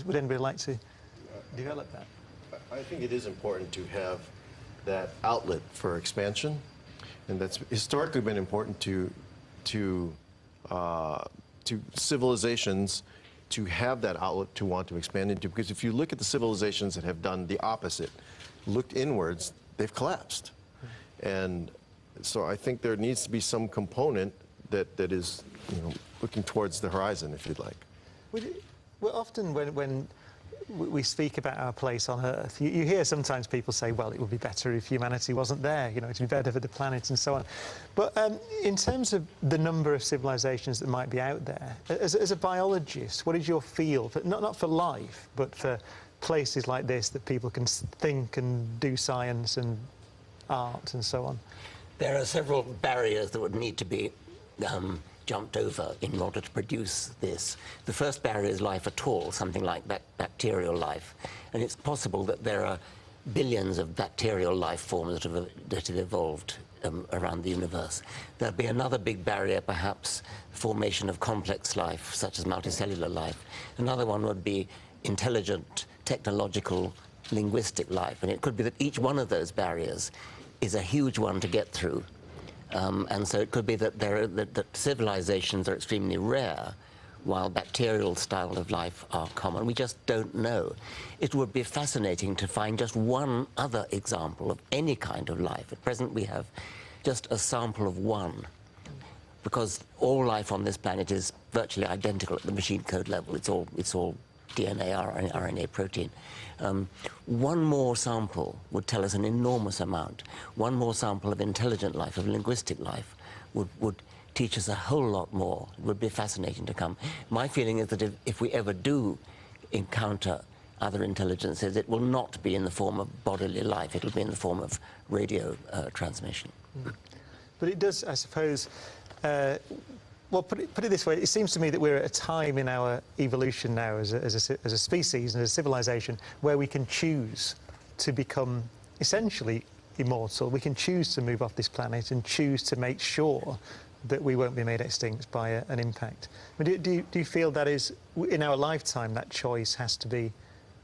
[SPEAKER 2] Would anybody like to develop that?
[SPEAKER 17] I think it is important to have that outlet for expansion, and that's historically been important to civilizations to have that outlet to want to expand into. Because if you look at the civilizations that have done the opposite, looked inwards, they've collapsed. And so I think there needs to be some component that is, looking towards the horizon, if you'd like.
[SPEAKER 2] Well, often when we speak about our place on Earth, you hear sometimes people say, well, it would be better if humanity wasn't there, it would be better for the planet and so on. But in terms of the number of civilizations that might be out there, as a biologist, what is your feel, not for life, but for places like this that people can think and do science and art and so on?
[SPEAKER 5] There are several barriers that would need to be jumped over in order to produce this. The first barrier is life at all, something like bacterial life. And it's possible that there are billions of bacterial life forms that have evolved around the universe. There'll be another big barrier, perhaps, formation of complex life, such as multicellular life. Another one would be intelligent, technological, linguistic life. And it could be that each one of those barriers is a huge one to get through. And so it could be that that civilizations are extremely rare, while bacterial style of life are common. We just don't know. It would be fascinating to find just one other example of any kind of life. At present, we have just a sample of one, because all life on this planet is virtually identical at the machine code level. It's all DNA, RNA, protein. One more sample would tell us an enormous amount. One more sample of intelligent life, of linguistic life, would teach us a whole lot more. It would be fascinating to come. My feeling is that if we ever do encounter other intelligences, it will not be in the form of bodily life. It'll be in the form of radio transmission.
[SPEAKER 2] But it does, I suppose, well, put it this way, it seems to me that we're at a time in our evolution now as a species and as a civilization where we can choose to become essentially immortal. We can choose to move off this planet and choose to make sure that we won't be made extinct by an impact. I mean, do you feel that is, in our lifetime, that choice has to be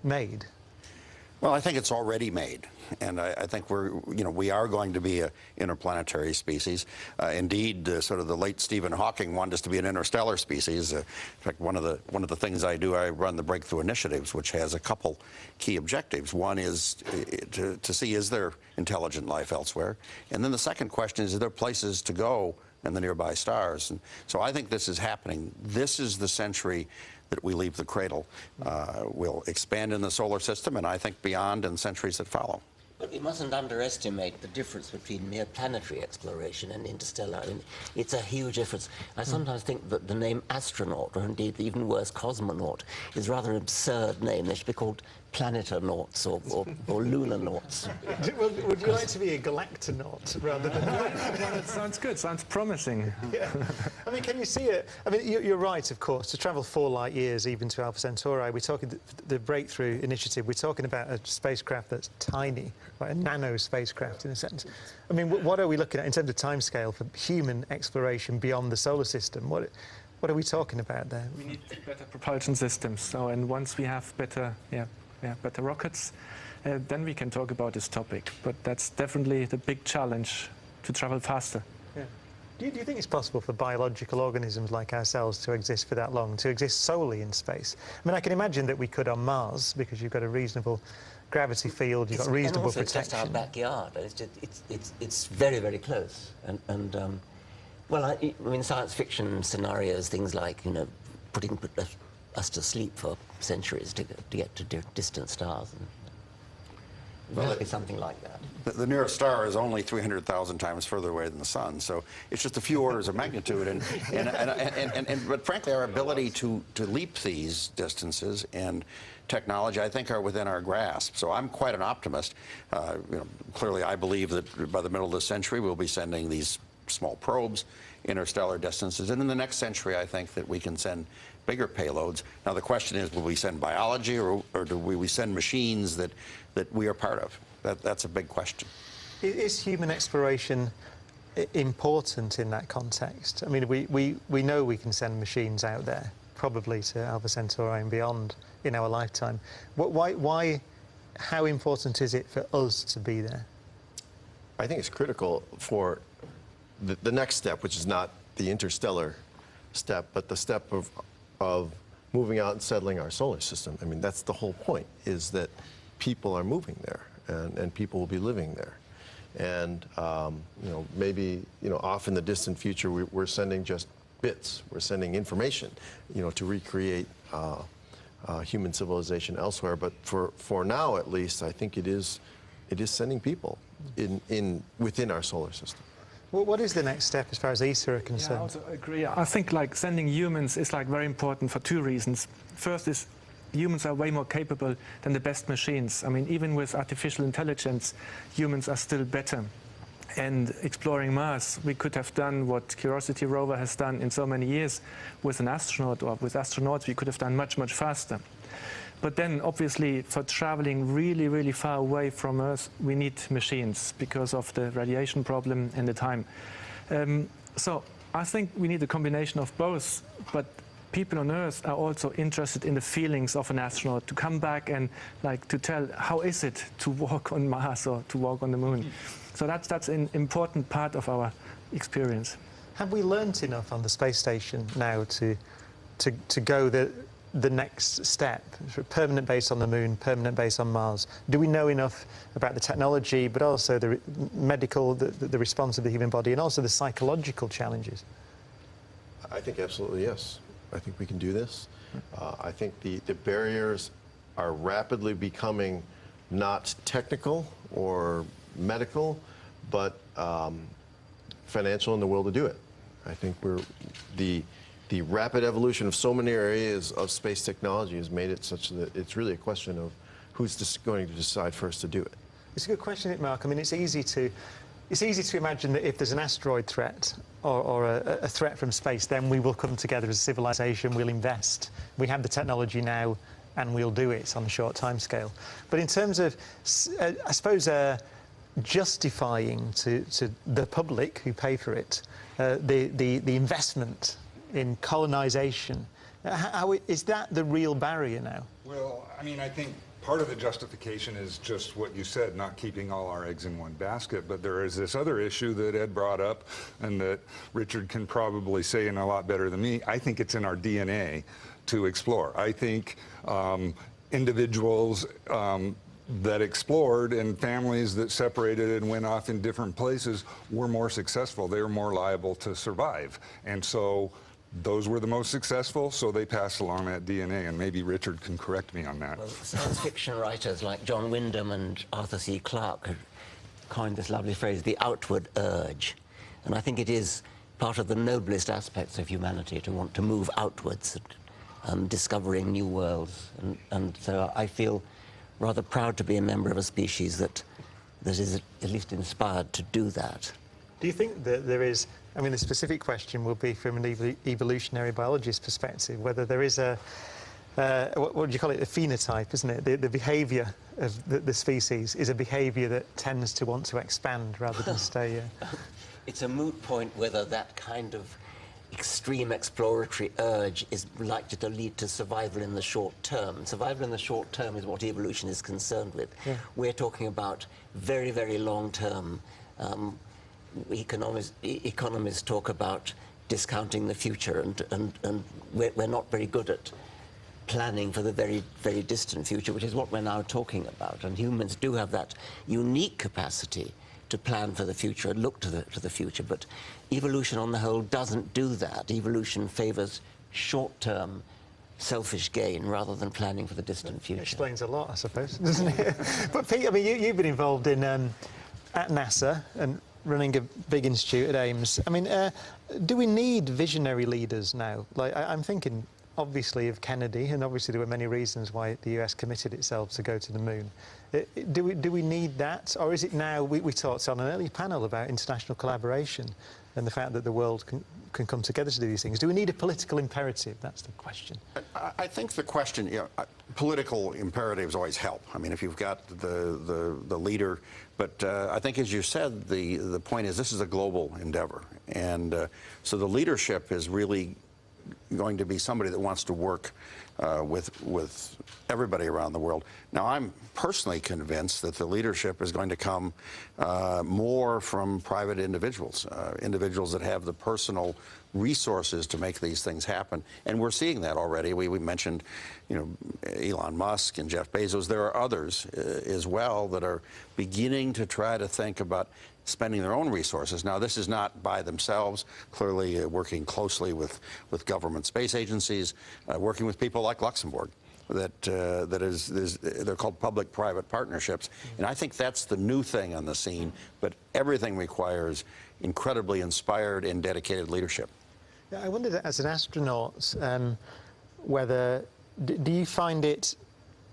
[SPEAKER 2] made?
[SPEAKER 7] Well, I think it's already made, and I think we are going to be an interplanetary species. Indeed, sort of the late Stephen Hawking wanted us to be an interstellar species. In fact, one of the things I do, I run the Breakthrough Initiatives, which has a couple key objectives. One is to see, is there intelligent life elsewhere? And then the second question is there places to go in the nearby stars? And so I think this is happening. This is the century that we leave the cradle. We'll expand in the solar system, and I think beyond in centuries that follow.
[SPEAKER 5] But we mustn't underestimate the difference between mere planetary exploration and interstellar. I mean, it's a huge difference. I sometimes think that the name astronaut, or indeed even worse, cosmonaut, is rather an absurd name. They should be called planetonauts or lunarnauts.
[SPEAKER 2] Would you like to be a galactonaut rather than...
[SPEAKER 1] Well, it sounds good, sounds promising.
[SPEAKER 2] Yeah. I mean, can you see it? I mean, you're right, of course, to travel 4 light years even to Alpha Centauri. We're talking the Breakthrough Initiative. We're talking about a spacecraft that's tiny, like a nano spacecraft in a sense. I mean, what are we looking at in terms of timescale for human exploration beyond the solar system? What are we talking about there?
[SPEAKER 1] We need better propulsion systems. So, and once we have better rockets, then we can talk about this topic. But that's definitely the big challenge, to travel faster.
[SPEAKER 2] Yeah. Do you think it's possible for biological organisms like ourselves to exist for that long, to exist solely in space? I mean, I can imagine that we could on Mars, because you've got a reasonable gravity field, you've got reasonable protection.
[SPEAKER 5] It's just our backyard. It's very, very close. Well, I mean, science fiction scenarios, things like, putting us to sleep for centuries to get to distant stars. Well, something like that.
[SPEAKER 7] The nearest star is only 300,000 times further away than the sun, so it's just a few orders of magnitude. But frankly, our ability to leap these distances and technology, I think, are within our grasp. So I'm quite an optimist. Clearly, I believe that by the middle of this century, we'll be sending these small probes interstellar distances, and in the next century, I think that we can send bigger payloads. Now, the question is, will we send biology, or do we send machines that we are part of? That's a big question.
[SPEAKER 2] Is human exploration important in that context? I mean, we know we can send machines out there, probably to Alpha Centauri and beyond in our lifetime. How important is it for us to be there?
[SPEAKER 17] I think it's critical for the next step, which is not the interstellar step, but the step of moving out and settling our solar system. I mean, that's the whole point, is that people are moving there, and people will be living there. And, maybe, off in the distant future, we're sending just bits. We're sending information, to recreate human civilization elsewhere. But for now, at least, I think it is sending people within our solar system.
[SPEAKER 2] Well, what is the next step as far as ESA are concerned?
[SPEAKER 1] Yeah, I also agree. I think sending humans is very important for two reasons. First is humans are way more capable than the best machines. I mean, even with artificial intelligence, humans are still better. And exploring Mars, we could have done what Curiosity rover has done in so many years with an astronaut, or with astronauts, we could have done much, much faster. But then, obviously, for traveling really, really far away from Earth, we need machines because of the radiation problem and the time. So I think we need a combination of both. But people on Earth are also interested in the feelings of an astronaut, to come back and to tell how is it to walk on Mars or to walk on the Moon. So that's an important part of our experience.
[SPEAKER 2] Have we learnt enough on the space station now to go the next step? Permanent base on the Moon, permanent base on Mars. Do we know enough about the technology, but also the medical, the response of the human body, and also the psychological challenges?
[SPEAKER 17] I think absolutely yes. I think we can do this. I think the barriers are rapidly becoming not technical or medical, but financial, and the will to do it. I think the rapid evolution of so many areas of space technology has made it such that it's really a question of who's going to decide first to do it.
[SPEAKER 2] It's a good question, Mark. I mean, it's easy to imagine that if there's an asteroid threat or a threat from space, then we will come together as a civilization, we'll invest. We have the technology now, and we'll do it on a short time scale. But in terms of, I suppose, justifying to the public who pay for it, the investment in colonization, is that the real barrier now?
[SPEAKER 19] Well, I mean, I think part of the justification is just what you said, not keeping all our eggs in one basket. But there is this other issue that Ed brought up, and that Richard can probably say in a lot better than me. I think it's in our DNA to explore. I think individuals that explored and families that separated and went off in different places were more successful. They were more liable to survive. And so those were the most successful, so they passed along that DNA, and maybe Richard can correct me on that.
[SPEAKER 5] Well, science fiction writers like John Wyndham and Arthur C. Clarke coined this lovely phrase, the outward urge. And I think it is part of the noblest aspects of humanity to want to move outwards and discovering new worlds. And so I feel rather proud to be a member of a species that is at least inspired to do that.
[SPEAKER 2] Do you think that there is, I mean, the specific question will be from an evolutionary biologist perspective, whether there is a, what would you call it, a phenotype, isn't it? The behaviour of the species is a behaviour that tends to want to expand rather than stay.
[SPEAKER 5] It's a moot point whether that kind of extreme exploratory urge is likely to lead to survival in the short term. Survival in the short term is what evolution is concerned with. Yeah. We're talking about very, very long term. Economists talk about discounting the future, and we're not very good at planning for the very, very distant future, which is what we're now talking about. And humans do have that unique capacity to plan for the future and look to the future. But evolution on the whole doesn't do that. Evolution favors short-term selfish gain rather than planning for the distant future.
[SPEAKER 2] Explains a lot, I suppose, doesn't it? But Pete, I mean, you've been involved in at NASA and running a big institute at Ames. I mean, do we need visionary leaders now? Like, I'm thinking, obviously, of Kennedy, and obviously there were many reasons why the US committed itself to go to the moon. Do we need that, or is it now? We talked on an earlier panel about international collaboration and the fact that the world can come together to do these things. Do we need a political imperative? That's the question.
[SPEAKER 7] I think the question, you know, political imperatives always help. I mean, if you've got the leader, but I think, as you said, the point is this is a global endeavor, and so the leadership is really going to be somebody that wants to work with everybody around the world. Now, I'm personally convinced that the leadership is going to come more from private individuals, individuals that have the personal resources to make these things happen. And we're seeing that already. We mentioned, you know, Elon Musk and Jeff Bezos. There are others as well that are beginning to try to think about spending their own resources. Now, this is not by themselves, clearly working closely with government space agencies, working with people like Luxembourg. They're called public-private partnerships. And I think that's the new thing on the scene, but everything requires incredibly inspired and dedicated leadership.
[SPEAKER 2] Yeah, I wondered, as an astronaut, whether, do you find it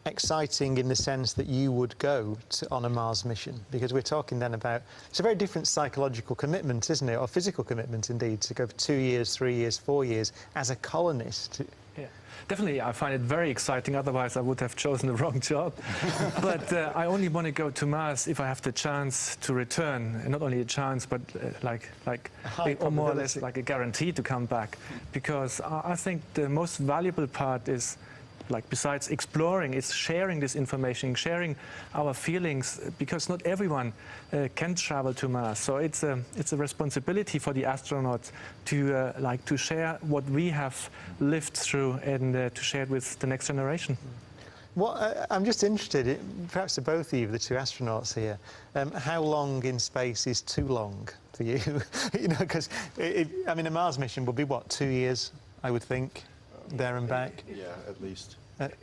[SPEAKER 2] exciting in the sense that you would go on a Mars mission? Because we're talking then about, it's a very different psychological commitment, isn't it, or physical commitment indeed, to go for 2 years, 3 years, 4 years as a colonist.
[SPEAKER 1] Yeah, definitely I find it very exciting, otherwise I would have chosen the wrong job. But I only want to go to Mars if I have the chance to return, and not only a chance, but or more or less like a guarantee to come back. Because I think the most valuable part is, like, besides exploring, is sharing this information, sharing our feelings, because not everyone can travel to Mars. So it's a responsibility for the astronauts to to share what we have lived through and to share it with the next generation.
[SPEAKER 2] I'm just interested, perhaps to both of you, the two astronauts here, how long in space is too long for you? You know, because I mean, a Mars mission would be what, 2 years, I would think. There and back?
[SPEAKER 17] Yeah, at least.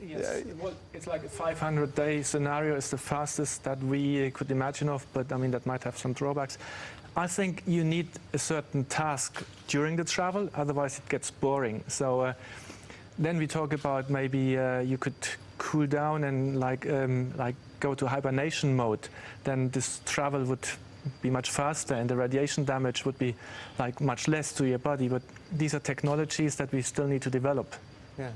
[SPEAKER 1] Yes, well, it's like a 500-day scenario is the fastest that we could imagine of, but I mean, that might have some drawbacks. I think you need a certain task during the travel, otherwise it gets boring. So then we talk about maybe you could cool down and go to hibernation mode. Then this travel would be much faster and the radiation damage would be much less to your body. But these are technologies that we still need to develop.
[SPEAKER 2] Yeah.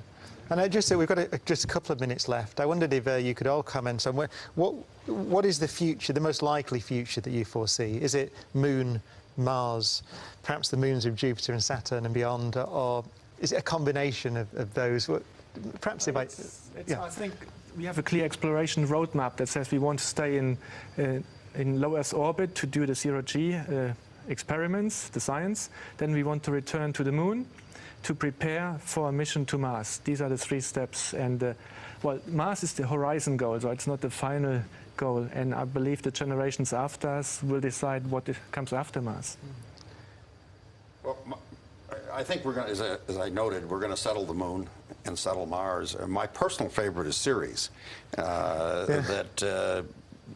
[SPEAKER 2] And I just said we've got just a couple of minutes left. I wondered if you could all comment on what is the future, the most likely future that you foresee? Is it Moon, Mars, perhaps the moons of Jupiter and Saturn and beyond, or is it a combination of those? Perhaps if I
[SPEAKER 1] think we have a clear exploration roadmap that says we want to stay in low Earth orbit to do the zero-G experiments, the science. Then we want to return to the Moon to prepare for a mission to Mars. These are the 3 steps. And well, Mars is the horizon goal, so it's not the final goal. And I believe the generations after us will decide what comes after Mars.
[SPEAKER 7] Well, I think we're going to, as I noted, we're going to settle the Moon and settle Mars. My personal favorite is Ceres.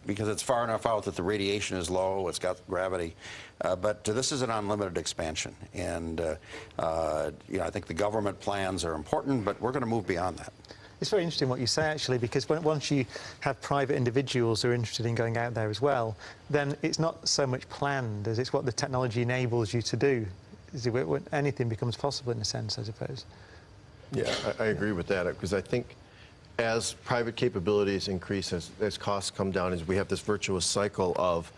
[SPEAKER 7] Because it's far enough out that the radiation is low, it's got gravity, but this is an unlimited expansion. And I think the government plans are important, but we're going to move beyond that.
[SPEAKER 2] It's very interesting what you say, actually, because once you have private individuals who are interested in going out there as well, then it's not so much planned as it's what the technology enables you to do. When anything becomes possible, in a sense, I suppose.
[SPEAKER 17] Yeah, I agree with that, because I think as private capabilities increase, as costs come down, as we have this virtuous cycle of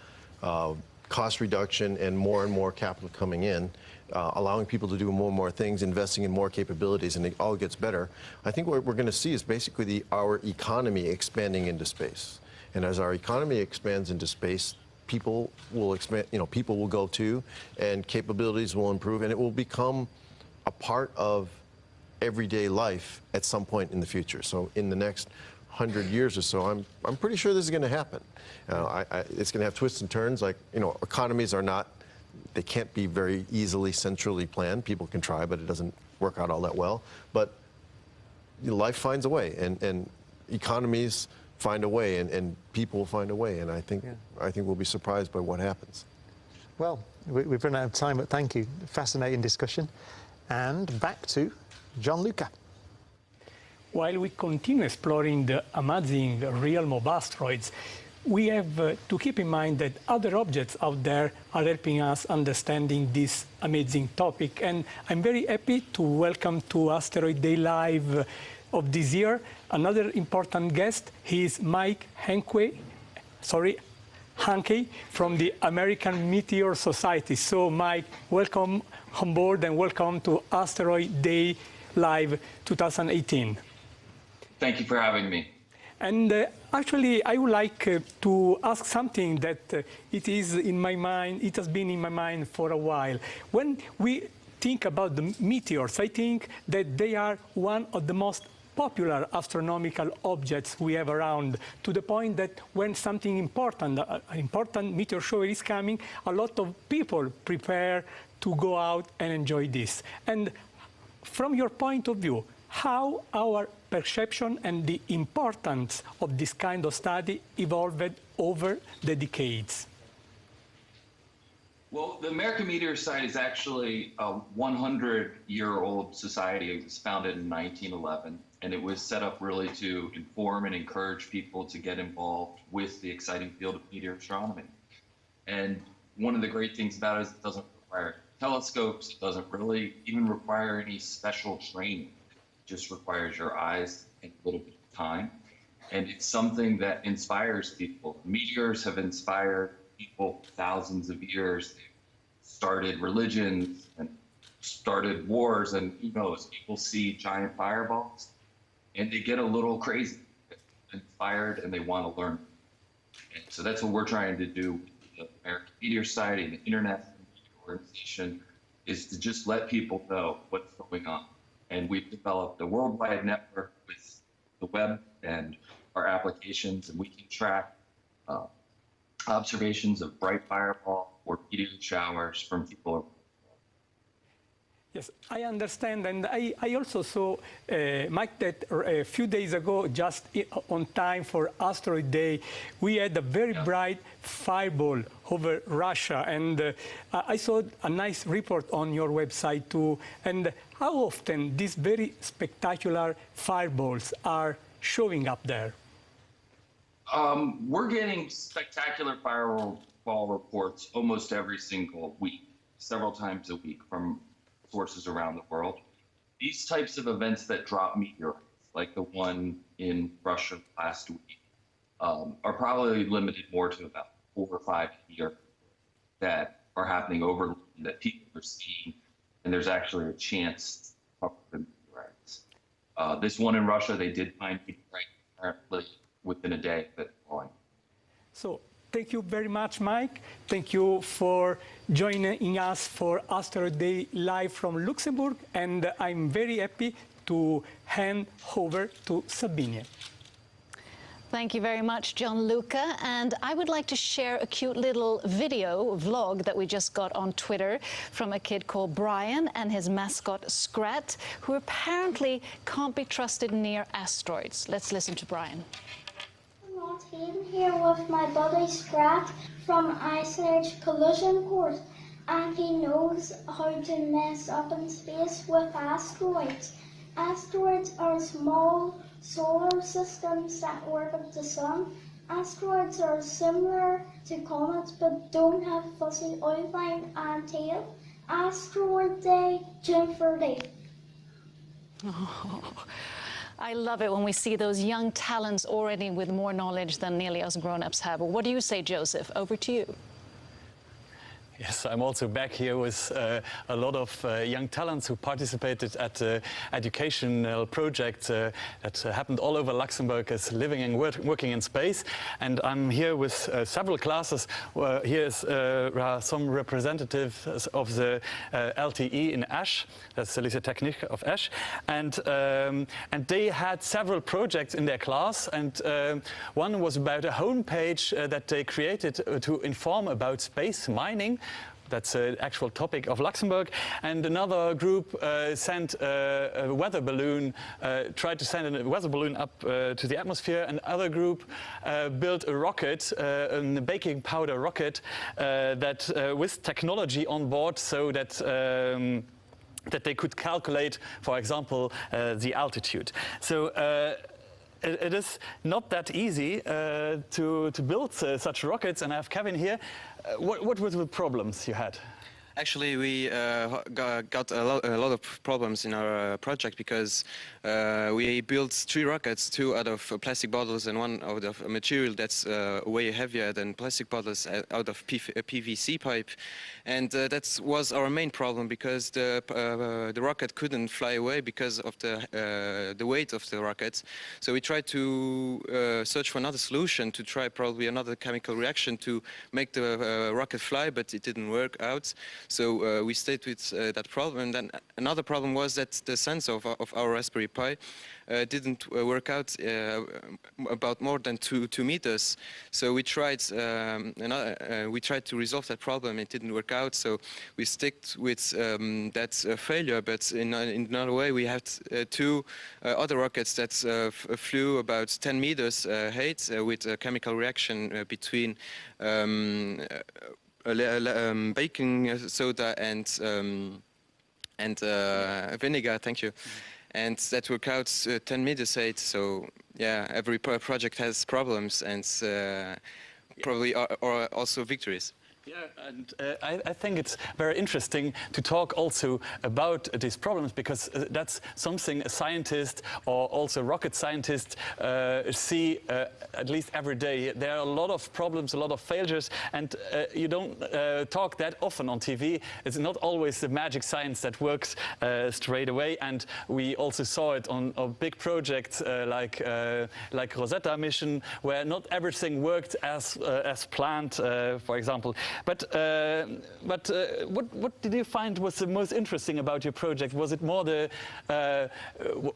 [SPEAKER 17] cost reduction and more capital coming in, allowing people to do more and more things, investing in more capabilities, and it all gets better. I think what we're going to see is basically our economy expanding into space. And as our economy expands into space, people will expand, people will go too, and capabilities will improve, and it will become a part of everyday life at some point in the future. So in the next 100 years or so, I'm pretty sure this is going to happen. It's going to have twists and turns. Like, economies are not, they can't be very easily centrally planned. People can try, but it doesn't work out all that well. But life finds a way, and economies find a way, and people find a way, and I think we'll be surprised by what happens.
[SPEAKER 2] Well, we've run out of time, but thank you. Fascinating discussion. And back to Gianluca.
[SPEAKER 9] While we continue exploring the amazing realm of asteroids, we have to keep in mind that other objects out there are helping us understanding this amazing topic. And I'm very happy to welcome to Asteroid Day Live of this year another important guest. He is Mike Hankey from the American Meteor Society. So Mike, welcome on board and welcome to Asteroid Day Live 2018.
[SPEAKER 10] Thank you for having me.
[SPEAKER 9] And actually, I would like to ask something that it is in my mind, it has been in my mind for a while. When we think about the meteors, I think that they are one of the most popular astronomical objects we have around, to the point that when something important, an important meteor shower is coming, a lot of people prepare to go out and enjoy this. And from your point of view, how our perception and the importance of this kind of study evolved over the decades?
[SPEAKER 10] Well, the American Meteor Society is actually a 100-year-old society. It was founded in 1911, and it was set up really to inform and encourage people to get involved with the exciting field of meteor astronomy. And one of the great things about it is it doesn't require telescopes. It doesn't really even require any special training. It just requires your eyes and a little bit of time. And it's something that inspires people. Meteors have inspired people thousands of years. They've started religions and started wars, and who knows, people see giant fireballs and they get a little crazy, inspired, and they want to learn. And so that's what we're trying to do with the American Meteor Society and the International Meteor Organization, is to just let people know what's going on. And we've developed a worldwide network with the web and our applications, and we can track observations of bright fireball or meteor showers from people.
[SPEAKER 9] Yes, I understand, and I also saw, Mike, that a few days ago, just on time for Asteroid Day, we had a very bright fireball over Russia, and I saw a nice report on your website too. And how often these very spectacular fireballs are showing up there?
[SPEAKER 10] We're getting spectacular fireball reports almost every single week, several times a week from sources around the world. These types of events that drop meteorites, like the one in Russia last week, are probably limited more to about 4 or 5 a year that are happening over that people are seeing, and there's actually a chance of the meteorites. This one in Russia, they did find meteorites apparently within a day of it falling.
[SPEAKER 9] So thank you very much, Mike. Thank you for joining us for Asteroid Day Live from Luxembourg, and I'm very happy to hand over to Sabine.
[SPEAKER 14] Thank you very much, Gianluca. And I would like to share a cute little video vlog that we just got on Twitter from a kid called Brian and his mascot Scrat, who apparently can't be trusted near asteroids. Let's listen to Brian.
[SPEAKER 12] I'm here with my buddy Scrat from Ice Age Collision Course, and he knows how to mess up in space with asteroids. Asteroids are small solar systems that orbit the sun. Asteroids are similar to comets but don't have fuzzy outline and tail. Asteroid Day, June 30.
[SPEAKER 14] Oh, I love it when we see those young talents already with more knowledge than nearly us grown-ups have. What do you say, Joseph? Over to you.
[SPEAKER 20] Yes, I'm also back here with a lot of young talents who participated at the educational project that happened all over Luxembourg as living and working in space. And I'm here with several classes. Here's some representatives of the LTE in Asch, that's the Lycée Technique of Asch. And they had several projects in their class. And one was about a homepage that they created to inform about space mining, That's the actual topic of Luxembourg. And another group sent a weather balloon, tried to send a weather balloon up to the atmosphere. Another group built a rocket, a baking powder rocket, that with technology on board, so that that they could calculate, for example, the altitude. So it is not that easy to build such rockets, and I have Kevin here. What were the problems you had?
[SPEAKER 8] Actually, we got a lot of problems in our project because we built 3 rockets, 2 out of plastic bottles and 1 out of a material that's way heavier than plastic bottles, out of PVC pipe. And that was our main problem because the rocket couldn't fly away because of the weight of the rocket. So we tried to search for another solution, to try probably another chemical reaction to make the rocket fly, but it didn't work out. So we stayed with that problem. And then another problem was that the sensor of our Raspberry Pi didn't work out about more than 2 meters. So we tried to resolve that problem. It didn't work out. So we stuck with that failure. But in another way, we had 2 other rockets that flew about 10 meters height with a chemical reaction between baking soda and vinegar. Thank you. And that worked out 10 meters height. So yeah, every project has problems and probably are also victories.
[SPEAKER 20] Yeah, and I think it's very interesting to talk also about these problems, because that's something a scientist or also rocket scientists see at least every day. There are a lot of problems, a lot of failures, and you don't talk that often on TV. It's not always the magic science that works straight away, and we also saw it on big projects like Rosetta mission, where not everything worked as planned, for example. But what did you find was the most interesting about your project? Was it more the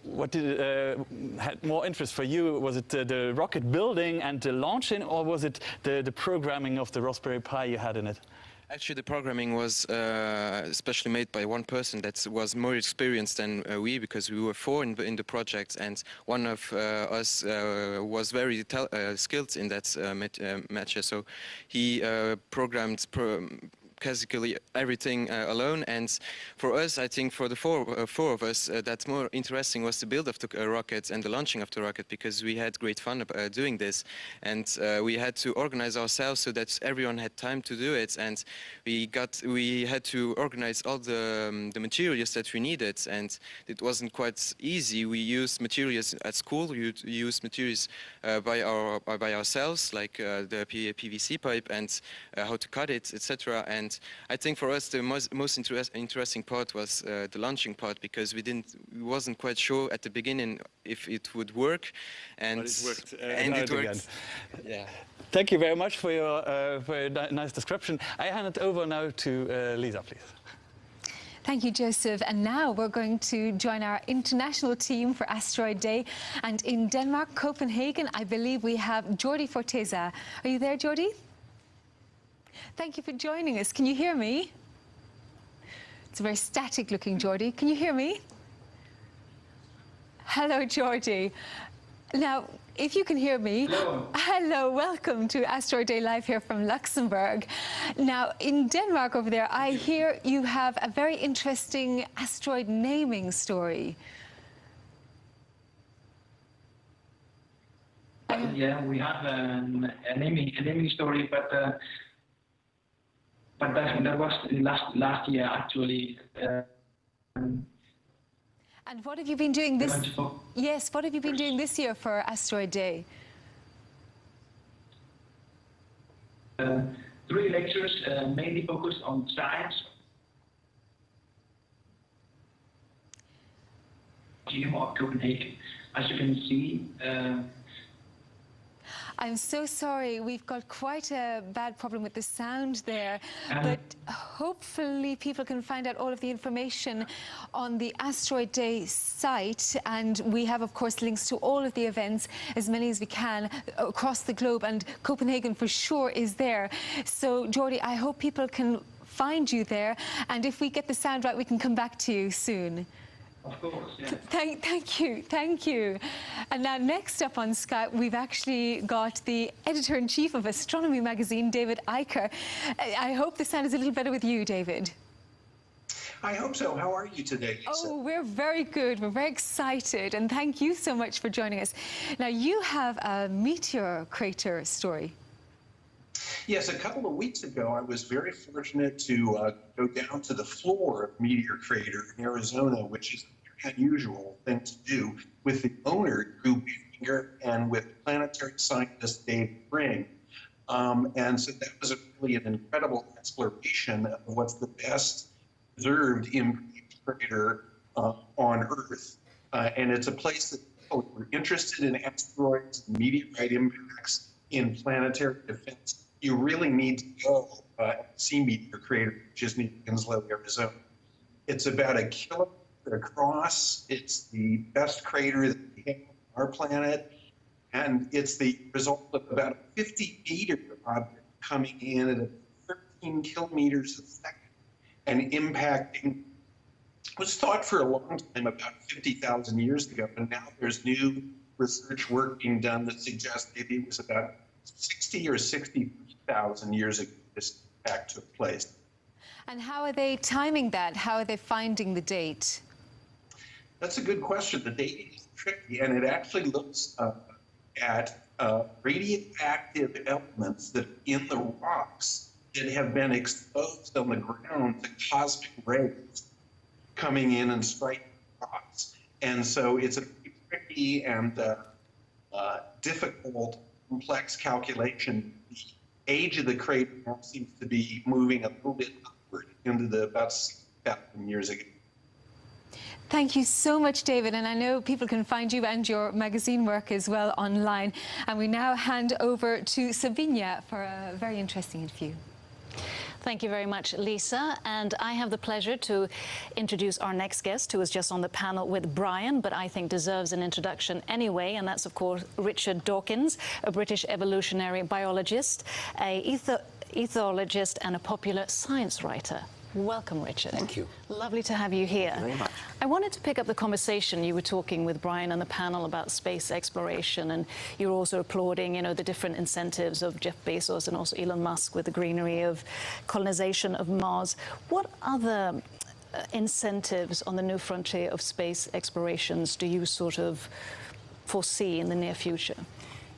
[SPEAKER 20] what had more interest for you? Was it the rocket building and the launching, or was it the programming of the Raspberry Pi you had in it?
[SPEAKER 8] Actually, the programming was especially made by one person that was more experienced than we, because we were 4 in the project, and one of us was very skilled in that matter. So he programmed basically everything alone. And for us, I think for the four of us, that's more interesting was the build of the rocket and the launching of the rocket, because we had great fun doing this, and we had to organize ourselves so that everyone had time to do it, and we had to organize all the materials that we needed, and it wasn't quite easy. We used materials at school. We used materials by ourselves, like the PVC pipe and how to cut it, etc. And I think for us the most interesting part was the launching part, because we wasn't quite sure at the beginning if it would work, and
[SPEAKER 20] it worked.
[SPEAKER 8] It worked. Yeah.
[SPEAKER 20] Thank you very much for your nice description. I hand it over now to Lisa, please.
[SPEAKER 16] Thank you, Joseph. And now we're going to join our international team for Asteroid Day. And in Denmark, Copenhagen, I believe we have Jordi Forteza. Are you there, Jordi? Thank you for joining us. Can you hear me? It's a very static looking Jordi. Can you hear me? Hello, Jordi. Now, if you can hear me, hello, welcome to Asteroid Day Live here from Luxembourg. Now, in Denmark over there, I hear you have a very interesting asteroid naming story.
[SPEAKER 13] Yeah, we have a naming story, but that was last year actually.
[SPEAKER 16] And what have you been doing this? Yes, what have you been doing this year for Asteroid Day?
[SPEAKER 13] 3 lectures, mainly focused on science. Of Copenhagen, as you can see.
[SPEAKER 16] I'm so sorry, we've got quite a bad problem with the sound there, but hopefully people can find out all of the information on the Asteroid Day site, and we have, of course, links to all of the events, as many as we can, across the globe, and Copenhagen for sure is there. So, Jordi, I hope people can find you there. And if we get the sound right, we can come back to you soon.
[SPEAKER 13] Of course, yeah.
[SPEAKER 16] Thank you. And now next up on Skype, we've actually got the editor-in-chief of Astronomy magazine, David Eicher. I hope the sound is a little better with you, David.
[SPEAKER 15] I hope so. How are you today, Lisa?
[SPEAKER 16] Oh, we're very good. We're very excited. And thank you so much for joining us. Now, you have a meteor crater story.
[SPEAKER 15] Yes, a couple of weeks ago, I was very fortunate to go down to the floor of Meteor Crater in Arizona, which is a very unusual thing to do, with the owner, Drew Binger, and with planetary scientist Dave Bring. And so that was really an incredible exploration of what's the best preserved in crater on Earth. And it's a place that people who are interested in asteroids and meteorite impacts in planetary defense. You really need to go see Meteor Crater, which is near Winslow, Arizona. It's about 1 kilometer across. It's the best crater that we have on our planet. And it's the result of about a 50-meter object coming in at 13 kilometers a second and impacting. It was thought for a long time, about 50,000 years ago, and now there's new research work being done that suggests maybe it was about 60 or 60,000 years ago this impact took place.
[SPEAKER 16] And how are they timing that? How are they finding the date?
[SPEAKER 15] That's a good question. The dating is tricky, and it actually looks at radioactive elements that in the rocks that have been exposed on the ground to cosmic rays coming in and striking rocks. And so it's a tricky and difficult, complex calculation. The age of the crater now seems to be moving a little bit upward into the about 6,000 years ago.
[SPEAKER 16] Thank you so much, David. And I know people can find you and your magazine work as well online. And we now hand over to Sabinia for a very interesting interview.
[SPEAKER 14] Thank you very much, Lisa. And I have the pleasure to introduce our next guest, who was just on the panel with Brian, but I think deserves an introduction anyway. And that's, of course, Richard Dawkins, a British evolutionary biologist, an ethologist, and a popular science writer. Welcome, Richard.
[SPEAKER 5] Thank you.
[SPEAKER 14] Lovely to have you here.
[SPEAKER 5] Very much.
[SPEAKER 14] I wanted to pick up the conversation. You were talking with Brian on the panel about space exploration, and you're also applauding, you know, the different incentives of Jeff Bezos and also Elon Musk with the greenery of colonization of Mars. What other incentives on the new frontier of space explorations do you sort of foresee in the near future?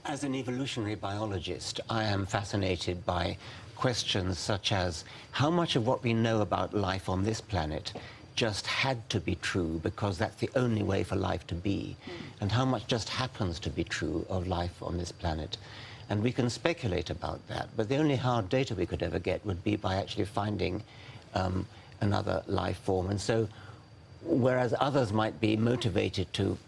[SPEAKER 5] As an evolutionary biologist, I am fascinated by questions such as how much of what we know about life on this planet just had to be true because that's the only way for life to be, and how much just happens to be true of life on this planet. And we can speculate about that, but the only hard data we could ever get would be by actually finding another life form. And so, whereas others might be motivated to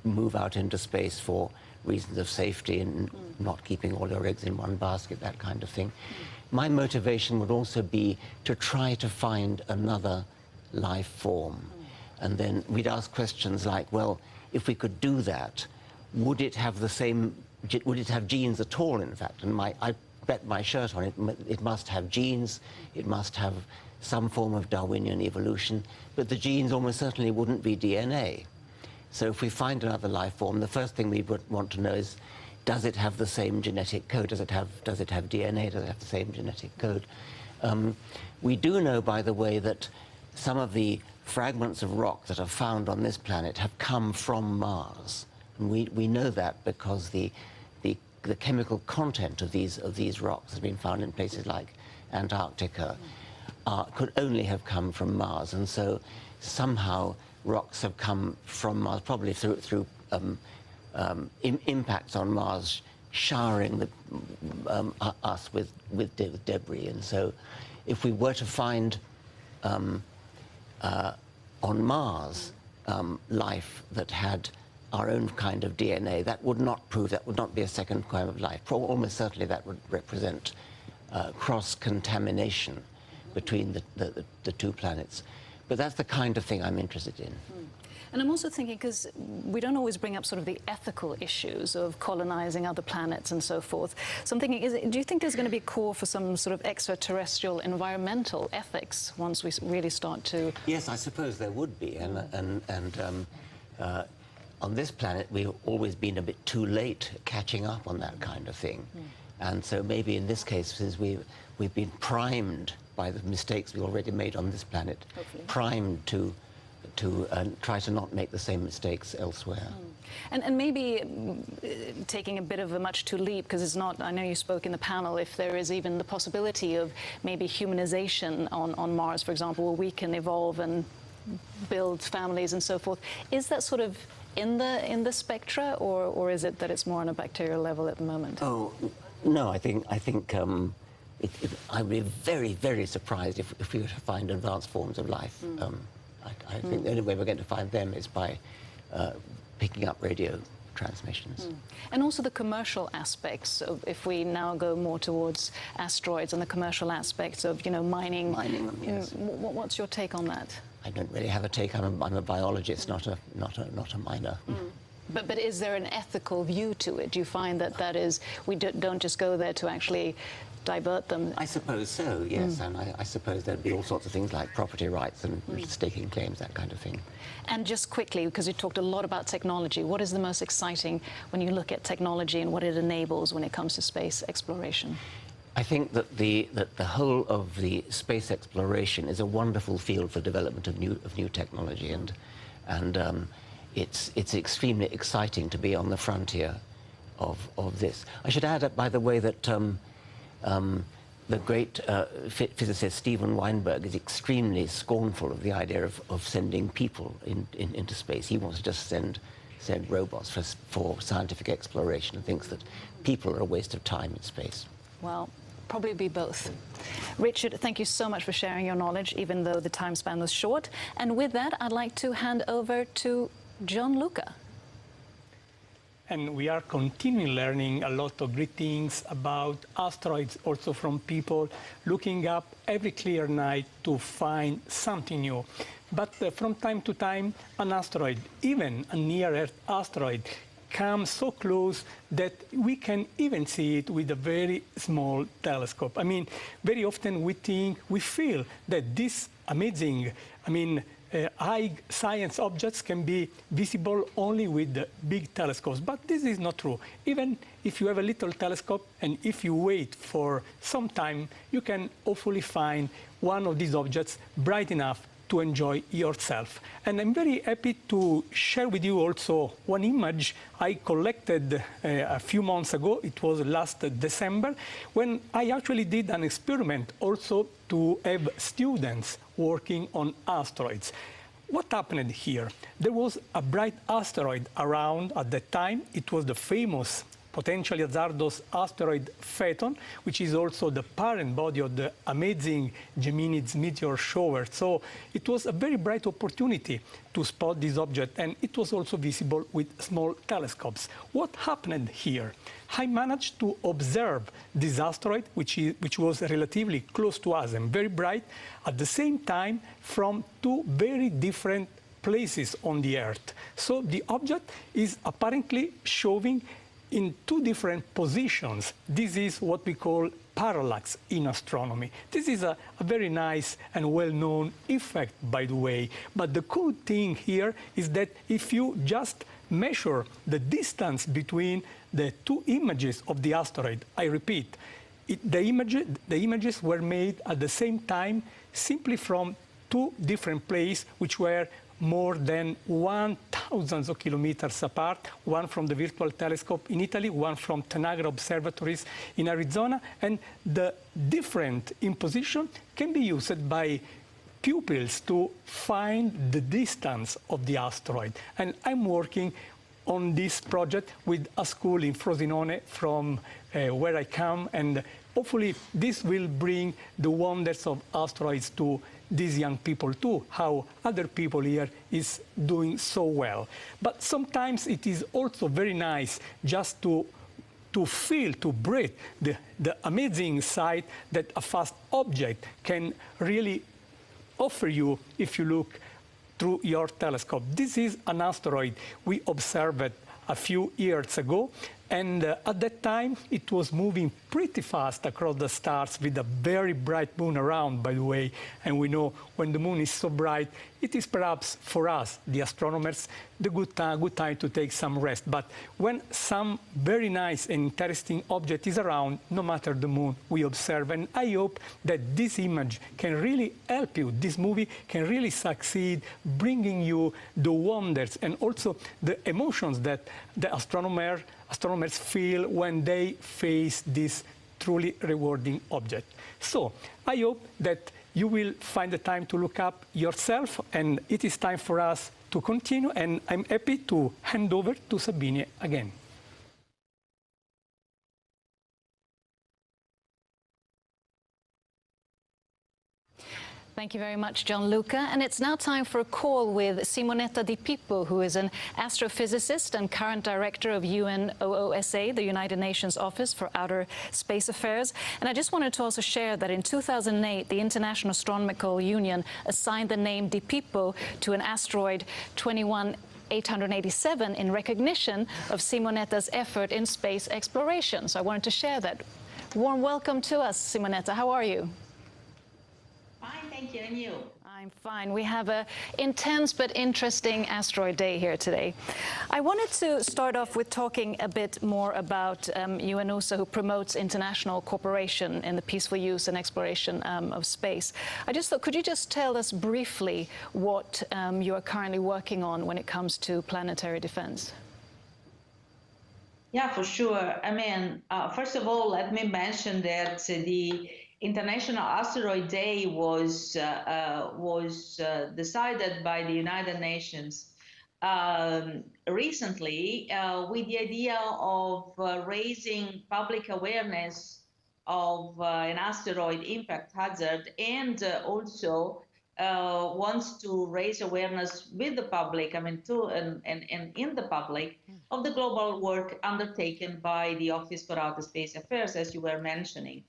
[SPEAKER 5] move out into space for reasons of safety and not keeping all your eggs in one basket, that kind of thing, my motivation would also be to try to find another life form. And then we'd ask questions like, well, if we could do that, would it have the same, would it have genes at all, in fact? And I bet my shirt on it, it must have genes, it must have some form of Darwinian evolution, but the genes almost certainly wouldn't be DNA. So if we find another life form, the first thing we would want to know is, does it have the same genetic code? Does it have DNA? Does it have the same genetic code? We do know, by the way, that some of the fragments of rock that are found on this planet have come from Mars. And we know that because the chemical content of these rocks has been found in places like Antarctica could only have come from Mars. And so somehow rocks have come from Mars, probably through impacts on Mars, showering us with debris. And so if we were to find on Mars life that had our own kind of DNA, that would not be a second kind of life. Almost certainly that would represent cross-contamination between the two planets. But that's the kind of thing I'm interested in.
[SPEAKER 14] And I'm also thinking, because we don't always bring up sort of the ethical issues of colonizing other planets and so forth. So I'm thinking, do you think there's going to be a call for some sort of extraterrestrial environmental ethics once we really start to...
[SPEAKER 5] Yes, I suppose there would be. And on this planet, we've always been a bit too late catching up on that kind of thing. And so maybe in this case, since we've been primed by the mistakes we already made on this planet, primed to try to not make the same mistakes elsewhere.
[SPEAKER 14] And maybe taking a bit of a much too leap, because it's not, I know you spoke in the panel, if there is even the possibility of maybe humanization on Mars, for example, where we can evolve and build families and so forth. Is that sort of in the spectra, or is it that it's more on a bacterial level at the moment?
[SPEAKER 5] Oh, no, I think I'd be very, very surprised if we were to find advanced forms of life. I think the only way we're going to find them is by picking up radio transmissions.
[SPEAKER 14] And also the commercial aspects of, if we now go more towards asteroids and the commercial aspects of, you know, mining them, yes. What's your take on that? I
[SPEAKER 5] don't really have a take. I'm a biologist, not a miner.
[SPEAKER 14] But is there an ethical view to it? Do you find that is, we don't just go there to actually divert them?
[SPEAKER 5] I suppose so, yes, and I suppose there'd be all sorts of things like property rights and staking claims, that kind of thing.
[SPEAKER 14] And just quickly, because you talked a lot about technology, what is the most exciting when you look at technology and what it enables when it comes to space exploration?
[SPEAKER 5] I think that the whole of the space exploration is a wonderful field for development of new technology, and it's extremely exciting to be on the frontier of this. I should add, by the way, that the great physicist Steven Weinberg is extremely scornful of the idea of sending people into space. He wants to just send robots for scientific exploration, and thinks that people are a waste of time in space.
[SPEAKER 14] Well, probably be both. Richard, thank you so much for sharing your knowledge, even though the time span was short. And with that, I'd like to hand over to Gianluca.
[SPEAKER 9] And we are continuing learning a lot of great things about asteroids, also from people looking up every clear night to find something new. But from time to time, an asteroid, even a near-Earth asteroid, comes so close that we can even see it with a very small telescope. I mean, very often we feel that this amazing, high science objects can be visible only with the big telescopes, but this is not true. Even if you have a little telescope and if you wait for some time, you can hopefully find one of these objects bright enough to enjoy yourself. And I'm very happy to share with you also one image I collected a few months ago. It was last December, when I actually did an experiment also to have students working on asteroids. What happened here? There was a bright asteroid around at that time. It was the famous, potentially hazardous asteroid Phaeton, which is also the parent body of the amazing Geminids meteor shower. So it was a very bright opportunity to spot this object, and it was also visible with small telescopes. What happened here? I managed to observe this asteroid, which was relatively close to us and very bright, at the same time from two very different places on the Earth. So the object is apparently showing in two different positions. This is what we call parallax in astronomy. This is a very nice and well-known effect, by the way. But the cool thing here is that if you just measure the distance between the two images of the asteroid, I repeat, the images were made at the same time simply from two different places, which were more than 1,000 kilometers apart, one from the Virtual Telescope in Italy, one from Tanagra Observatories in Arizona, and the difference in position can be used by pupils to find the distance of the asteroid. And I'm working on this project with a school in Frosinone from where I come, and hopefully this will bring the wonders of asteroids to these young people too, how other people here is doing so well. But sometimes it is also very nice just to feel, to breathe the amazing sight that a fast object can really offer you if you look through your telescope. This is an asteroid we observed a few years ago, and at that time it was moving pretty fast across the stars with a very bright moon around, by the way. And we know when the moon is so bright, it is perhaps for us, the astronomers, the good time to take some rest. But when some very nice and interesting object is around, no matter the moon, we observe. And I hope that this image can really help you. This movie can really succeed, bringing you the wonders and also the emotions that the astronomers feel when they face this truly rewarding object. So I hope that you will find the time to look up yourself, and it is time for us to continue, and I'm happy to hand over to Sabine again.
[SPEAKER 14] Thank you very much, Gianluca. And it's now time for a call with Simonetta Di Pippo, who is an astrophysicist and current director of UNOOSA, the United Nations Office for Outer Space Affairs. And I just wanted to also share that in 2008, the International Astronomical Union assigned the name Di Pippo to an asteroid 21887 in recognition of Simonetta's effort in space exploration. So I wanted to share that. Warm welcome to us, Simonetta. How are you?
[SPEAKER 18] Fine, thank you. And you?
[SPEAKER 14] I'm fine. We have an intense but interesting asteroid day here today. I wanted to start off with talking a bit more about UNOOSA, who promotes international cooperation in the peaceful use and exploration of space. I just thought, could you just tell us briefly what you are currently working on when it comes to planetary defense?
[SPEAKER 18] Yeah, for sure. I mean, first of all, let me mention that the International Asteroid Day was decided by the United Nations recently with the idea of raising public awareness of an asteroid impact hazard, and also wants to raise awareness with the public, I mean, and in the public, of the global work undertaken by the Office for Outer Space Affairs, as you were mentioning.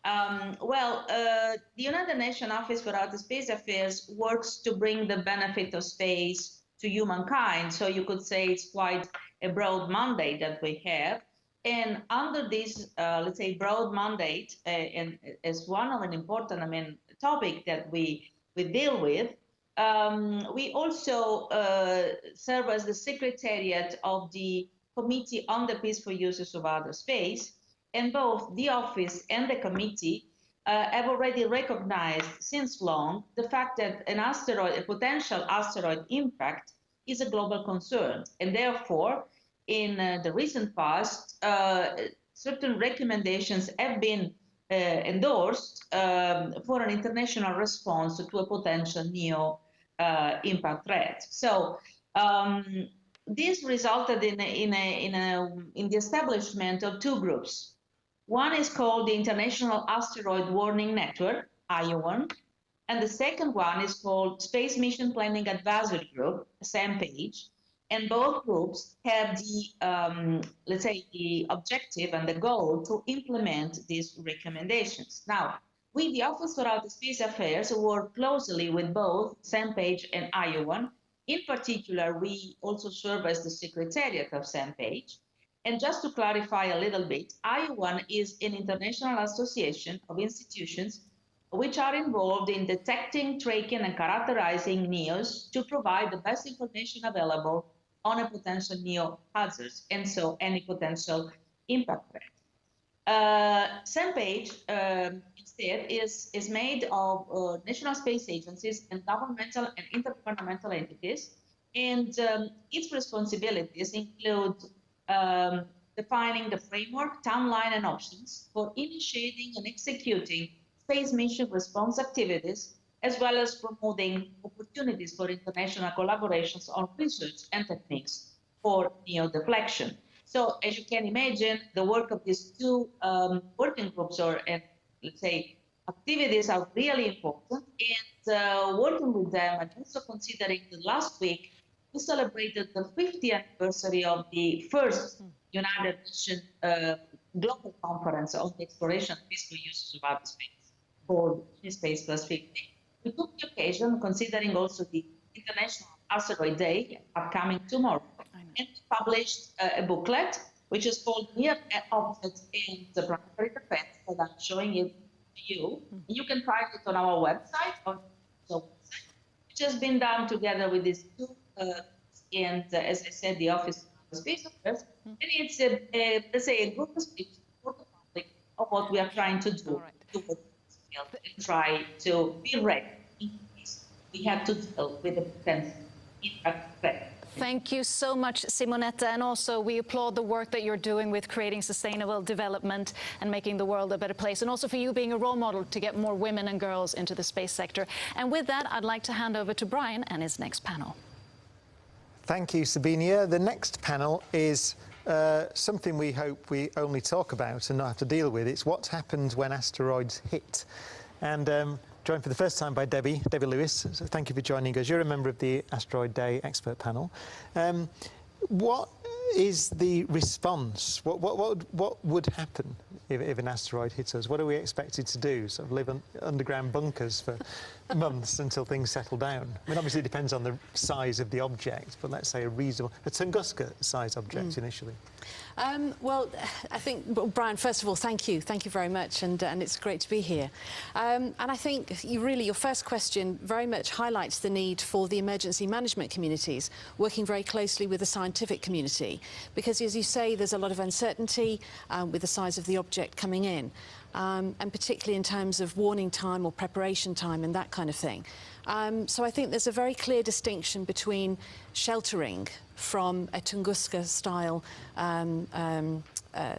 [SPEAKER 18] The United Nations Office for Outer Space Affairs works to bring the benefit of space to humankind. So you could say it's quite a broad mandate that we have. And under this, let's say, broad mandate, and as one of an important, topic that we deal with, we also serve as the secretariat of the Committee on the Peaceful Uses of Outer Space. And both the office and the committee have already recognized since long the fact that an asteroid, a potential asteroid impact, is a global concern. And therefore, in the recent past, certain recommendations have been endorsed for an international response to a potential neo-impact threat. So this resulted in the establishment of two groups. One is called the International Asteroid Warning Network, IOWN, and the second one is called Space Mission Planning Advisory Group, SAMPAGE. And both groups have the, let's say, the objective and the goal to implement these recommendations. Now, we, the Office for Outer Space Affairs, work closely with both SAMPAGE and IOWN. In particular, we also serve as the secretariat of SAMPAGE. And just to clarify a little bit, IOWN is an international association of institutions which are involved in detecting, tracking, and characterizing NEOs to provide the best information available on a potential NEO hazards, and so any potential impact threat. SAMPAGE instead is made of national space agencies and governmental and intergovernmental entities, and its responsibilities include defining the framework, timeline, and options for initiating and executing space mission response activities, as well as promoting opportunities for international collaborations on research and techniques for neo-deflection. So, as you can imagine, the work of these two working groups, or let's say activities, are really important. And working with them, and also considering the last week, we celebrated the 50th anniversary of the first United Nations Global Conference on the Exploration and Peaceful Uses of Outer Space, called Space Plus 50. we took the occasion, considering also the International Asteroid Day upcoming tomorrow, and published a booklet which is called Near Objects and the Planetary Effects, that I'm showing it to you. You can find it on our website, which has been done together with these two, and as I said, the Office of Space Affairs. And it's let's say a good description for the public of what we are trying to do and try to be ready in case we have to deal with the potential impact.
[SPEAKER 14] Thank you so much, Simonetta, and also we applaud the work that you're doing with creating sustainable development and making the world a better place, and also for you being a role model to get more women and girls into the space sector. And with that, I'd like to hand over to Brian and his next panel.
[SPEAKER 2] Thank you, Sabinia. The next panel is something we hope we only talk about and not have to deal with. It's what happens when asteroids hit. And joined for the first time by Debbie Liu Is. So thank you for joining us. You're a member of the Asteroid Day expert panel. What is the response? What would happen if an asteroid hits us? What are we expected to do? Sort of live in underground bunkers for months until things settle down? I mean, obviously it depends on the size of the object, but let's say a Tunguska-sized object initially.
[SPEAKER 11] Well, I think, well, Brian, first of all, thank you very much, and it's great to be here. And I think your first question very much highlights the need for the emergency management communities working very closely with the scientific community, because, as you say, there's a lot of uncertainty with the size of the object coming in, and particularly in terms of warning time or preparation time and that kind of thing. So I think there's a very clear distinction between sheltering from a Tunguska-style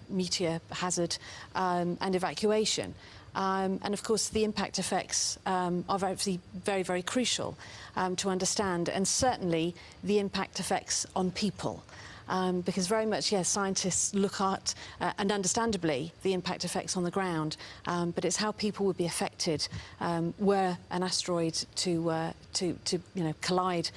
[SPEAKER 11] meteor hazard and evacuation. And of course, the impact effects are obviously very, very crucial to understand, and certainly the impact effects on people. Because very much, yes, scientists look at, and understandably, the impact effects on the ground, but it's how people would be affected were an asteroid to collide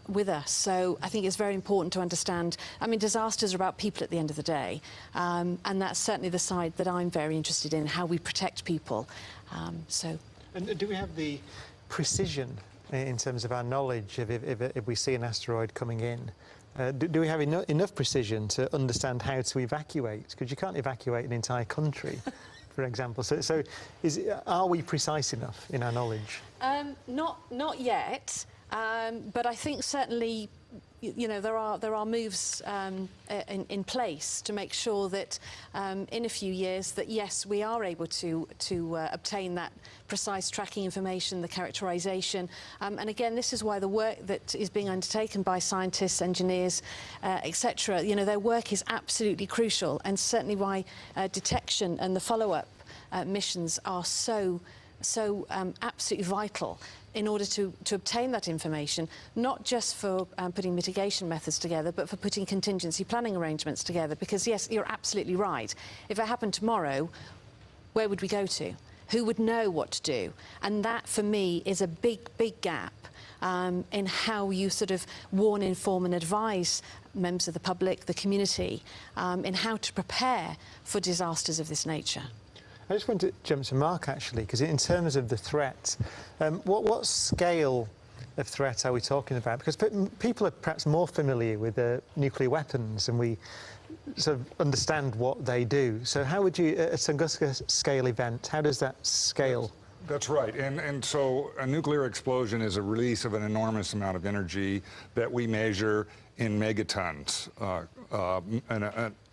[SPEAKER 11] with us. So I think it's very important to understand. I mean, disasters are about people at the end of the day, and that's certainly the side that I'm very interested in, how we protect people.
[SPEAKER 2] And do we have the precision in terms of our knowledge if we see an asteroid coming in? Do we have enough precision to understand how to evacuate? Because you can't evacuate an entire country, for example. So are we precise enough in our knowledge?
[SPEAKER 11] Not yet, but I think certainly, you know, there are moves in place to make sure that in a few years that, yes, we are able to obtain that precise tracking information, the characterization. And again, this is why the work that is being undertaken by scientists, engineers, etc., you know, their work is absolutely crucial, and certainly why detection and the follow-up missions are so absolutely vital in order to obtain that information, not just for putting mitigation methods together, but for putting contingency planning arrangements together. Because, yes, you're absolutely right. If it happened tomorrow, where would we go to? Who would know what to do? And that, for me, is a big, big gap in how you sort of warn, inform and advise members of the public, the community, in how to prepare for disasters of this nature.
[SPEAKER 2] I just want to jump to Mark, actually, because in terms of the threat, what scale of threat are we talking about? Because people are perhaps more familiar with nuclear weapons, and we sort of understand what they do. So how would you, a Tunguska scale event, how does that scale?
[SPEAKER 19] That's right. And so a nuclear explosion is a release of an enormous amount of energy that we measure in megatons.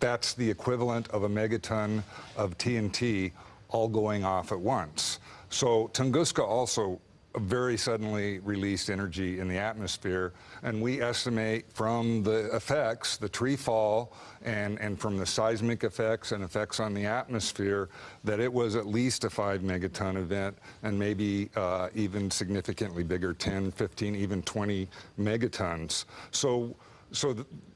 [SPEAKER 19] That's the equivalent of a megaton of TNT all going off at once. So Tunguska also very suddenly released energy in the atmosphere, and we estimate from the effects, the tree fall, and from the seismic effects and effects on the atmosphere, that it was at least a 5 megaton event, and maybe even significantly bigger, 10, 15, even 20 megatons. So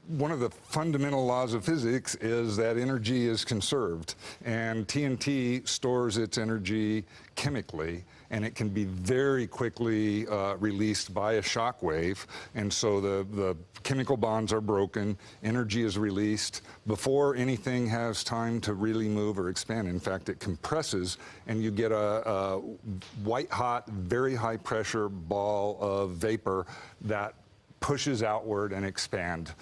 [SPEAKER 19] one of the fundamental laws of physics is that energy is conserved, and TNT stores its energy chemically, and it can be very quickly released by a shock wave. And so the chemical bonds are broken, energy is released before anything has time to really move or expand. In fact, it compresses, and you get a white-hot, very high-pressure ball of vapor that pushes outward and expands.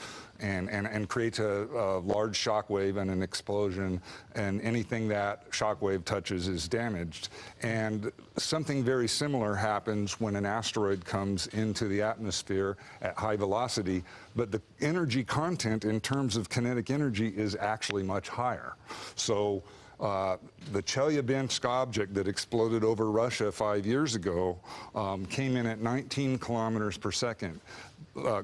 [SPEAKER 19] And creates a large shock wave and an explosion, and anything that shock wave touches is damaged. And something very similar happens when an asteroid comes into the atmosphere at high velocity, but the energy content in terms of kinetic energy is actually much higher. So the Chelyabinsk object that exploded over Russia 5 years ago came in at 19 kilometers per second.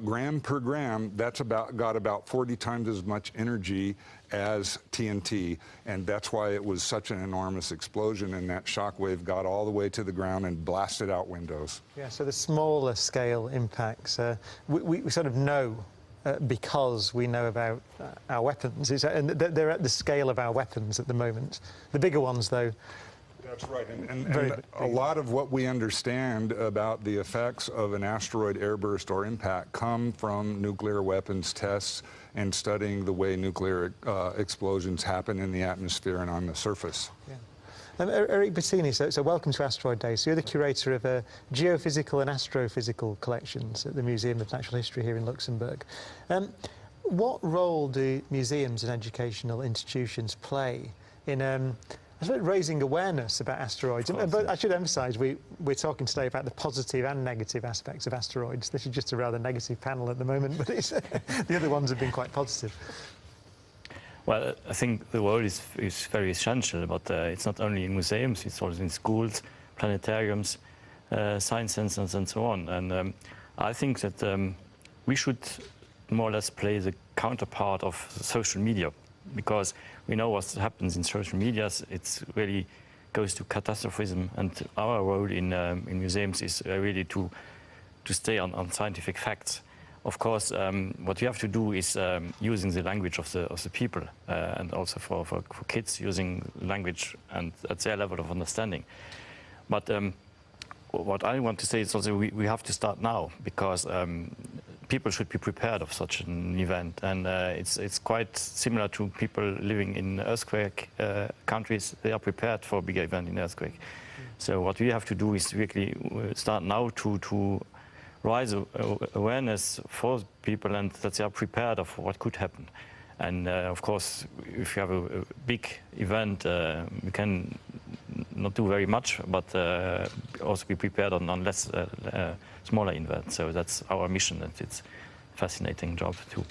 [SPEAKER 19] Gram per gram, that's got about 40 times as much energy as TNT, and that's why it was such an enormous explosion, and that shock wave got all the way to the ground and blasted out windows.
[SPEAKER 2] Yeah, so the smaller scale impacts, we sort of know because we know about our weapons, and they're at the scale of our weapons at the moment. The bigger ones, though.
[SPEAKER 19] That's right, and a lot of what we understand about the effects of an asteroid airburst or impact come from nuclear weapons tests and studying the way nuclear explosions happen in the atmosphere and on the surface.
[SPEAKER 2] Yeah. Eric Bettini, so welcome to Asteroid Day. So you're the curator of geophysical and astrophysical collections at the Museum of Natural History here in Luxembourg. What role do museums and educational institutions play in raising awareness about asteroids? But I should emphasise, we're talking today about the positive and negative aspects of asteroids. This is just a rather negative panel at the moment, but the other ones have been quite positive.
[SPEAKER 6] Well, I think the role is very essential, but it's not only in museums, it's also in schools, planetariums, science centers and so on. And I think that we should more or less play the counterpart of social media, because we know what happens in social media. It really goes to catastrophism, and our role in museums is really to stay on scientific facts. Of course, what we have to do is using the language of the people, and also for kids using language and at their level of understanding. But what I want to say is also we have to start now, because people should be prepared of such an event, and it's quite similar to people living in earthquake countries. They are prepared for a bigger event in earthquake. So what we have to do is really start now to raise awareness for people, and that they are prepared of what could happen. And of course, if you have a big event, we can not do very much, but also be prepared on less smaller events. So that's our mission, and it's a fascinating job too.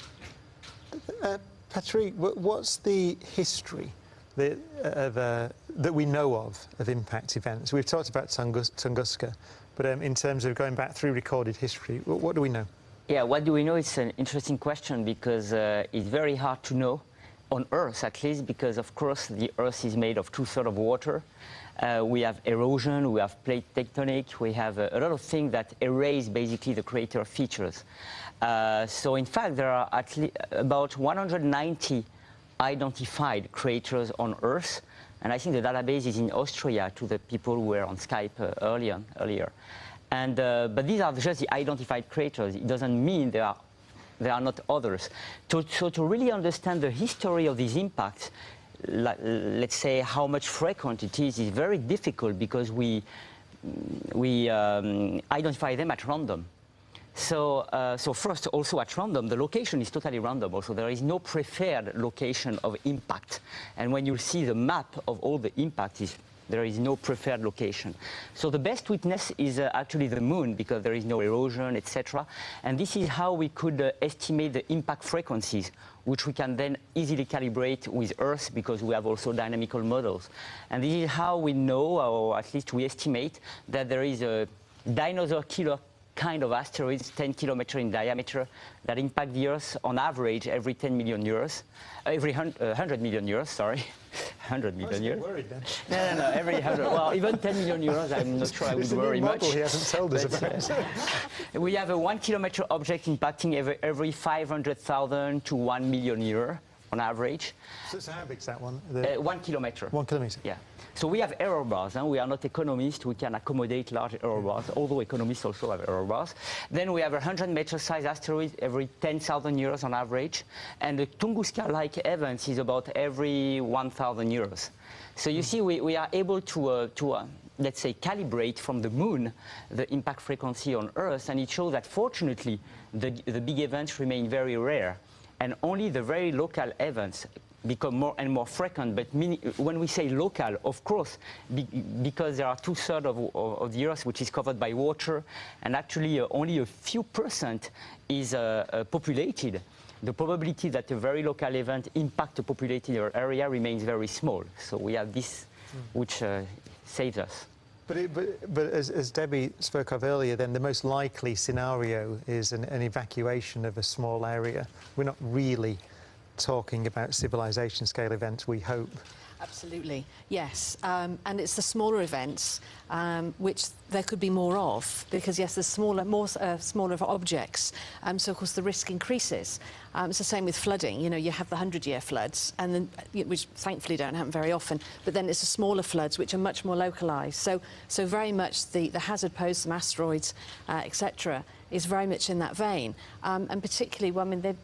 [SPEAKER 2] Patrick, what's the history that we know of impact events? We've talked about Tunguska, but in terms of going back through recorded history, what do we know?
[SPEAKER 21] Yeah, what do we know? It's an interesting question, because it's very hard to know, on Earth at least, because of course the Earth is made of two-thirds of water. We have erosion, we have plate tectonic, we have a lot of things that erase basically the crater features. So in fact there are at least about 190 identified craters on Earth, and I think the database is in Austria, to the people who were on Skype earlier. And, but these are just the identified craters. It doesn't mean there are not others. So to really understand the history of these impacts, let's say how much frequent it is very difficult, because we identify them at random. So first, also at random, the location is totally random. Also, there is no preferred location of impact. And when you see the map of all the impacts, there is no preferred location. So the best witness is actually the moon, because there is no erosion, etc. And this is how we could estimate the impact frequencies, which we can then easily calibrate with Earth, because we have also dynamical models. And this is how we know, or at least we estimate, that there is a dinosaur killer kind of asteroids, 10 kilometers in diameter, that impact the Earth on average every 10 million years, every 100 million years, sorry. 100 million years.
[SPEAKER 2] Worried then.
[SPEAKER 21] No, every 100. Well, even 10 million euros, I'm not sure I would worry much.
[SPEAKER 2] He hasn't told us about.
[SPEAKER 21] We have a 1 kilometer object impacting every 500,000 to 1 million year on average.
[SPEAKER 2] So how big is that one?
[SPEAKER 21] 1 kilometer.
[SPEAKER 2] 1 kilometer.
[SPEAKER 21] Yeah. So we have error bars. We are not economists. We can accommodate large error bars, although economists also have error bars. Then we have a 100-meter-sized asteroid every 10,000 years on average. And the Tunguska-like events is about every 1,000 years. So you see, we are able to let's say, calibrate from the moon the impact frequency on Earth, and it shows that fortunately the big events remain very rare, and only the very local events become more and more frequent. But when we say local, of course, because there are 2/3 of the Earth which is covered by water, and actually only a few % is populated, the probability that a very local event impact a populated area remains very small. So we have this which saves us.
[SPEAKER 2] But as Debbie spoke of earlier, then the most likely scenario is an evacuation of a small area. We're not really talking about civilization scale events, we hope.
[SPEAKER 11] Absolutely, yes. And it's the smaller events which there could be more of, because yes, there's smaller objects. So of course the risk increases. It's the same with flooding. You know, you have the 100-year floods, and then, which thankfully don't happen very often. But then it's the smaller floods which are much more localised. So very much the hazard posed from asteroids, etc., is very much in that vein. And particularly, well, I mean, they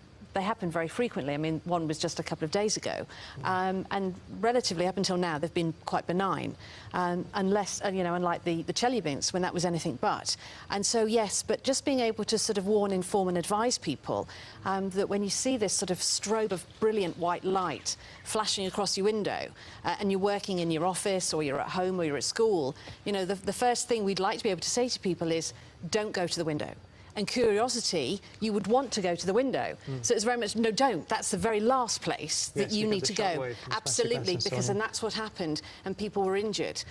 [SPEAKER 11] happen very frequently. I mean, one was just a couple of days ago, and relatively up until now they've been quite benign, unless unlike the Chelyabinsk when that was anything but. And so yes, but just being able to sort of warn, inform, and advise people that when you see this sort of strobe of brilliant white light flashing across your window, and you're working in your office or you're at home or you're at school, you know, the first thing we'd like to be able to say to people is, don't go to the window. And curiosity, you would want to go to the window. So it's very much, no, don't. That's the very last place that you need to go. Absolutely, because then that's what happened, and people were injured.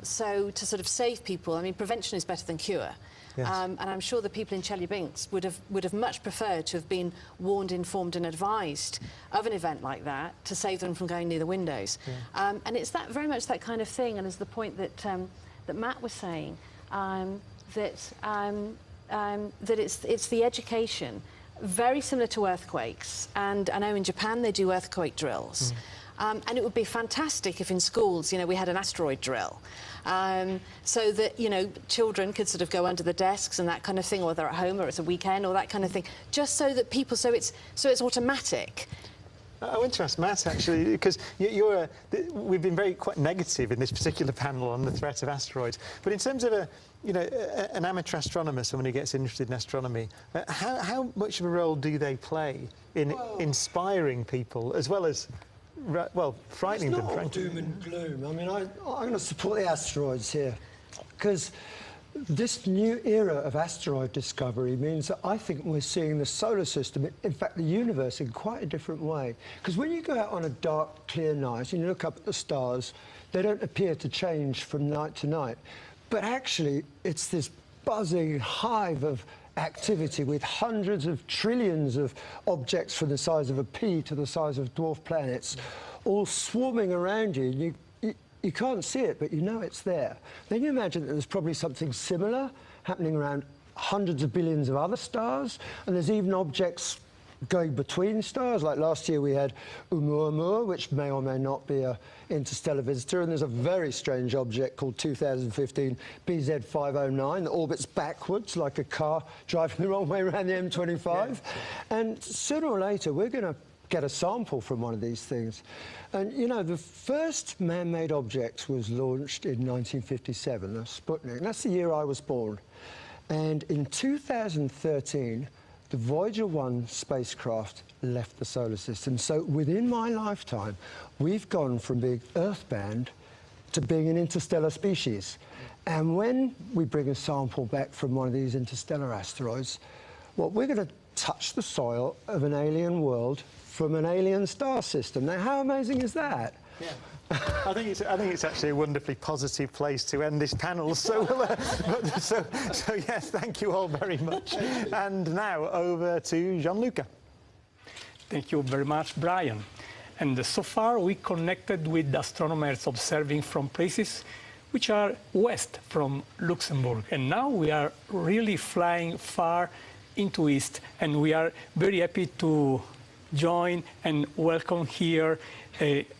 [SPEAKER 11] So to sort of save people, I mean, prevention is better than cure. Yes. And I'm sure the people in Chelyabinsk would have much preferred to have been warned, informed, and advised of an event like that to save them from going near the windows. Yeah. And it's that very much that kind of thing, and as the point that that Matt was saying, that it's the education, very similar to earthquakes. And I know in Japan they do earthquake drills. And it would be fantastic if in schools, you know, we had an asteroid drill. So that, you know, children could sort of go under the desks and that kind of thing, or they're at home or it's a weekend or that kind of thing, just so that people, so it's automatic.
[SPEAKER 2] I want to ask Matt, actually, because we've been quite negative in this particular panel on the threat of asteroids. But in terms of an amateur astronomer, someone who gets interested in astronomy, how much of a role do they play in inspiring people, as well as, well, frightening them, frankly?
[SPEAKER 22] Doom and gloom. I mean, I'm going to support the asteroids here, because this new era of asteroid discovery means that I think we're seeing the solar system, in fact the universe, in quite a different way. Because when you go out on a dark, clear night and you look up at the stars, they don't appear to change from night to night. But actually, it's this buzzing hive of activity with hundreds of trillions of objects from the size of a pea to the size of dwarf planets, all swarming around you. You can't see it, but you know it's there. Then you imagine that there's probably something similar happening around hundreds of billions of other stars, and there's even objects going between stars. Like last year we had Oumuamua, which may or may not be an interstellar visitor, and there's a very strange object called 2015 BZ509 that orbits backwards like a car driving the wrong way around the M25. Yeah. And sooner or later we're going to get a sample from one of these things. And, you know, the first man-made object was launched in 1957, the Sputnik. And that's the year I was born. And in 2013, the Voyager 1 spacecraft left the solar system. So within my lifetime, we've gone from being Earthbound to being an interstellar species. And when we bring a sample back from one of these interstellar asteroids, well, we're going to touch the soil of an alien world from an alien star system. Now, how amazing is that?
[SPEAKER 2] Yeah. I think it's actually a wonderfully positive place to end this panel. So, so yes, thank you all very much. And now over to Gianluca.
[SPEAKER 9] Thank you very much, Brian. And so far we connected with astronomers observing from places which are west from Luxembourg. And now we are really flying far into east, and we are very happy to join and welcome here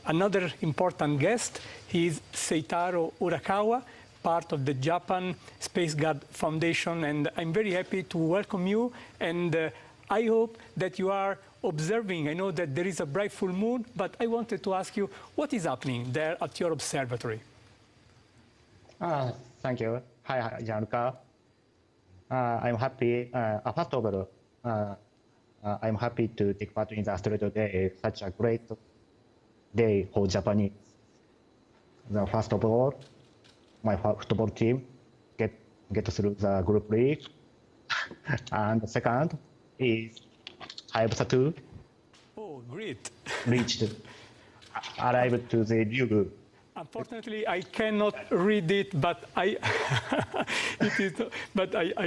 [SPEAKER 9] another important guest. He is Seitaro Urakawa, part of the Japan Space Guard Foundation, and I'm very happy to welcome you, and I hope that you are observing. I know that there is a bright full moon, but I wanted to ask you what is happening there at your observatory.
[SPEAKER 3] Thank you. Hi, Gianluca. I'm happy. First of all, I'm happy to take part in the Asteroid Day, such a great day for Japanese. First of all, my football team get through the group league, and the second is Hayabusa 2.
[SPEAKER 9] Oh, great!
[SPEAKER 3] Arrived to the Ryugu.
[SPEAKER 9] Unfortunately, I cannot read it, but I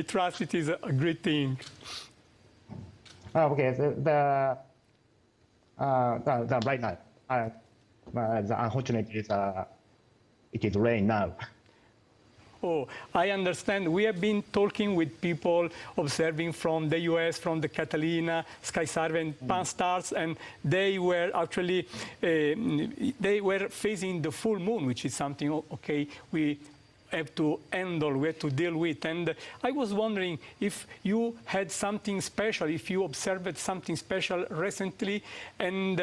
[SPEAKER 9] trust it is a great thing.
[SPEAKER 3] Okay, the right now, the unfortunately it is rain now.
[SPEAKER 9] Oh, I understand. We have been talking with people observing from the US, from the Catalina, Sky Survey, and Pan-STARRS, and they were actually they were facing the full moon, which is something, okay, we have to handle, we have to deal with. And I was wondering if you had something special, if you observed something special recently, and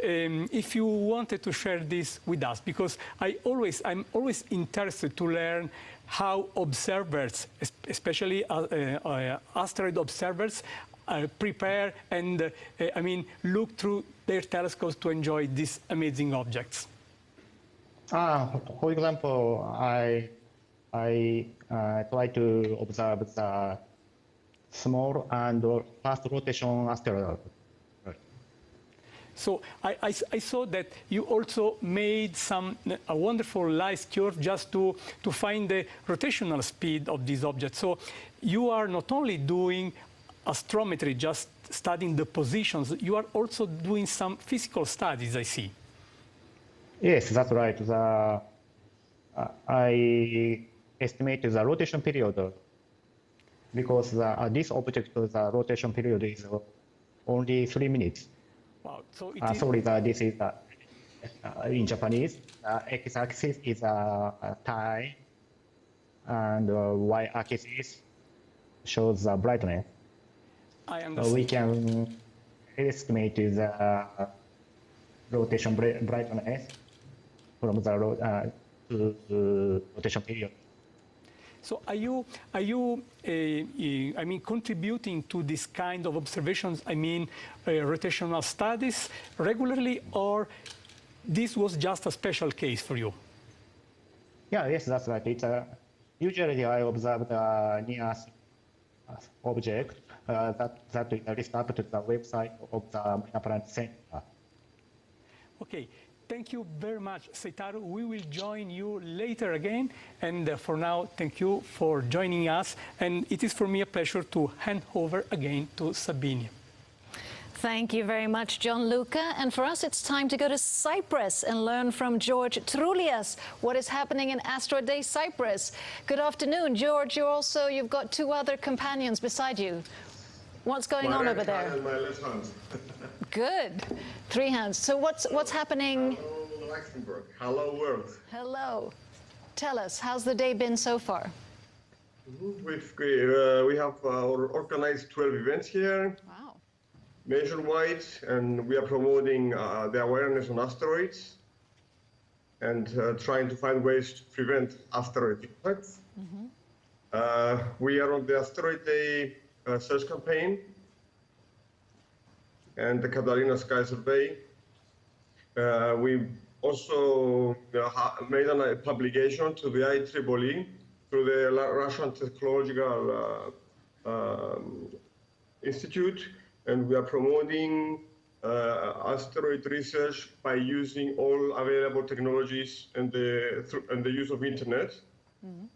[SPEAKER 9] if you wanted to share this with us, because I'm always interested to learn how observers, especially asteroid observers, prepare and look through their telescopes to enjoy these amazing objects.
[SPEAKER 3] For example, I try to observe the small and fast rotation asteroid.
[SPEAKER 9] So I saw that you also made a wonderful light curve just to find the rotational speed of these objects. So you are not only doing astrometry, just studying the positions, you are also doing some physical studies, I see.
[SPEAKER 3] Yes, that's right. I estimate the rotation period because this object, the rotation period is only 3 minutes.
[SPEAKER 9] Wow. So
[SPEAKER 3] sorry, this is in Japanese. X-axis is time, and y-axis shows the brightness.
[SPEAKER 9] I understand.
[SPEAKER 3] We can estimate the rotation brightness from the rotation period.
[SPEAKER 9] So are you contributing to this kind of observations, rotational studies regularly, or this was just a special case for you?
[SPEAKER 3] Yeah, yes, that's right. Usually I observe the near object that is linked up to the website of the Minor Planet Center.
[SPEAKER 9] Okay. Thank you very much, Seitaro. We will join you later again. And for now, thank you for joining us. And it is for me a pleasure to hand over again to Sabine.
[SPEAKER 14] Thank you very much, Gianluca. And for us, it's time to go to Cyprus and learn from George Troulias what is happening in Asteroid Day Cyprus. Good afternoon, George. You've got 2 other companions beside you. What's going on over there?
[SPEAKER 4] And my left hand.
[SPEAKER 14] Good. 3 hands. So what's happening?
[SPEAKER 4] Hello, Luxembourg. Hello, world.
[SPEAKER 14] Hello. Tell us, how's the day been so far?
[SPEAKER 4] We have organized 12 events here.
[SPEAKER 14] Wow.
[SPEAKER 4] Nationwide, and we are promoting the awareness on asteroids and trying to find ways to prevent asteroid impacts. We are on the Asteroid Day search campaign and the Catalina Sky Survey. We also made a publication to the IEEE through the Russian Technological Institute, and we are promoting asteroid research by using all available technologies and the use of internet.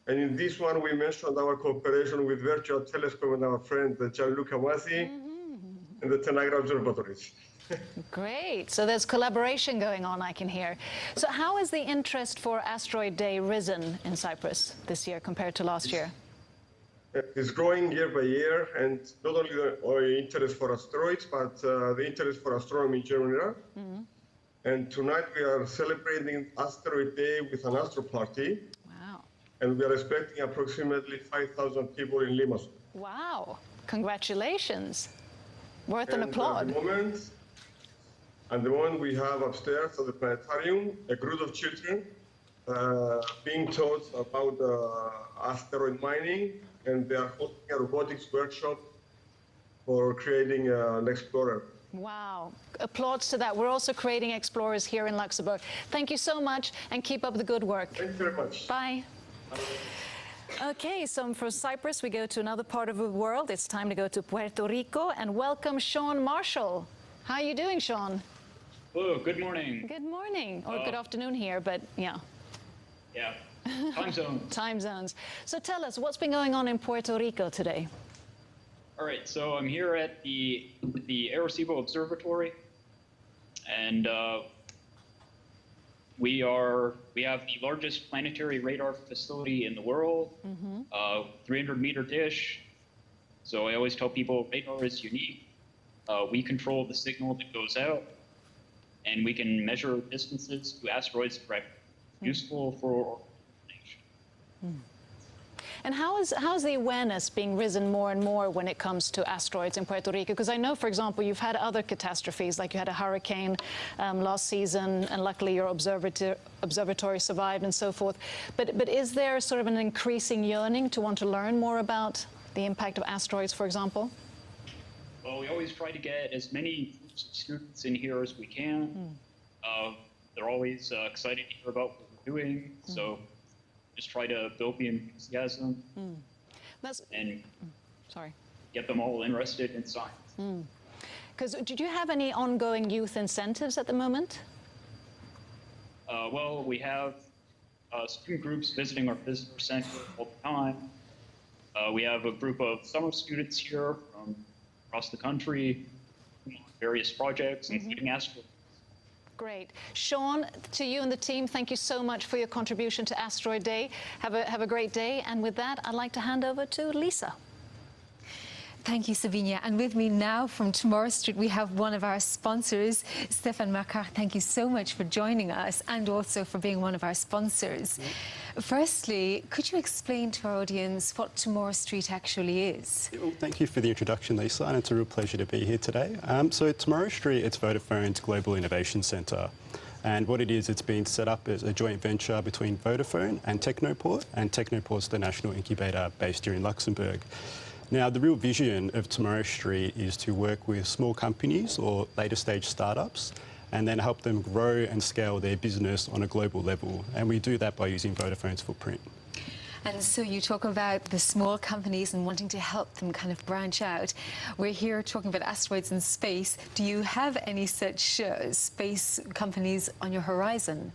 [SPEAKER 4] And in this one, we mentioned our cooperation with Virtual Telescope and our friend Gianluca Masi and the Tanagra Observatories.
[SPEAKER 14] Great. So there's collaboration going on, I can hear. So how has the interest for Asteroid Day risen in Cyprus this year compared to last year?
[SPEAKER 4] is growing year by year, and not only the interest for asteroids, but the interest for astronomy in general. And tonight we are celebrating Asteroid Day with an astro party.
[SPEAKER 14] Wow.
[SPEAKER 4] And we are expecting approximately 5,000 people in Limassol.
[SPEAKER 14] Wow. Congratulations. Worth an applaud.
[SPEAKER 4] At the moment we have upstairs at the planetarium a group of children being taught about asteroid mining, and they are hosting a robotics workshop for creating an explorer.
[SPEAKER 14] Wow. Applauds to that. We're also creating explorers here in Luxembourg. Thank you so much, and keep up the good work.
[SPEAKER 4] Thank you very much.
[SPEAKER 14] Bye. Okay, so from Cyprus, we go to another part of the world. It's time to go to Puerto Rico and welcome Sean Marshall. How are you doing, Sean?
[SPEAKER 1] Hello, good morning.
[SPEAKER 14] Good morning, or good afternoon here, but yeah.
[SPEAKER 1] Yeah, time zones.
[SPEAKER 14] Time zones. So tell us, what's been going on in Puerto Rico today?
[SPEAKER 1] All right, so I'm here at the Arecibo Observatory, and we have the largest planetary radar facility in the world, 300-meter dish. So I always tell people radar is unique. We control the signal that goes out, and we can measure distances to asteroids directly. Useful for organization.
[SPEAKER 14] And how's the awareness being risen more and more when it comes to asteroids in Puerto Rico? Because I know, for example, you've had other catastrophes, like you had a hurricane last season, and luckily your observatory survived and so forth. But is there sort of an increasing yearning to want to learn more about the impact of asteroids, for example?
[SPEAKER 1] Well, we always try to get as many groups of students in here as we can. They're always excited to hear about what we're doing, so just try to build the enthusiasm and get them all interested in science.
[SPEAKER 14] Because did you have any ongoing youth incentives at the moment?
[SPEAKER 1] Well, we have student groups visiting our visitor center all the time. We have a group of summer students here from across the country, various projects, including asteroids.
[SPEAKER 14] Great. Sean, to you and the team, thank you so much for your contribution to Asteroid Day. Have a great day. And with that, I'd like to hand over to Lisa.
[SPEAKER 16] Thank you, Sabinia. And with me now from Tomorrow Street, we have one of our sponsors, Stefan Makar. Thank you so much for joining us and also for being one of our sponsors. Firstly, could you explain to our audience what Tomorrow Street actually is?
[SPEAKER 7] Well, thank you for the introduction, Lisa, and it's a real pleasure to be here today. So Tomorrow Street, it's Vodafone's Global Innovation Centre. And what it is, it's been set up as a joint venture between Vodafone and Technoport's the national incubator based here in Luxembourg. Now, the real vision of Tomorrow Street is to work with small companies or later stage startups and then help them grow and scale their business on a global level. And we do that by using Vodafone's footprint.
[SPEAKER 16] And so you talk about the small companies and wanting to help them kind of branch out. We're here talking about asteroids in space. Do you have any such space companies on your horizon?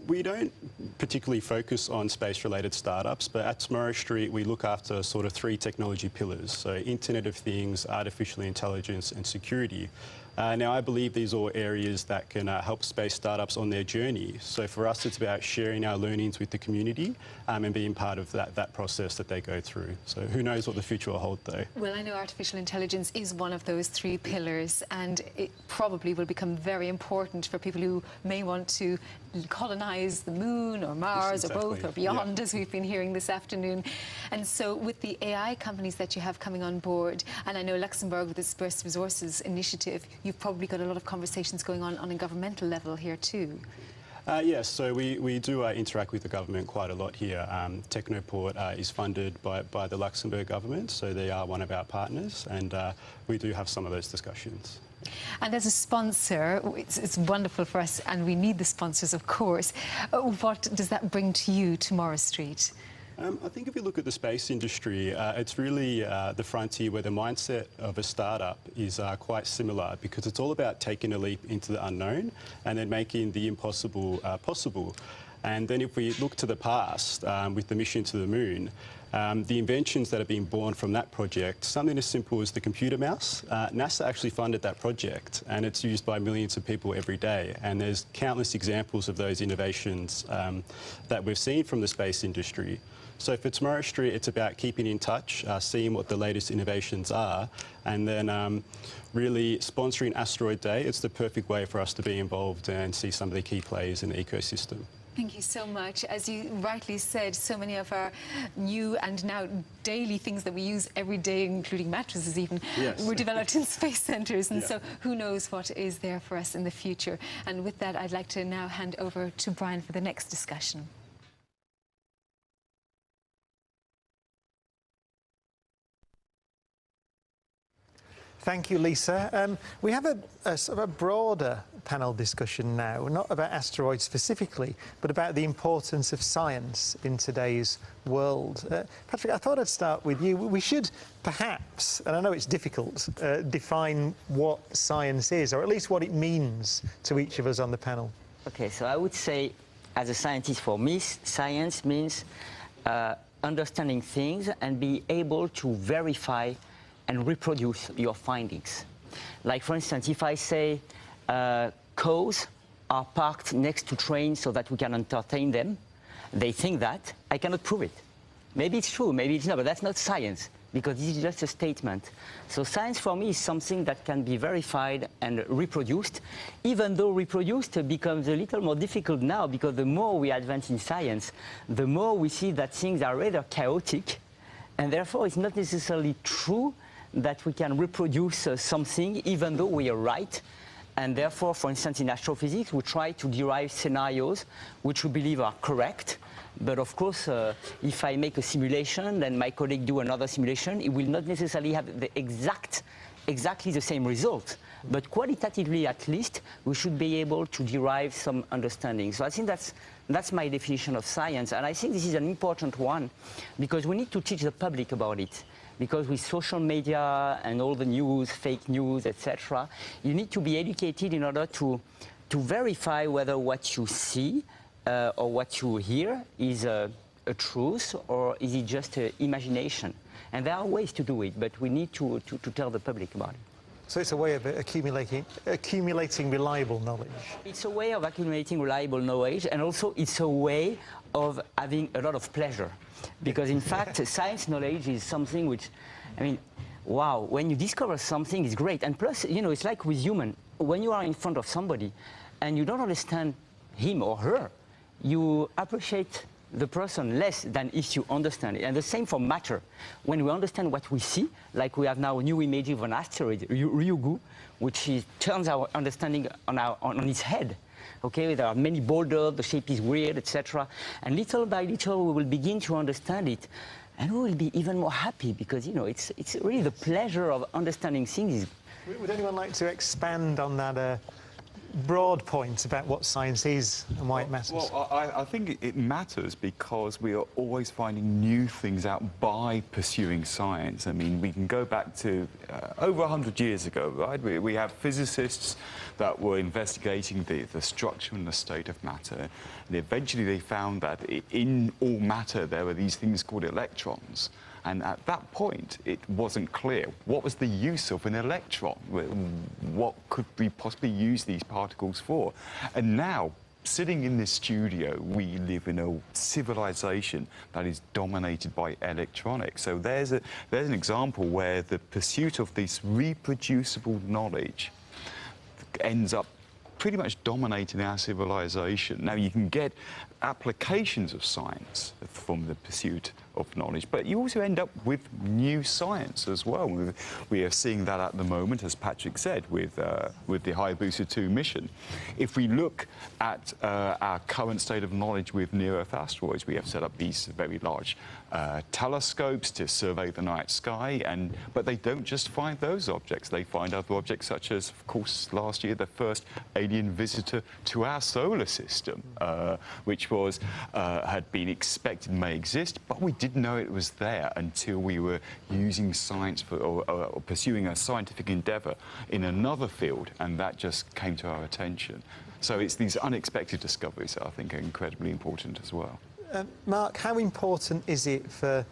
[SPEAKER 7] We don't particularly focus on space-related startups, but at Tomorrow Street we look after sort of three technology pillars, so Internet of Things, artificial intelligence and security. Now, I believe these are all areas that can help space startups on their journey. So for us, it's about sharing our learnings with the community and being part of that process that they go through. So who knows what the future will hold, though.
[SPEAKER 16] Well, I know artificial intelligence is one of those three pillars, and it probably will become very important for people who may want to colonize the moon or Mars or both or beyond, as we've been hearing this afternoon. And so with the AI companies that you have coming on board, and I know Luxembourg with its Burst Resources initiative, you've probably got a lot of conversations going on a governmental level here too.
[SPEAKER 7] Yes, so we do interact with the government quite a lot here. Technoport is funded by the Luxembourg government, so they are one of our partners, and we do have some of those discussions.
[SPEAKER 16] And as a sponsor, it's wonderful for us, and we need the sponsors, of course. What does that bring to you, Tomorrow Street?
[SPEAKER 7] I think if you look at the space industry, it's really the frontier where the mindset of a startup is quite similar, because it's all about taking a leap into the unknown and then making the impossible possible. And then if we look to the past with the mission to the moon, the inventions that have been born from that project, something as simple as the computer mouse, NASA actually funded that project, and it's used by millions of people every day. And there's countless examples of those innovations that we've seen from the space industry. So for Tomorrow Street, it's about keeping in touch, seeing what the latest innovations are, and then really sponsoring Asteroid Day. It's the perfect way for us to be involved and see some of the key players in the ecosystem.
[SPEAKER 16] Thank you so much. As you rightly said, so many of our new and now daily things that we use every day, including mattresses even, were developed in space centres. And so who knows what is there for us in the future. And with that, I'd like to now hand over to Brian for the next discussion.
[SPEAKER 2] Thank you, Lisa. We have a sort of a broader panel discussion now, not about asteroids specifically, but about the importance of science in today's world. Patrick, I thought I'd start with you. We should perhaps, and I know it's difficult, define what science is, or at least what it means to each of us on the panel.
[SPEAKER 21] Okay, so I would say, as a scientist, for me, science means understanding things and be able to verify and reproduce your findings. Like, for instance, if I say cows are parked next to trains so that we can entertain them, they think that. I cannot prove it. Maybe it's true, maybe it's not, but that's not science, because this is just a statement. So science for me is something that can be verified and reproduced, even though reproduced becomes a little more difficult now, because the more we advance in science, the more we see that things are rather chaotic, and therefore it's not necessarily true that we can reproduce something even though we are right. And therefore, for instance, in astrophysics, we try to derive scenarios which we believe are correct. But of course, if I make a simulation, then my colleague do another simulation, it will not necessarily have the exactly the same result. But qualitatively, at least, we should be able to derive some understanding. So I think that's my definition of science. And I think this is an important one, because we need to teach the public about it. Because with social media and all the news, fake news, etc., you need to be educated in order to verify whether what you see or what you hear is a truth, or is it just imagination. And there are ways to do it, but we need to tell the public about it.
[SPEAKER 2] So it's a way of accumulating reliable knowledge.
[SPEAKER 21] It's a way of accumulating reliable knowledge, and also it's a way of having a lot of pleasure. Because in fact, science knowledge is something which, I mean, wow, when you discover something, it's great. And plus, you know, it's like with human. When you are in front of somebody and you don't understand him or her, you appreciate the person less than if you understand it. And the same for matter. When we understand what we see, like we have now a new image of an asteroid, Ryugu, which turns our understanding on its head. Okay, there are many boulders, the shape is weird, etc. And little by little, we will begin to understand it. And we will be even more happy, because, you know, it's really the pleasure of understanding things.
[SPEAKER 2] Would anyone like to expand on that broad point about what science is and why it matters?
[SPEAKER 10] Well, I think it matters because we are always finding new things out by pursuing science. I mean, we can go back to over 100 years ago, right? We have physicists that were investigating the structure and the state of matter, and eventually they found that in all matter there were these things called electrons. And at that point, it wasn't clear what was the use of an electron. What could we possibly use these particles for? And now, sitting in this studio, we live in a civilization that is dominated by electronics. So there's an example where the pursuit of this reproducible knowledge ends up pretty much dominating our civilization. Now, you can get applications of science from the pursuit of knowledge, but you also end up with new science as well. We are seeing that at the moment, as Patrick said, with the Hayabusa 2 mission. If we look at our current state of knowledge with near-Earth asteroids, we have set up these very large telescopes to survey the night sky, but they don't just find those objects. They find other objects such as, of course, last year, the first alien visitor to our solar system, which was had been expected may exist, but we didn't know it was there until we were using science or pursuing a scientific endeavor in another field, and that just came to our attention. So it's these unexpected discoveries that I think are incredibly important as well.
[SPEAKER 2] Mark, how important is it for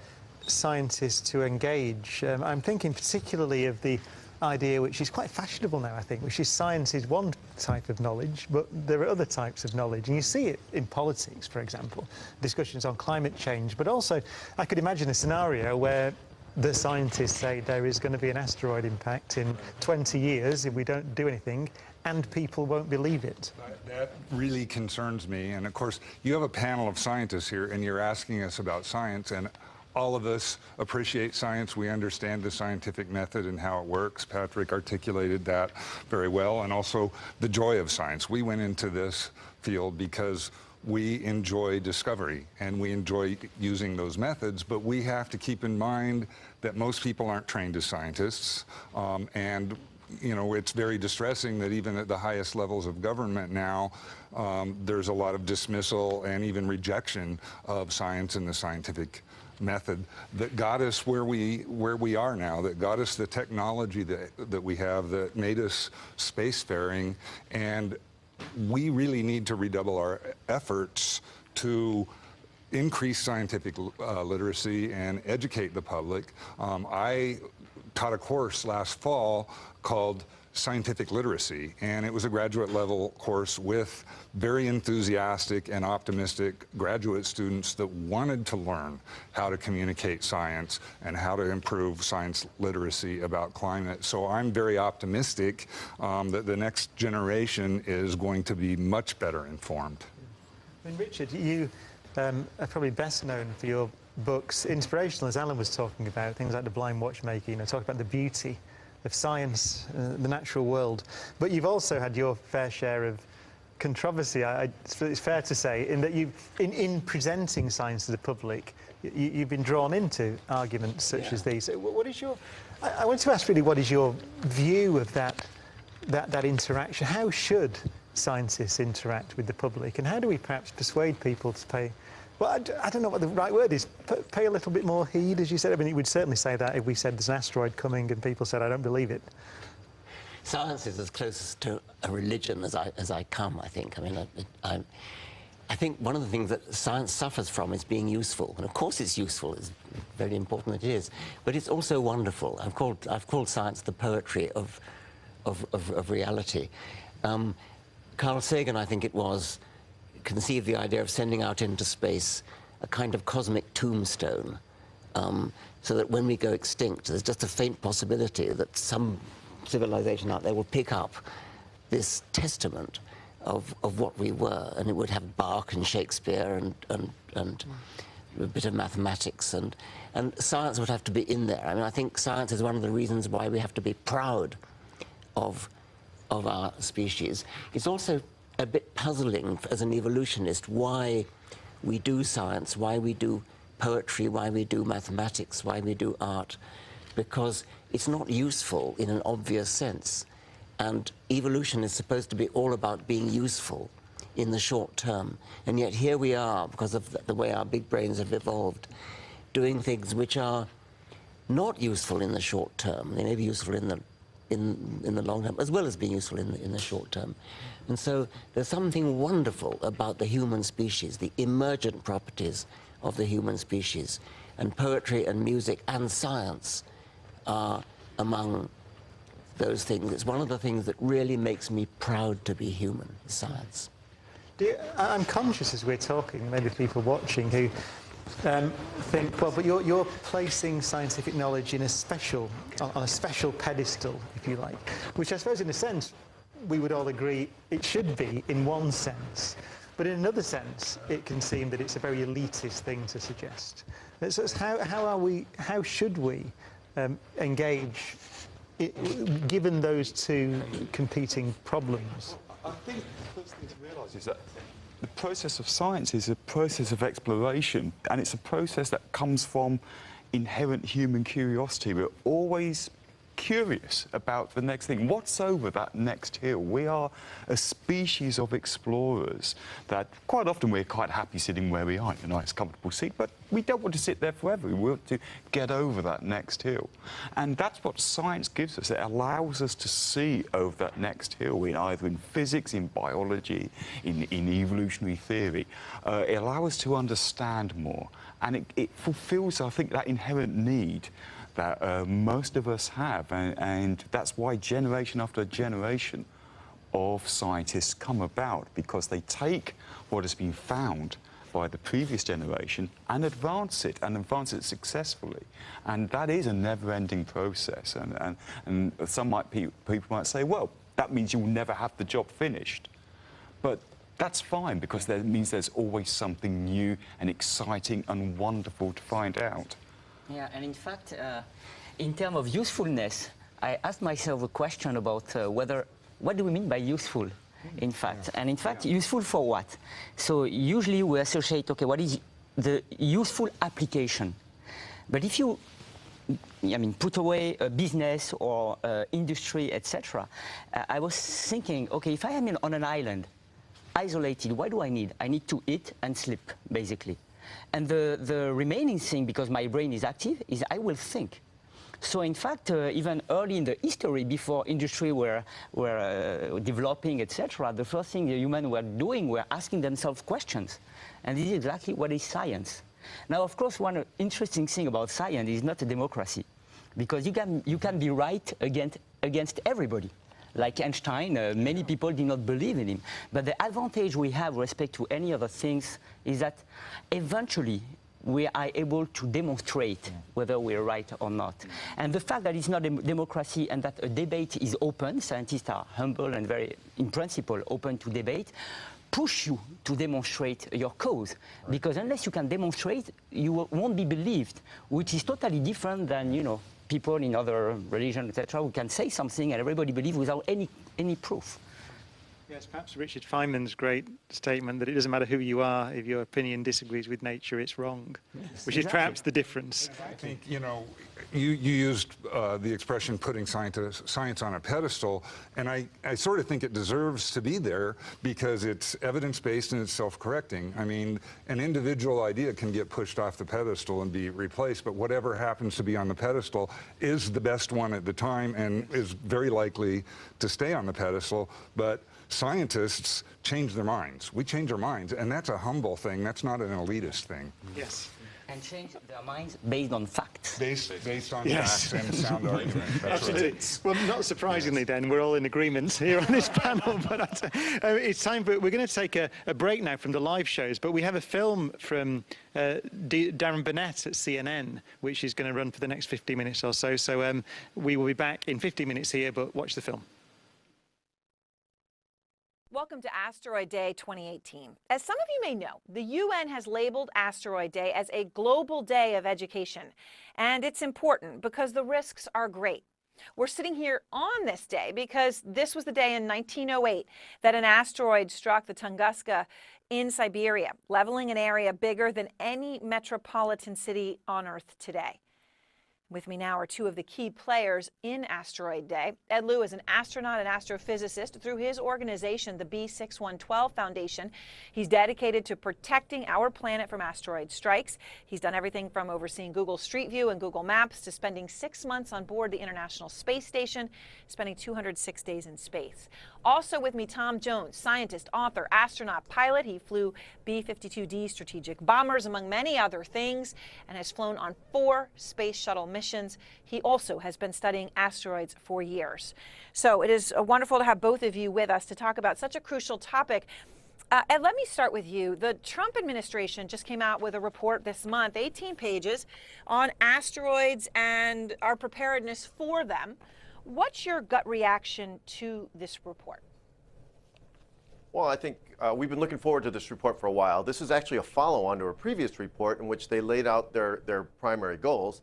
[SPEAKER 2] scientists to engage? I'm thinking particularly of the idea which is quite fashionable now, I think, which is science is one type of knowledge, but there are other types of knowledge. And you see it in politics, for example, discussions on climate change. But also, I could imagine a scenario where the scientists say there is going to be an asteroid impact in 20 years if we don't do anything, and people won't believe it.
[SPEAKER 19] That really concerns me. And of course, you have a panel of scientists here, and you're asking us about science, and all of us appreciate science. We understand the scientific method and how it works. Patrick articulated that very well, and also the joy of science. We went into this field because we enjoy discovery and we enjoy using those methods, but we have to keep in mind that most people aren't trained as scientists, and you know, it's very distressing that even at the highest levels of government now, there's a lot of dismissal and even rejection of science and the scientific method that got us where we are now, that got us the technology that we have, that made us spacefaring. And we really need to redouble our efforts to increase scientific literacy and educate the public. I taught a course last fall called Scientific Literacy, and it was a graduate level course with very enthusiastic and optimistic graduate students that wanted to learn how to communicate science and how to improve science literacy about climate. So I'm very optimistic that the next generation is going to be much better informed.
[SPEAKER 2] I mean, Richard, you are probably best known for your books, inspirational, as Alan was talking about, things like The Blind Watchmaker, you know, talk about the beauty of science, the natural world. But you've also had your fair share of controversy, it's fair to say, in that in presenting science to the public, you've been drawn into arguments such as these. What is your... I want to ask really, what is your view of that interaction? How should scientists interact with the public, and how do we perhaps persuade people to pay... Well, I don't know what the right word is. Pay a little bit more heed, as you said. I mean, you would certainly say that if we said there's an asteroid coming and people said, I don't believe it.
[SPEAKER 5] Science is as close to a religion as I come, I think. I mean, I think one of the things that science suffers from is being useful. And of course it's useful, it's very important that it is. But it's also wonderful. I've called science the poetry of reality. Carl Sagan, I think it was, conceived the idea of sending out into space a kind of cosmic tombstone, so that when we go extinct, there's just a faint possibility that some civilization out there will pick up this testament of what we were, and it would have Bach and Shakespeare and a bit of mathematics, and science would have to be in there. I mean, I think science is one of the reasons why we have to be proud of our species. It's also a bit puzzling as an evolutionist why we do science, why we do poetry, why we do mathematics, why we do art, because it's not useful in an obvious sense. And evolution is supposed to be all about being useful in the short term. And yet here we are, because of the way our big brains have evolved, doing things which are not useful in the short term. They may be useful in the long term, as well as being useful in the short term. And so there's something wonderful about the human species, the emergent properties of the human species. And poetry and music and science are among those things. It's one of the things that really makes me proud to be human, science.
[SPEAKER 2] I'm conscious as we're talking, maybe people watching who think, well, but you're placing scientific knowledge in on a special pedestal, if you like, which I suppose in a sense we would all agree it should be in one sense, but in another sense it can seem that it's a very elitist thing to suggest. So how should we engage given those two competing problems?
[SPEAKER 10] I think the first thing to realise is that the process of science is a process of exploration, and it's a process that comes from inherent human curiosity. We're always curious about the next thing. What's over that next hill? We are a species of explorers that quite often we're quite happy sitting where we are in a nice comfortable seat, but we don't want to sit there forever. We want to get over that next hill. And that's what science gives us. It allows us to see over that next hill, either in physics, in biology, in evolutionary theory. It allows us to understand more, and it fulfills, I think, that inherent need that most of us have, and that's why generation after generation of scientists come about, because they take what has been found by the previous generation and advance it successfully. And that is a never-ending process. And some people might say, well, that means you will never have the job finished. But that's fine, because that means there's always something new and exciting and wonderful to find out.
[SPEAKER 21] Yeah, and in fact, in terms of usefulness, I asked myself a question about what do we mean by useful? In fact, and in fact, useful for what? So usually we associate, okay, what is the useful application? But if you, put away a business or industry, etc., I was thinking, okay, if I am on an island, isolated, what do I need? I need to eat and sleep, basically. And the remaining thing, because my brain is active, is I will think. So in fact, even early in the history, before industry were developing, etc., the first thing the humans were doing were asking themselves questions. And this is exactly what is science. Now, of course, one interesting thing about science is not a democracy, because you can be right against everybody. Like Einstein, many people did not believe in him. But the advantage we have with respect to any other things is that eventually we are able to demonstrate whether we're right or not. And the fact that it's not a democracy and that a debate is open, scientists are humble and very, in principle, open to debate, push you to demonstrate your cause. Because unless you can demonstrate, you won't be believed, which is totally different than, people in other religions, etc., who can say something and everybody believes without any proof.
[SPEAKER 2] Yes, perhaps Richard Feynman's great statement that it doesn't matter who you are, if your opinion disagrees with nature, it's wrong, which is perhaps the difference.
[SPEAKER 19] I think, you used the expression putting science on a pedestal, and I sort of think it deserves to be there because it's evidence-based and it's self-correcting. I mean, an individual idea can get pushed off the pedestal and be replaced, but whatever happens to be on the pedestal is the best one at the time and is very likely to stay on the pedestal. But scientists change their minds. We change our minds, and that's a humble thing. That's not an elitist thing.
[SPEAKER 2] Yes.
[SPEAKER 21] And change their minds based on facts.
[SPEAKER 19] Based on facts and sound argument.
[SPEAKER 2] Absolutely. Right. Well, not surprisingly then, we're all in agreement here on this panel, but it's time for, we're going to take a break now from the live shows, but we have a film from Darren Burnett at CNN, which is going to run for the next 50 minutes or so. So we will be back in 50 minutes here, but watch the film.
[SPEAKER 12] Welcome to Asteroid Day 2018. As some of you may know, the UN has labeled Asteroid Day as a global day of education. And it's important because the risks are great. We're sitting here on this day because this was the day in 1908 that an asteroid struck the Tunguska in Siberia, leveling an area bigger than any metropolitan city on Earth today. With me now are two of the key players in Asteroid Day. Ed Liu is an astronaut and astrophysicist. Through his organization, the B6112 Foundation, he's dedicated to protecting our planet from asteroid strikes. He's done everything from overseeing Google Street View and Google Maps to spending 6 months on board the International Space Station, spending 206 days in space. Also with me, Tom Jones, scientist, author, astronaut, pilot. He flew B-52D strategic bombers, among many other things, and has flown on 4 space shuttle missions. He also has been studying asteroids for years. So it is wonderful to have both of you with us to talk about such a crucial topic. Ed, let me start with you. The Trump administration just came out with a report this month, 18 pages, on asteroids and our preparedness for them. What's your gut reaction to this report?
[SPEAKER 17] Well, I think we've been looking forward to this report for a while. This is actually a follow-on to a previous report in which they laid out their primary goals.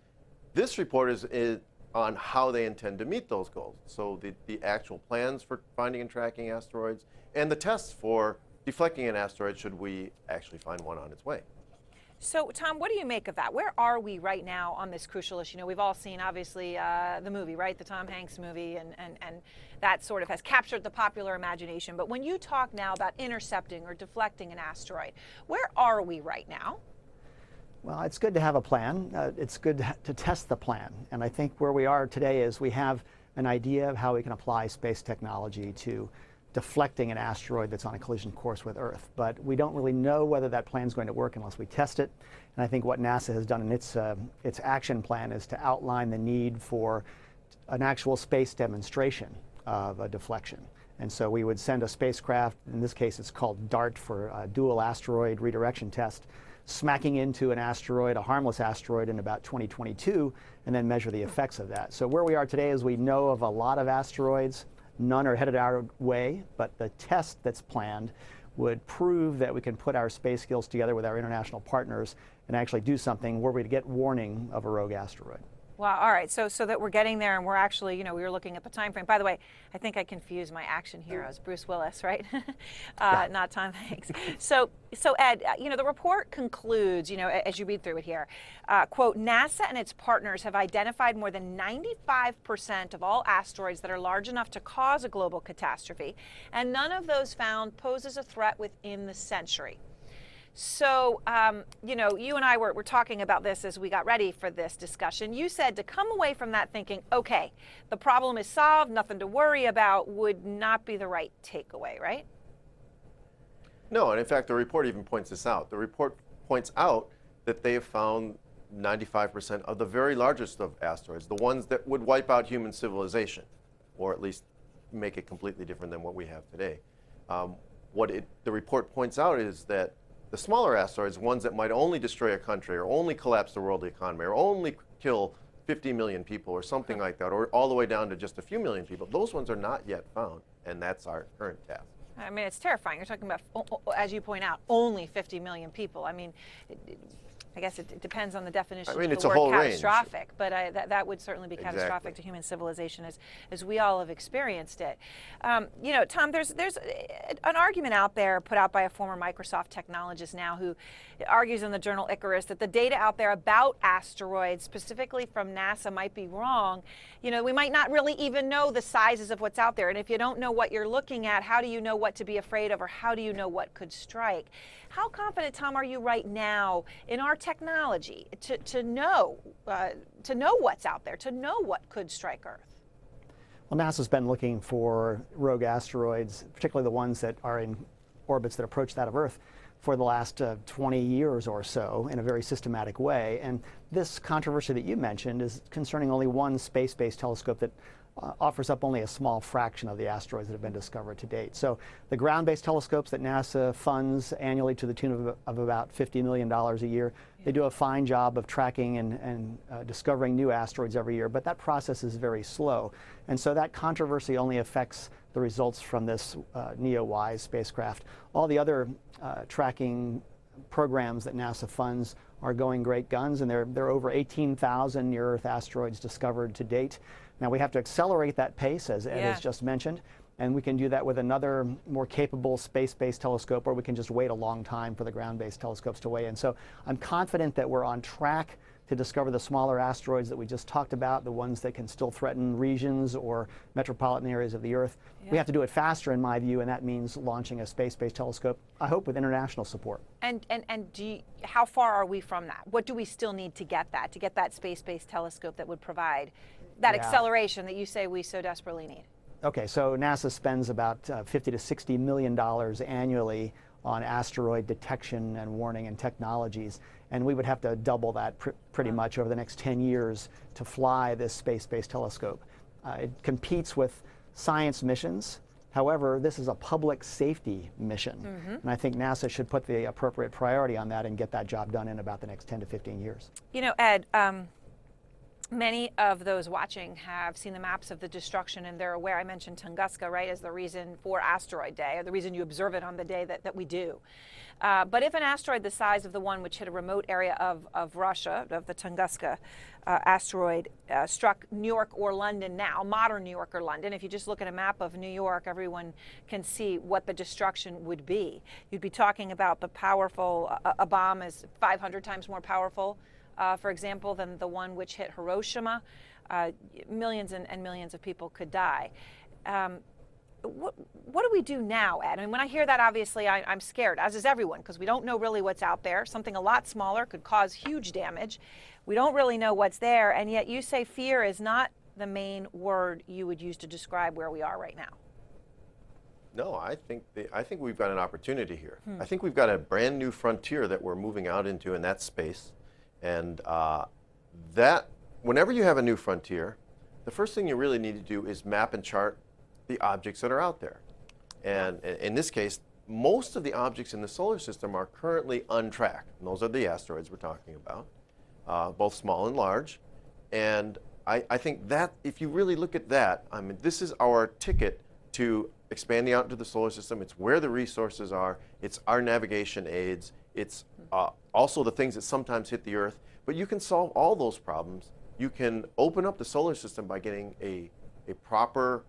[SPEAKER 17] This report is on how they intend to meet those goals. So the actual plans for finding and tracking asteroids and the tests for deflecting an asteroid should we actually find one on its way.
[SPEAKER 12] So, Tom, what do you make of that? Where are we right now on this crucial issue? You know, we've all seen, obviously, the movie, right? The Tom Hanks movie, and that sort of has captured the popular imagination. But when you talk now about intercepting or deflecting an asteroid, where are we right now?
[SPEAKER 23] Well, it's good to have a plan. It's good to test the plan. And I think where we are today is we have an idea of how we can apply space technology to deflecting an asteroid that's on a collision course with Earth. But we don't really know whether that plan is going to work unless we test it. And I think what NASA has done in its action plan is to outline the need for an actual space demonstration of a deflection. And so we would send a spacecraft, in this case it's called DART for Dual Asteroid Redirection Test, smacking into an asteroid, a harmless asteroid, in about 2022, and then measure the effects of that. So where we are today is we know of a lot of asteroids. None are headed our way, but the test that's planned would prove that we can put our space skills together with our international partners and actually do something where we get warning of a rogue asteroid.
[SPEAKER 12] Wow, all right, so that we're getting there, and we're actually, you know, we were looking at the time frame. By the way, I think I confused my action heroes. Bruce Willis, right? Not Tom Hanks. So Ed, you know, the report concludes, you know, as you read through it here, quote, NASA and its partners have identified more than 95% of all asteroids that are large enough to cause a global catastrophe, and none of those found poses a threat within the century. So, you know, you and I were talking about this as we got ready for this discussion. You said to come away from that thinking, okay, the problem is solved, nothing to worry about, would not be the right takeaway, right?
[SPEAKER 17] No, and in fact, the report even points this out. The report points out that they have found 95% of the very largest of asteroids, the ones that would wipe out human civilization, or at least make it completely different than what we have today. The report points out is that the smaller asteroids, ones that might only destroy a country or only collapse the world economy or only kill 50 million people or something like that, or all the way down to just a few million people, those ones are not yet found, and that's our current task.
[SPEAKER 12] I mean, it's terrifying. You're talking about, as you point out, only 50 million people. I mean, I guess it depends on the definition of the word catastrophic, but that would certainly be catastrophic to human civilization as we all have experienced it. You know, Tom, there's an argument out there put out by a former Microsoft technologist now who argues in the journal Icarus that the data out there about asteroids, specifically from NASA, might be wrong. You know, we might not really even know the sizes of what's out there, and if you don't know what you're looking at, how do you know what to be afraid of, or how do you know what could strike? How confident, Tom, are you right now in our technology to know what's out there, to know what could strike Earth?
[SPEAKER 23] Well, NASA's been looking for rogue asteroids, particularly the ones that are in orbits that approach that of Earth, for the last 20 years or so in a very systematic way. And this controversy that you mentioned is concerning only one space-based telescope that offers up only a small fraction of the asteroids that have been discovered to date. So the ground-based telescopes that NASA funds annually to the tune of about $50 million a year, they do a fine job of tracking and discovering new asteroids every year, but that process is very slow. And so that controversy only affects the results from this NEO-WISE spacecraft. All the other tracking programs that NASA funds are going great guns, and there are over 18,000 near-Earth asteroids discovered to date. Now we have to accelerate that pace, as Ed has just mentioned, and we can do that with another more capable space-based telescope, or we can just wait a long time for the ground-based telescopes to weigh in. So I'm confident that we're on track to discover the smaller asteroids that we just talked about, the ones that can still threaten regions or metropolitan areas of the Earth. We have to do it faster, in my view, and that means launching a space-based telescope, I hope with international support.
[SPEAKER 12] And how far are we from that? What do we still need to get that space-based telescope that would provide that acceleration that you say we so desperately need?
[SPEAKER 23] Okay, so NASA spends about $50 to $60 million annually on asteroid detection and warning and technologies, and we would have to double that pretty much over the next 10 years to fly this space-based telescope. It competes with science missions. However, this is a public safety mission, and I think NASA should put the appropriate priority on that and get that job done in about the next 10 to 15 years.
[SPEAKER 12] You know, Ed, many of those watching have seen the maps of the destruction, and they're aware. I mentioned Tunguska, right, as the reason for Asteroid Day, or the reason you observe it on the day that we do. But if an asteroid the size of the one which hit a remote area of Russia, of the Tunguska asteroid, struck New York or London now, modern New York or London, if you just look at a map of New York, everyone can see what the destruction would be. You'd be talking about the powerful, a bomb is 500 times more powerful, for example, than the one which hit Hiroshima. Millions and millions of people could die. What do we do now, Ed? I mean, when I hear that, obviously, I'm scared, as is everyone, because we don't know really what's out there. Something a lot smaller could cause huge damage. We don't really know what's there, and yet you say fear is not the main word you would use to describe where we are right now.
[SPEAKER 17] No, I think we've got an opportunity here. I think we've got a brand new frontier that we're moving out into, and that's space. And that, whenever you have a new frontier, the first thing you really need to do is map and chart the objects that are out there. And in this case, most of the objects in the solar system are currently untracked. And those are the asteroids we're talking about, both small and large. And I think that if you really look at that, I mean, this is our ticket to expanding out into the solar system. It's where the resources are. It's our navigation aids. It's also the things that sometimes hit the Earth. But you can solve all those problems. You can open up the solar system by getting a proper,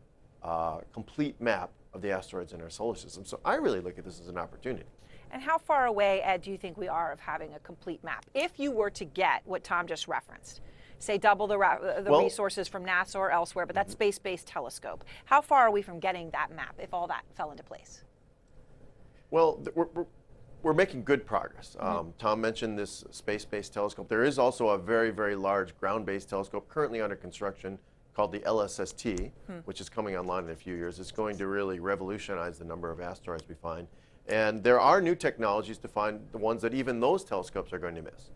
[SPEAKER 17] complete map of the asteroids in our solar system. So I really look at this as an opportunity.
[SPEAKER 12] And how far away, Ed, do you think we are of having a complete map? If you were to get what Tom just referenced, say double the resources from NASA or elsewhere, but that space-based telescope, how far are we from getting that map if all that fell into place?
[SPEAKER 17] Well, we're making good progress. Tom mentioned this space-based telescope. There is also a very, very large ground-based telescope currently under construction called the LSST, which is coming online in a few years. It's going to really revolutionize the number of asteroids we find. And there are new technologies to find the ones that even those telescopes are going to miss.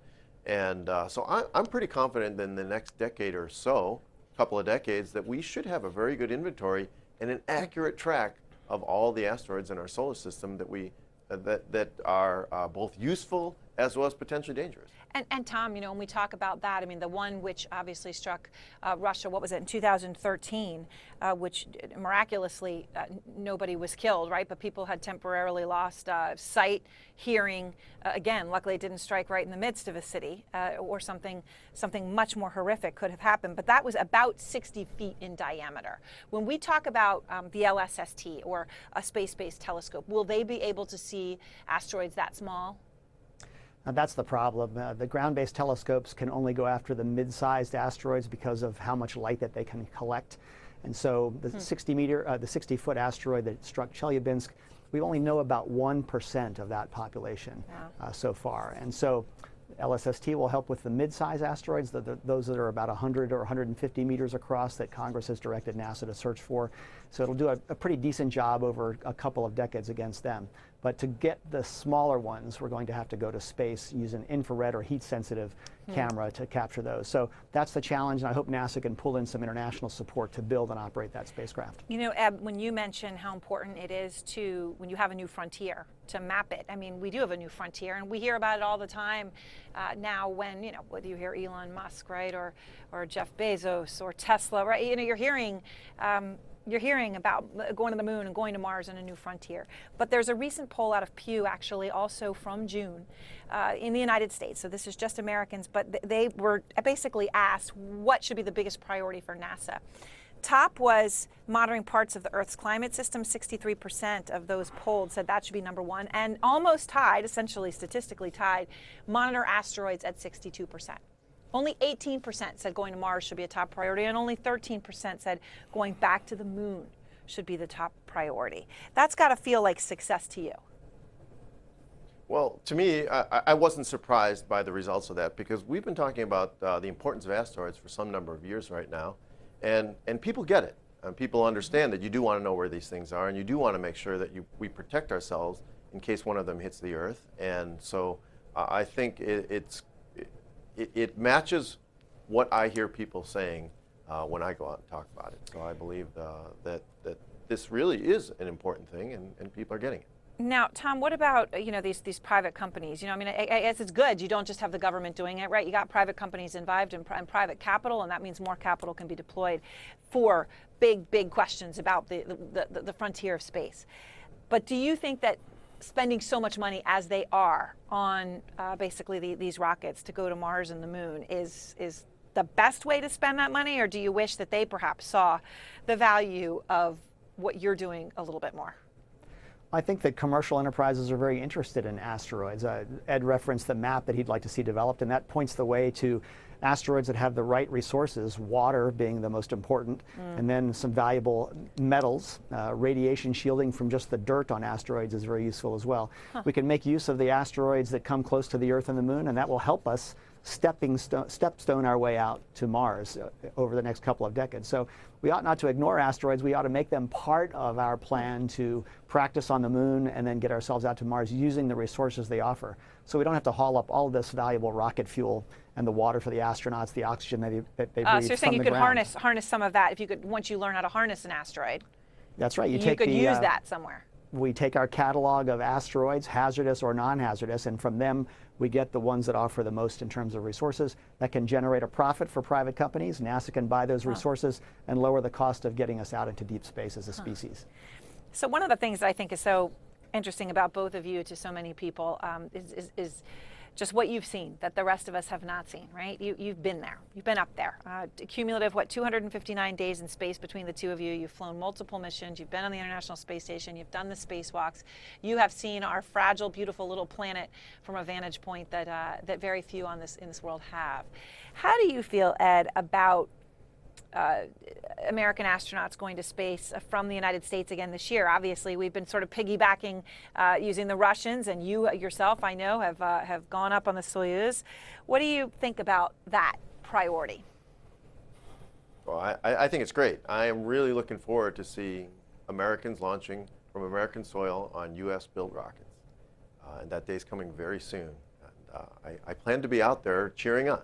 [SPEAKER 17] And so I'm pretty confident that in the next decade or so, couple of decades, that we should have a very good inventory and an accurate track of all the asteroids in our solar system that are both useful as well as potentially dangerous.
[SPEAKER 12] And Tom, you know, when we talk about that, I mean, the one which obviously struck Russia, what was it, in 2013, which miraculously nobody was killed, right? But people had temporarily lost sight, hearing. Again, luckily it didn't strike right in the midst of a city, or something much more horrific could have happened. But that was about 60 feet in diameter. When we talk about the LSST or a space-based telescope, will they be able to see asteroids that small?
[SPEAKER 23] That's the problem. The ground-based telescopes can only go after the mid-sized asteroids because of how much light that they can collect. And so the 60-foot asteroid that struck Chelyabinsk, we only know about 1% of that population so far. And so LSST will help with the mid-size asteroids, those that are about 100 or 150 meters across that Congress has directed NASA to search for. So it'll do a pretty decent job over a couple of decades against them. But to get the smaller ones, we're going to have to go to space, use an infrared or heat-sensitive camera to capture those. So that's the challenge, and I hope NASA can pull in some international support to build and operate that spacecraft.
[SPEAKER 12] You know, Eb, when you mention how important it is to, when you have a new frontier, to map it. I mean, we do have a new frontier, and we hear about it all the time now when, you know, whether you hear Elon Musk, right, or Jeff Bezos or Tesla, right, you know, you're hearing about going to the moon and going to Mars and a new frontier. But there's a recent poll out of Pew, actually, also from June, in the United States. So this is just Americans, but they were basically asked what should be the biggest priority for NASA. Top was monitoring parts of the Earth's climate system. 63% of those polled said that should be number one. And almost tied, essentially statistically tied, monitor asteroids at 62%. Only 18% said going to Mars should be a top priority, and only 13% said going back to the moon should be the top priority. That's got to feel like success to you.
[SPEAKER 17] Well, to me, I wasn't surprised by the results of that, because we've been talking about the importance of asteroids for some number of years right now, and people get it. And people understand that you do want to know where these things are, and you do want to make sure that we protect ourselves in case one of them hits the Earth. And so I think it matches what I hear people saying when I go out and talk about it. So I believe that this really is an important thing, and people are getting it.
[SPEAKER 12] Now, Tom, what about, you know, these private companies? You know, I mean, I guess it's good. You don't just have the government doing it, right? You got private companies involved in private capital, and that means more capital can be deployed for big questions about the frontier of space. But do you think that spending so much money as they are on basically these rockets to go to Mars and the moon is the best way to spend that money, or do you wish that they perhaps saw the value of what you're doing a little bit more?
[SPEAKER 23] I think that commercial enterprises are very interested in asteroids. Ed referenced the map that he'd like to see developed, and that points the way to asteroids that have the right resources, water being the most important, and then some valuable metals. Radiation shielding from just the dirt on asteroids is very useful as well. We can make use of the asteroids that come close to the Earth and the Moon, and that will help us stepstone our way out to Mars over the next couple of decades. So we ought not to ignore asteroids. We ought to make them part of our plan to practice on the moon and then get ourselves out to Mars using the resources they offer. So we don't have to haul up all of this valuable rocket fuel and the water for the astronauts, the oxygen that they breathe.
[SPEAKER 12] So you're saying you could
[SPEAKER 23] ground.
[SPEAKER 12] harness some of that if you could, once you learn how to harness an asteroid.
[SPEAKER 23] That's right.
[SPEAKER 12] You could use that somewhere.
[SPEAKER 23] We take our catalog of asteroids, hazardous or non-hazardous, and from them we get the ones that offer the most in terms of resources that can generate a profit for private companies. NASA can buy those resources and lower the cost of getting us out into deep space as a species.
[SPEAKER 12] So one of the things that I think is so interesting about both of you to so many people is just what you've seen that the rest of us have not seen, right? You've been there. You've been up there. Cumulative, 259 days in space between the two of you. You've flown multiple missions. You've been on the International Space Station. You've done the spacewalks. You have seen our fragile, beautiful little planet from a vantage point that very few in this world have. How do you feel, Ed, about American astronauts going to space from the United States again this year? Obviously, we've been sort of piggybacking using the Russians, and you yourself, I know, have gone up on the Soyuz. What do you think about that priority?
[SPEAKER 17] Well, I think it's great. I am really looking forward to seeing Americans launching from American soil on U.S.-built rockets. And that day's coming very soon. And I plan to be out there cheering on.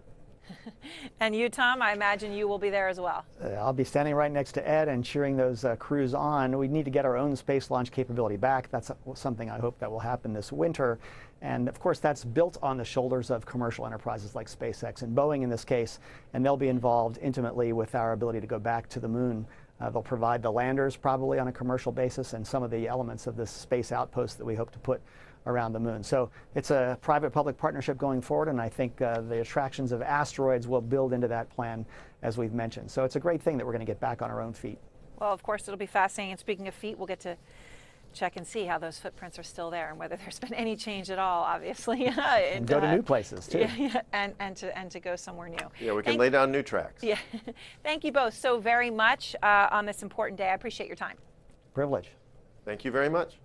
[SPEAKER 12] And you, Tom, I imagine you will be there as well.
[SPEAKER 23] I'll be standing right next to Ed and cheering those crews on. We need to get our own space launch capability back. That's something I hope that will happen this winter. And of course, that's built on the shoulders of commercial enterprises like SpaceX and Boeing in this case, and they'll be involved intimately with our ability to go back to the moon. They'll provide the landers probably on a commercial basis and some of the elements of this space outpost that we hope to put around the moon. So it's a private-public partnership going forward, and I think the attractions of asteroids will build into that plan, as we've mentioned. So it's a great thing that we're going to get back on our own feet.
[SPEAKER 12] Well, of course, it'll be fascinating. And speaking of feet, we'll get to check and see how those footprints are still there and whether there's been any change at all, obviously.
[SPEAKER 23] And go to new places, too.
[SPEAKER 12] Yeah, and to go somewhere new.
[SPEAKER 17] Yeah, we can lay down new tracks.
[SPEAKER 12] Yeah. Thank you both so very much on this important day. I appreciate your time.
[SPEAKER 23] Privilege.
[SPEAKER 17] Thank you very much.